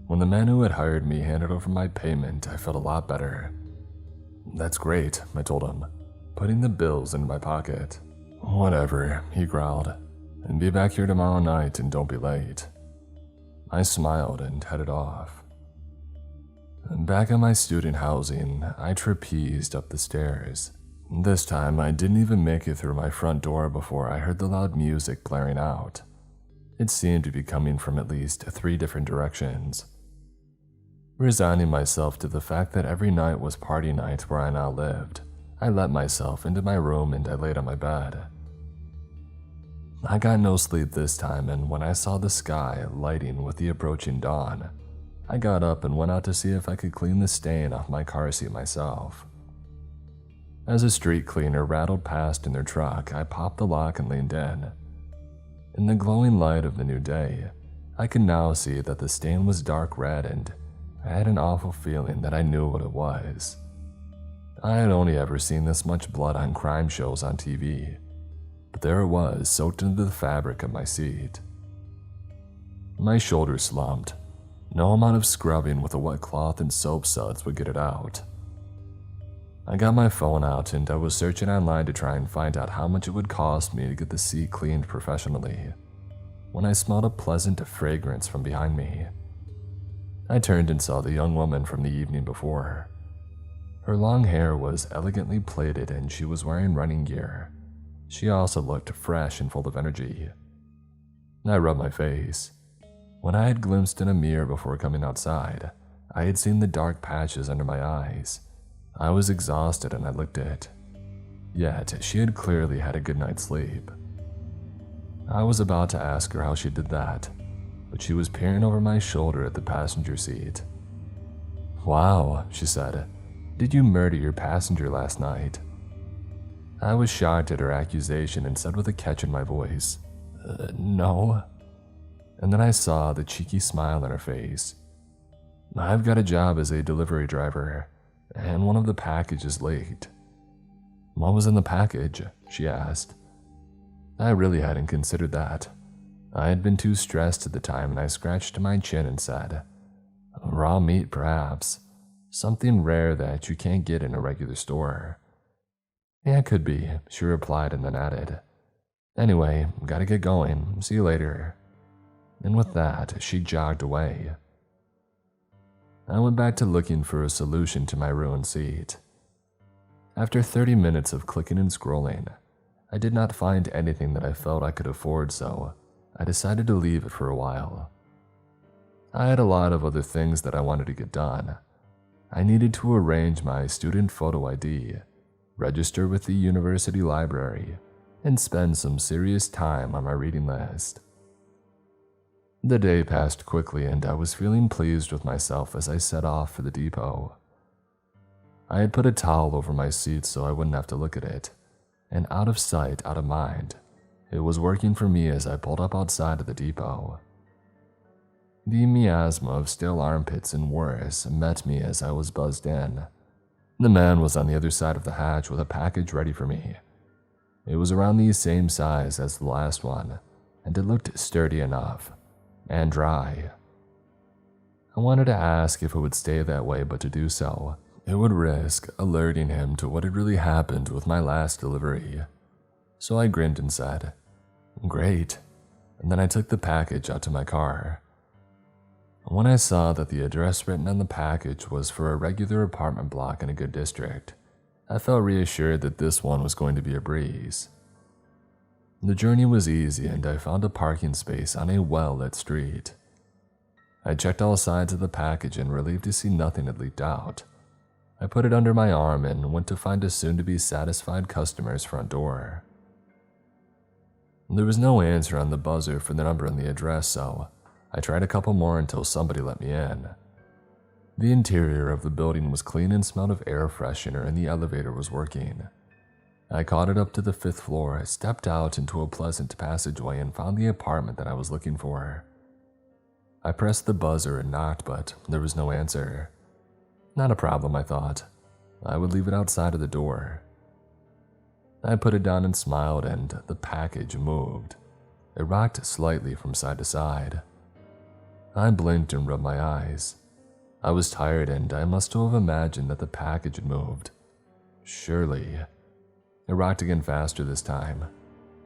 When the man who had hired me handed over my payment, I felt a lot better. "That's great," I told him, putting the bills in my pocket. "Whatever," he growled, "and be back here tomorrow night and don't be late." I smiled and headed off. Back at my student housing, I trapezed up the stairs. This time, I didn't even make it through my front door before I heard the loud music blaring out. It seemed to be coming from at least 3 different directions. Resigning myself to the fact that every night was party night where I now lived, I let myself into my room and I laid on my bed. I got no sleep this time, and when I saw the sky lighting with the approaching dawn, I got up and went out to see if I could clean the stain off my car seat myself. As a street cleaner rattled past in their truck, I popped the lock and leaned in. In the glowing light of the new day, I could now see that the stain was dark red, and I had an awful feeling that I knew what it was. I had only ever seen this much blood on crime shows on TV, but there it was, soaked into the fabric of my seat. My shoulders slumped. No amount of scrubbing with a wet cloth and soap suds would get it out. I got my phone out and I was searching online to try and find out how much it would cost me to get the seat cleaned professionally, when I smelled a pleasant fragrance from behind me. I turned and saw the young woman from the evening before. Her long hair was elegantly plaited and she was wearing running gear. She also looked fresh and full of energy. I rubbed my face. When I had glimpsed in a mirror before coming outside, I had seen the dark patches under my eyes. I was exhausted and I looked it. Yet, she had clearly had a good night's sleep. I was about to ask her how she did that, but she was peering over my shoulder at the passenger seat. "Wow," she said. "Did you murder your passenger last night?" I was shocked at her accusation and said with a catch in my voice, "No." And then I saw the cheeky smile on her face. "I've got a job as a delivery driver, and one of the packages late." "What was in the package?" she asked. I really hadn't considered that. I had been too stressed at the time, and I scratched my chin and said, "Raw meat, perhaps. Something rare that you can't get in a regular store." "Yeah, it could be," she replied and then added, "Anyway, gotta get going. See you later." And with that, she jogged away. I went back to looking for a solution to my ruined seat. After 30 minutes of clicking and scrolling, I did not find anything that I felt I could afford, so I decided to leave it for a while. I had a lot of other things that I wanted to get done. I needed to arrange my student photo ID, register with the university library, and spend some serious time on my reading list. The day passed quickly, and I was feeling pleased with myself as I set off for the depot. I had put a towel over my seat so I wouldn't have to look at it, and out of sight, out of mind, it was working for me as I pulled up outside of the depot. The miasma of stale armpits and worse met me as I was buzzed in. The man was on the other side of the hatch with a package ready for me. It was around the same size as the last one, and it looked sturdy enough, and dry. I wanted to ask if it would stay that way, but to do so, it would risk alerting him to what had really happened with my last delivery. So I grinned and said, "Great," and then I took the package out to my car. When I saw that the address written on the package was for a regular apartment block in a good district, I felt reassured that this one was going to be a breeze. The journey was easy, and I found a parking space on a well-lit street. I checked all sides of the package and, relieved to see nothing had leaked out, I put it under my arm and went to find a soon-to-be satisfied customer's front door. There was no answer on the buzzer for the number and the address, so I tried a couple more until somebody let me in. The interior of the building was clean and smelled of air freshener, and the elevator was working. I caught it up to the 5th floor, stepped out into a pleasant passageway, and found the apartment that I was looking for. I pressed the buzzer and knocked, but there was no answer. Not a problem, I thought. I would leave it outside of the door. I put it down and smiled, and the package moved. It rocked slightly from side to side. I blinked and rubbed my eyes. I was tired, and I must have imagined that the package had moved. Surely. It rocked again faster this time,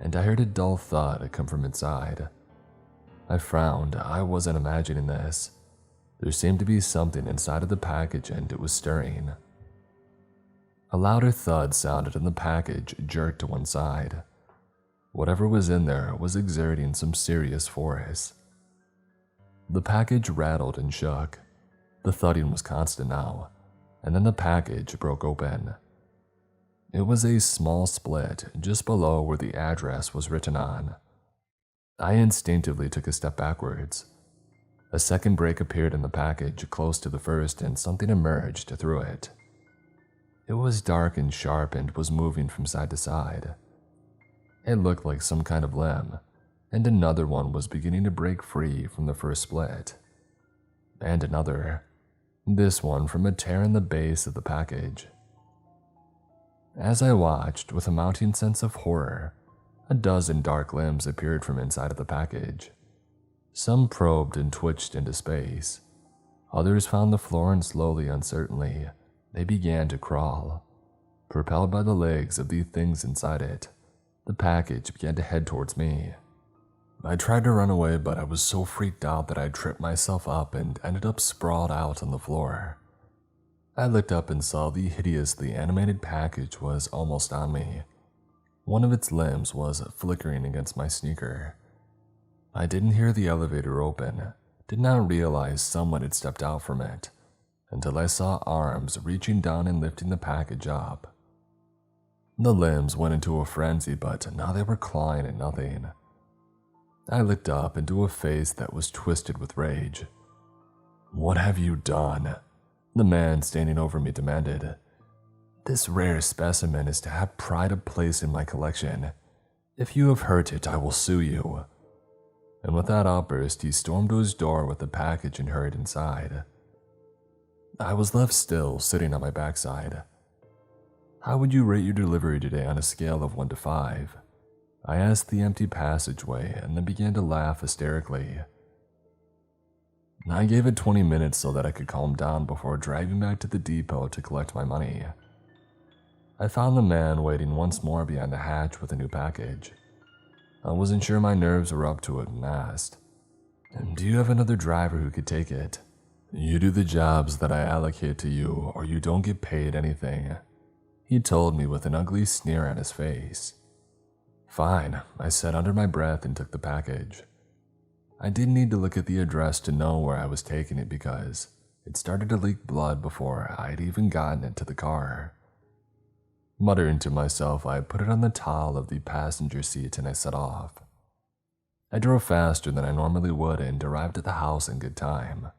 and I heard a dull thud come from inside. I frowned. I wasn't imagining this. There seemed to be something inside of the package, and it was stirring. A louder thud sounded, and the package jerked to one side. Whatever was in there was exerting some serious force. The package rattled and shook. The thudding was constant now, and then the package broke open. It was a small split just below where the address was written on. I instinctively took a step backwards. A second break appeared in the package close to the first, and something emerged through it. It was dark and sharp and was moving from side to side. It looked like some kind of limb, and another one was beginning to break free from the first split. And another, this one from a tear in the base of the package. As I watched with a mounting sense of horror, a dozen dark limbs appeared from inside of the package. Some probed and twitched into space. Others found the floor, and slowly, uncertainly, they began to crawl. Propelled by the legs of the things inside it, the package began to head towards me. I tried to run away, but I was so freaked out that I tripped myself up and ended up sprawled out on the floor. I looked up and saw the hideously animated package was almost on me. One of its limbs was flickering against my sneaker. I didn't hear the elevator open, did not realize someone had stepped out from it, until I saw arms reaching down and lifting the package up. The limbs went into a frenzy, but now they were clawing at nothing. I looked up into a face that was twisted with rage. "What have you done?" the man standing over me demanded. "This rare specimen is to have pride of place in my collection. If you have hurt it, I will sue you." And with that outburst, he stormed to his door with the package and hurried inside. I was left still, sitting on my backside. "How would you rate your delivery today on a scale of 1 to 5? I asked the empty passageway and then began to laugh hysterically. I gave it 20 minutes so that I could calm down before driving back to the depot to collect my money. I found the man waiting once more behind the hatch with a new package. I wasn't sure my nerves were up to it and asked, "Do you have another driver who could take it? You do the jobs that I allocate to you or you don't get paid anything," he told me with an ugly sneer on his face. "Fine," I said under my breath and took the package. I didn't need to look at the address to know where I was taking it because it started to leak blood before I had even gotten it to the car. Muttering to myself, I put it on the towel of the passenger seat and I set off. I drove faster than I normally would and arrived at the house in good time.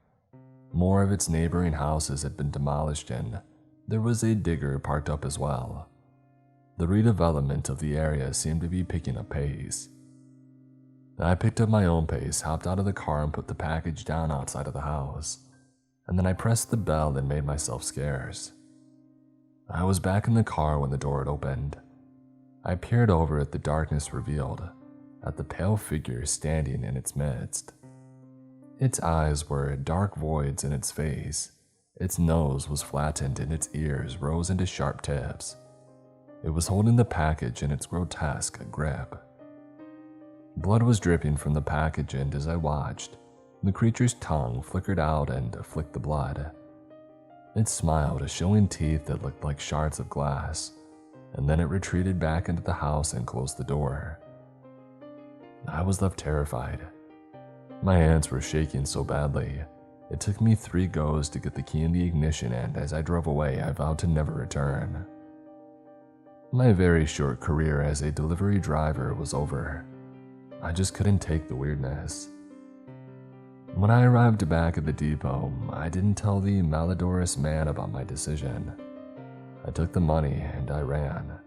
More of its neighboring houses had been demolished and there was a digger parked up as well. The redevelopment of the area seemed to be picking up pace. I picked up my own pace, hopped out of the car and put the package down outside of the house, and then I pressed the bell and made myself scarce. I was back in the car when the door had opened. I peered over at the darkness revealed, at the pale figure standing in its midst. Its eyes were dark voids in its face, its nose was flattened and its ears rose into sharp tips. It was holding the package in its grotesque grip. Blood was dripping from the package and as I watched, the creature's tongue flickered out and flicked the blood. It smiled, showing teeth that looked like shards of glass, and then it retreated back into the house and closed the door. I was left terrified. My hands were shaking so badly, it took me 3 goes to get the key in the ignition, and as I drove away, I vowed to never return. My very short career as a delivery driver was over. I just couldn't take the weirdness. When I arrived back at the depot, I didn't tell the malodorous man about my decision. I took the money and I ran.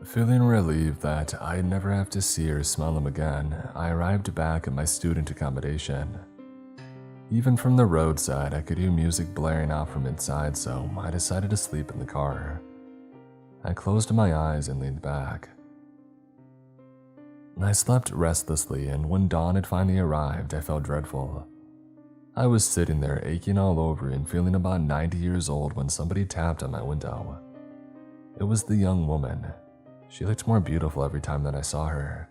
Feeling relieved that I'd never have to see or smell him again, I arrived back at my student accommodation. Even from the roadside, I could hear music blaring out from inside, so I decided to sleep in the car. I closed my eyes and leaned back. I slept restlessly, and when dawn had finally arrived, I felt dreadful. I was sitting there aching all over and feeling about 90 years old when somebody tapped on my window. It was the young woman. She looked more beautiful every time that I saw her.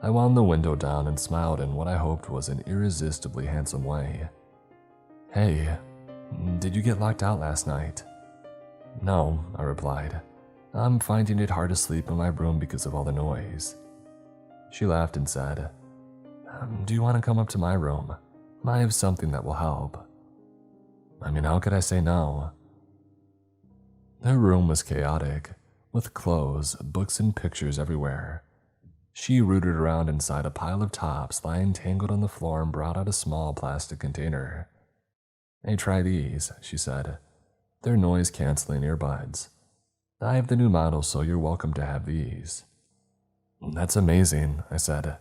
I wound the window down and smiled in what I hoped was an irresistibly handsome way. "Hey, did you get locked out last night?" "No," I replied. "I'm finding it hard to sleep in my room because of all the noise." She laughed and said, "Do you want to come up to my room? I have something that will help." I mean, how could I say no? Her room was chaotic, with clothes, books, and pictures everywhere. She rooted around inside a pile of tops lying tangled on the floor and brought out a small plastic container. "Hey, try these," she said. "They're noise-canceling earbuds. I have the new model, so you're welcome to have these." "That's amazing," I said.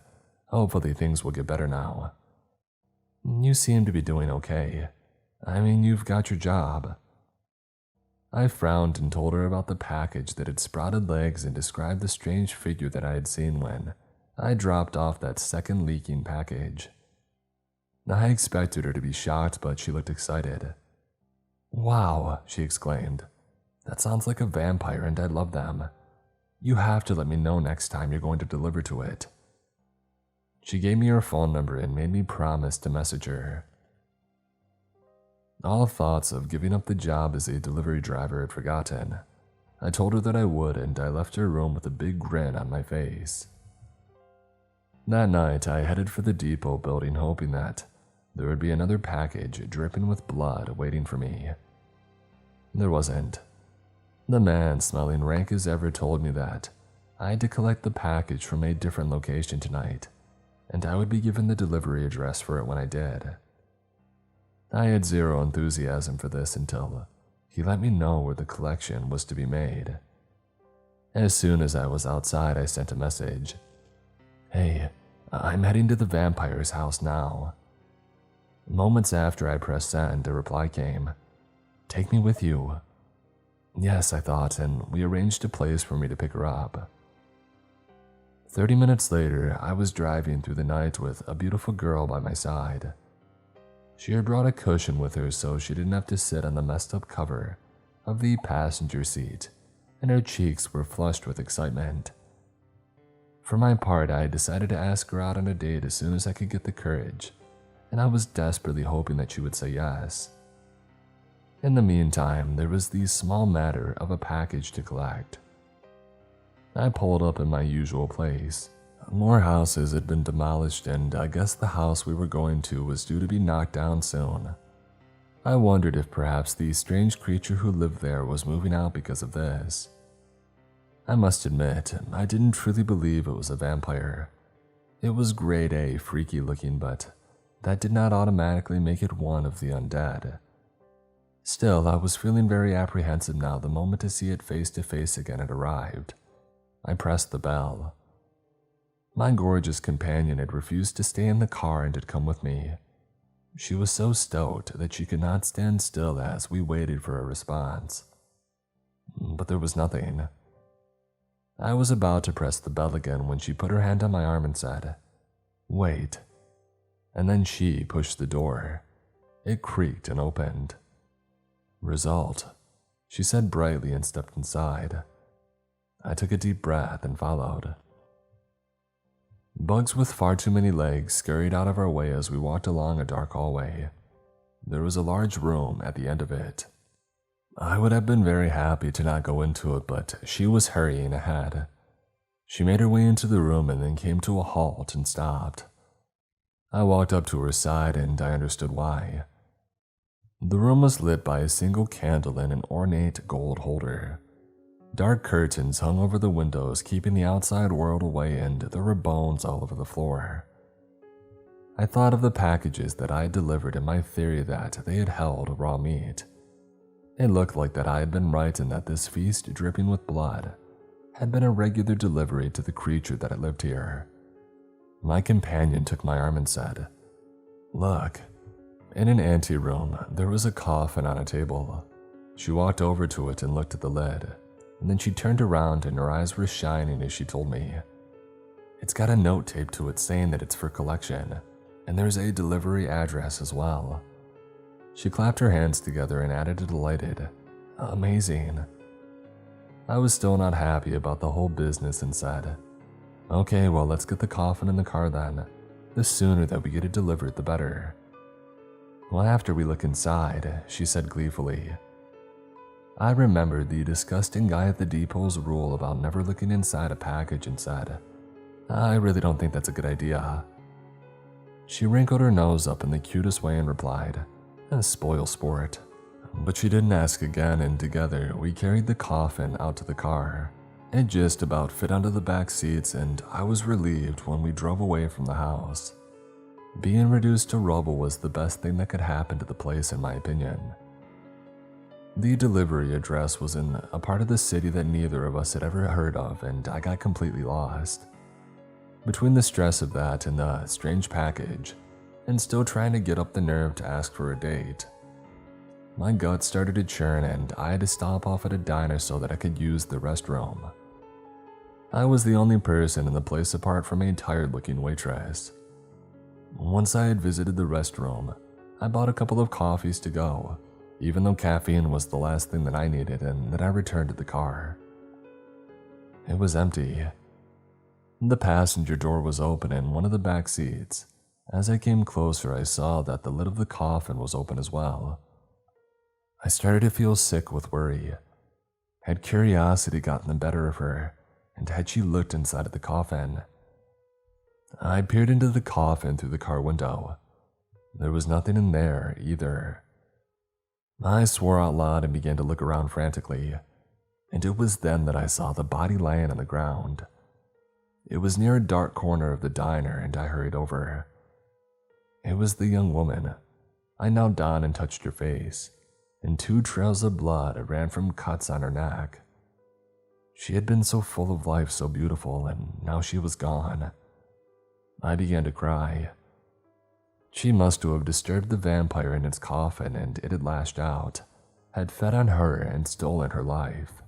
"Hopefully things will get better now." "You seem to be doing okay. I mean, you've got your job." I frowned and told her about the package that had sprouted legs and described the strange figure that I had seen when I dropped off that second leaking package. I expected her to be shocked, but she looked excited. "Wow," she exclaimed. "That sounds like a vampire and I love them. You have to let me know next time you're going to deliver to it." She gave me her phone number and made me promise to message her. All thoughts of giving up the job as a delivery driver had forgotten. I told her that I would, and I left her room with a big grin on my face. That night, I headed for the depot building, hoping that there would be another package dripping with blood waiting for me. There wasn't. The man, smelling rank as ever, told me that I had to collect the package from a different location tonight. and I would be given the delivery address for it when I did. I had zero enthusiasm for this until he let me know where the collection was to be made. As soon as I was outside, I sent a message. "Hey, I'm heading to the vampire's house now." Moments after I pressed send, a reply came. "Take me with you." Yes, I thought, and we arranged a place for me to pick her up. 30 minutes later, I was driving through the night with a beautiful girl by my side. She had brought a cushion with her so she didn't have to sit on the messed up cover of the passenger seat, and her cheeks were flushed with excitement. For my part, I decided to ask her out on a date as soon as I could get the courage, and I was desperately hoping that she would say yes. In the meantime, there was the small matter of a package to collect. I pulled up in my usual place. More houses had been demolished, and I guess the house we were going to was due to be knocked down soon. I wondered if perhaps the strange creature who lived there was moving out because of this. I must admit, I didn't truly believe it was a vampire. It was grade A freaky looking, but that did not automatically make it one of the undead. Still, I was feeling very apprehensive now the moment to see it face to face again had arrived. I pressed the bell. My gorgeous companion had refused to stay in the car and had come with me. She was so stoked that she could not stand still as we waited for a response. But there was nothing. I was about to press the bell again when she put her hand on my arm and said, "Wait." And then she pushed the door. It creaked and opened. "Result," she said brightly and stepped inside. I took a deep breath and followed. Bugs with far too many legs scurried out of our way as we walked along a dark hallway. There was a large room at the end of it. I would have been very happy to not go into it, but she was hurrying ahead. She made her way into the room and then came to a halt and stopped. I walked up to her side and I understood why. The room was lit by a single candle in an ornate gold holder. Dark curtains hung over the windows, keeping the outside world away, and there were bones all over the floor. I thought of the packages that I had delivered and my theory that they had held raw meat. It looked like that I had been right and that this feast dripping with blood had been a regular delivery to the creature that had lived here. My companion took my arm and said, "Look." In an anteroom, there was a coffin on a table. She walked over to it and looked at the lid, and then she turned around and her eyes were shining as she told me, "It's got a note taped to it saying that it's for collection, and there's a delivery address as well." She clapped her hands together and added a delighted, "Amazing." I was still not happy about the whole business and said, "Okay, well, let's get the coffin in the car then. The sooner that we get it delivered, the better." "Well, after we look inside," she said gleefully. I remembered the disgusting guy at the depot's rule about never looking inside a package and said, "I really don't think that's a good idea." She wrinkled her nose up in the cutest way and replied, "Spoil sport." But she didn't ask again, and together we carried the coffin out to the car. It just about fit onto the back seats, and I was relieved when we drove away from the house. Being reduced to rubble was the best thing that could happen to the place, in my opinion. The delivery address was in a part of the city that neither of us had ever heard of, and I got completely lost. Between the stress of that and the strange package, and still trying to get up the nerve to ask for a date, my gut started to churn and I had to stop off at a diner so that I could use the restroom. I was the only person in the place apart from a tired-looking waitress. Once I had visited the restroom, I bought a couple of coffees to go, even though caffeine was the last thing that I needed, and then I returned to the car. It was empty. The passenger door was open in one of the back seats. As I came closer, I saw that the lid of the coffin was open as well. I started to feel sick with worry. Had curiosity gotten the better of her, and had she looked inside of the coffin? I peered into the coffin through the car window. There was nothing in there either. I swore out loud and began to look around frantically, and it was then that I saw the body laying on the ground. It was near a dark corner of the diner and I hurried over. It was the young woman. I knelt down and touched her face, and 2 trails of blood ran from cuts on her neck. She had been so full of life, so beautiful, and now she was gone. I began to cry. She must have disturbed the vampire in its coffin, and it had lashed out, had fed on her and stolen her life.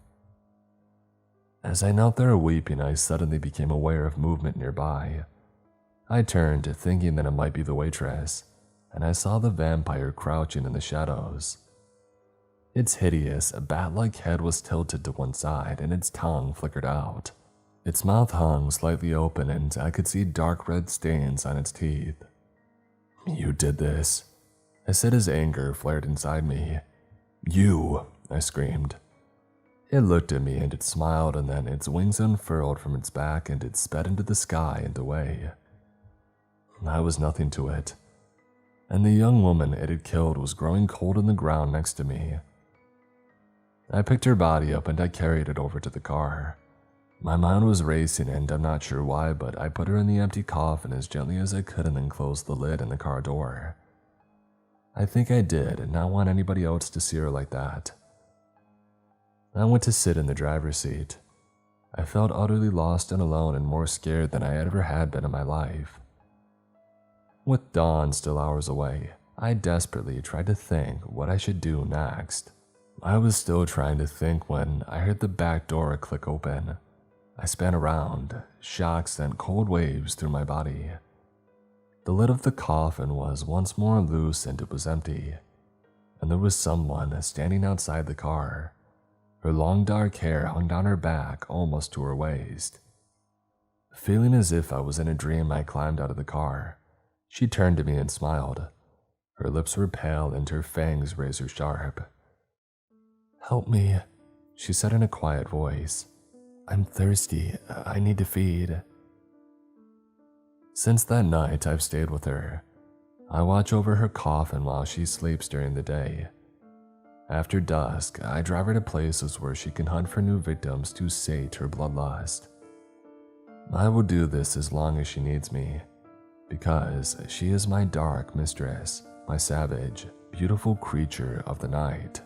As I knelt there weeping, I suddenly became aware of movement nearby. I turned, thinking that it might be the waitress, and I saw the vampire crouching in the shadows. Its hideous, bat-like head was tilted to one side, and its tongue flickered out. Its mouth hung slightly open, and I could see dark red stains on its teeth. "You did this," I said as anger flared inside me. "You," I screamed. It looked at me and it smiled, and then its wings unfurled from its back and it sped into the sky and away. I was nothing to it, and the young woman it had killed was growing cold in the ground next to me. I picked her body up and I carried it over to the car. My mind was racing, and I'm not sure why, but I put her in the empty coffin as gently as I could and then closed the lid in the car door. I think I did not want anybody else to see her like that. I went to sit in the driver's seat. I felt utterly lost and alone and more scared than I ever had been in my life. With dawn still hours away, I desperately tried to think what I should do next. I was still trying to think when I heard the back door click open. I span around. Shock sent cold waves through my body. The lid of the coffin was once more loose and it was empty, and there was someone standing outside the car. Her long dark hair hung down her back almost to her waist. Feeling as if I was in a dream, I climbed out of the car. She turned to me and smiled. Her lips were pale and her fangs razor sharp. "Help me," she said in a quiet voice. "I'm thirsty. I need to feed." Since that night, I've stayed with her. I watch over her coffin while she sleeps during the day. After dusk, I drive her to places where she can hunt for new victims to sate her bloodlust. I will do this as long as she needs me, because she is my dark mistress, my savage, beautiful creature of the night.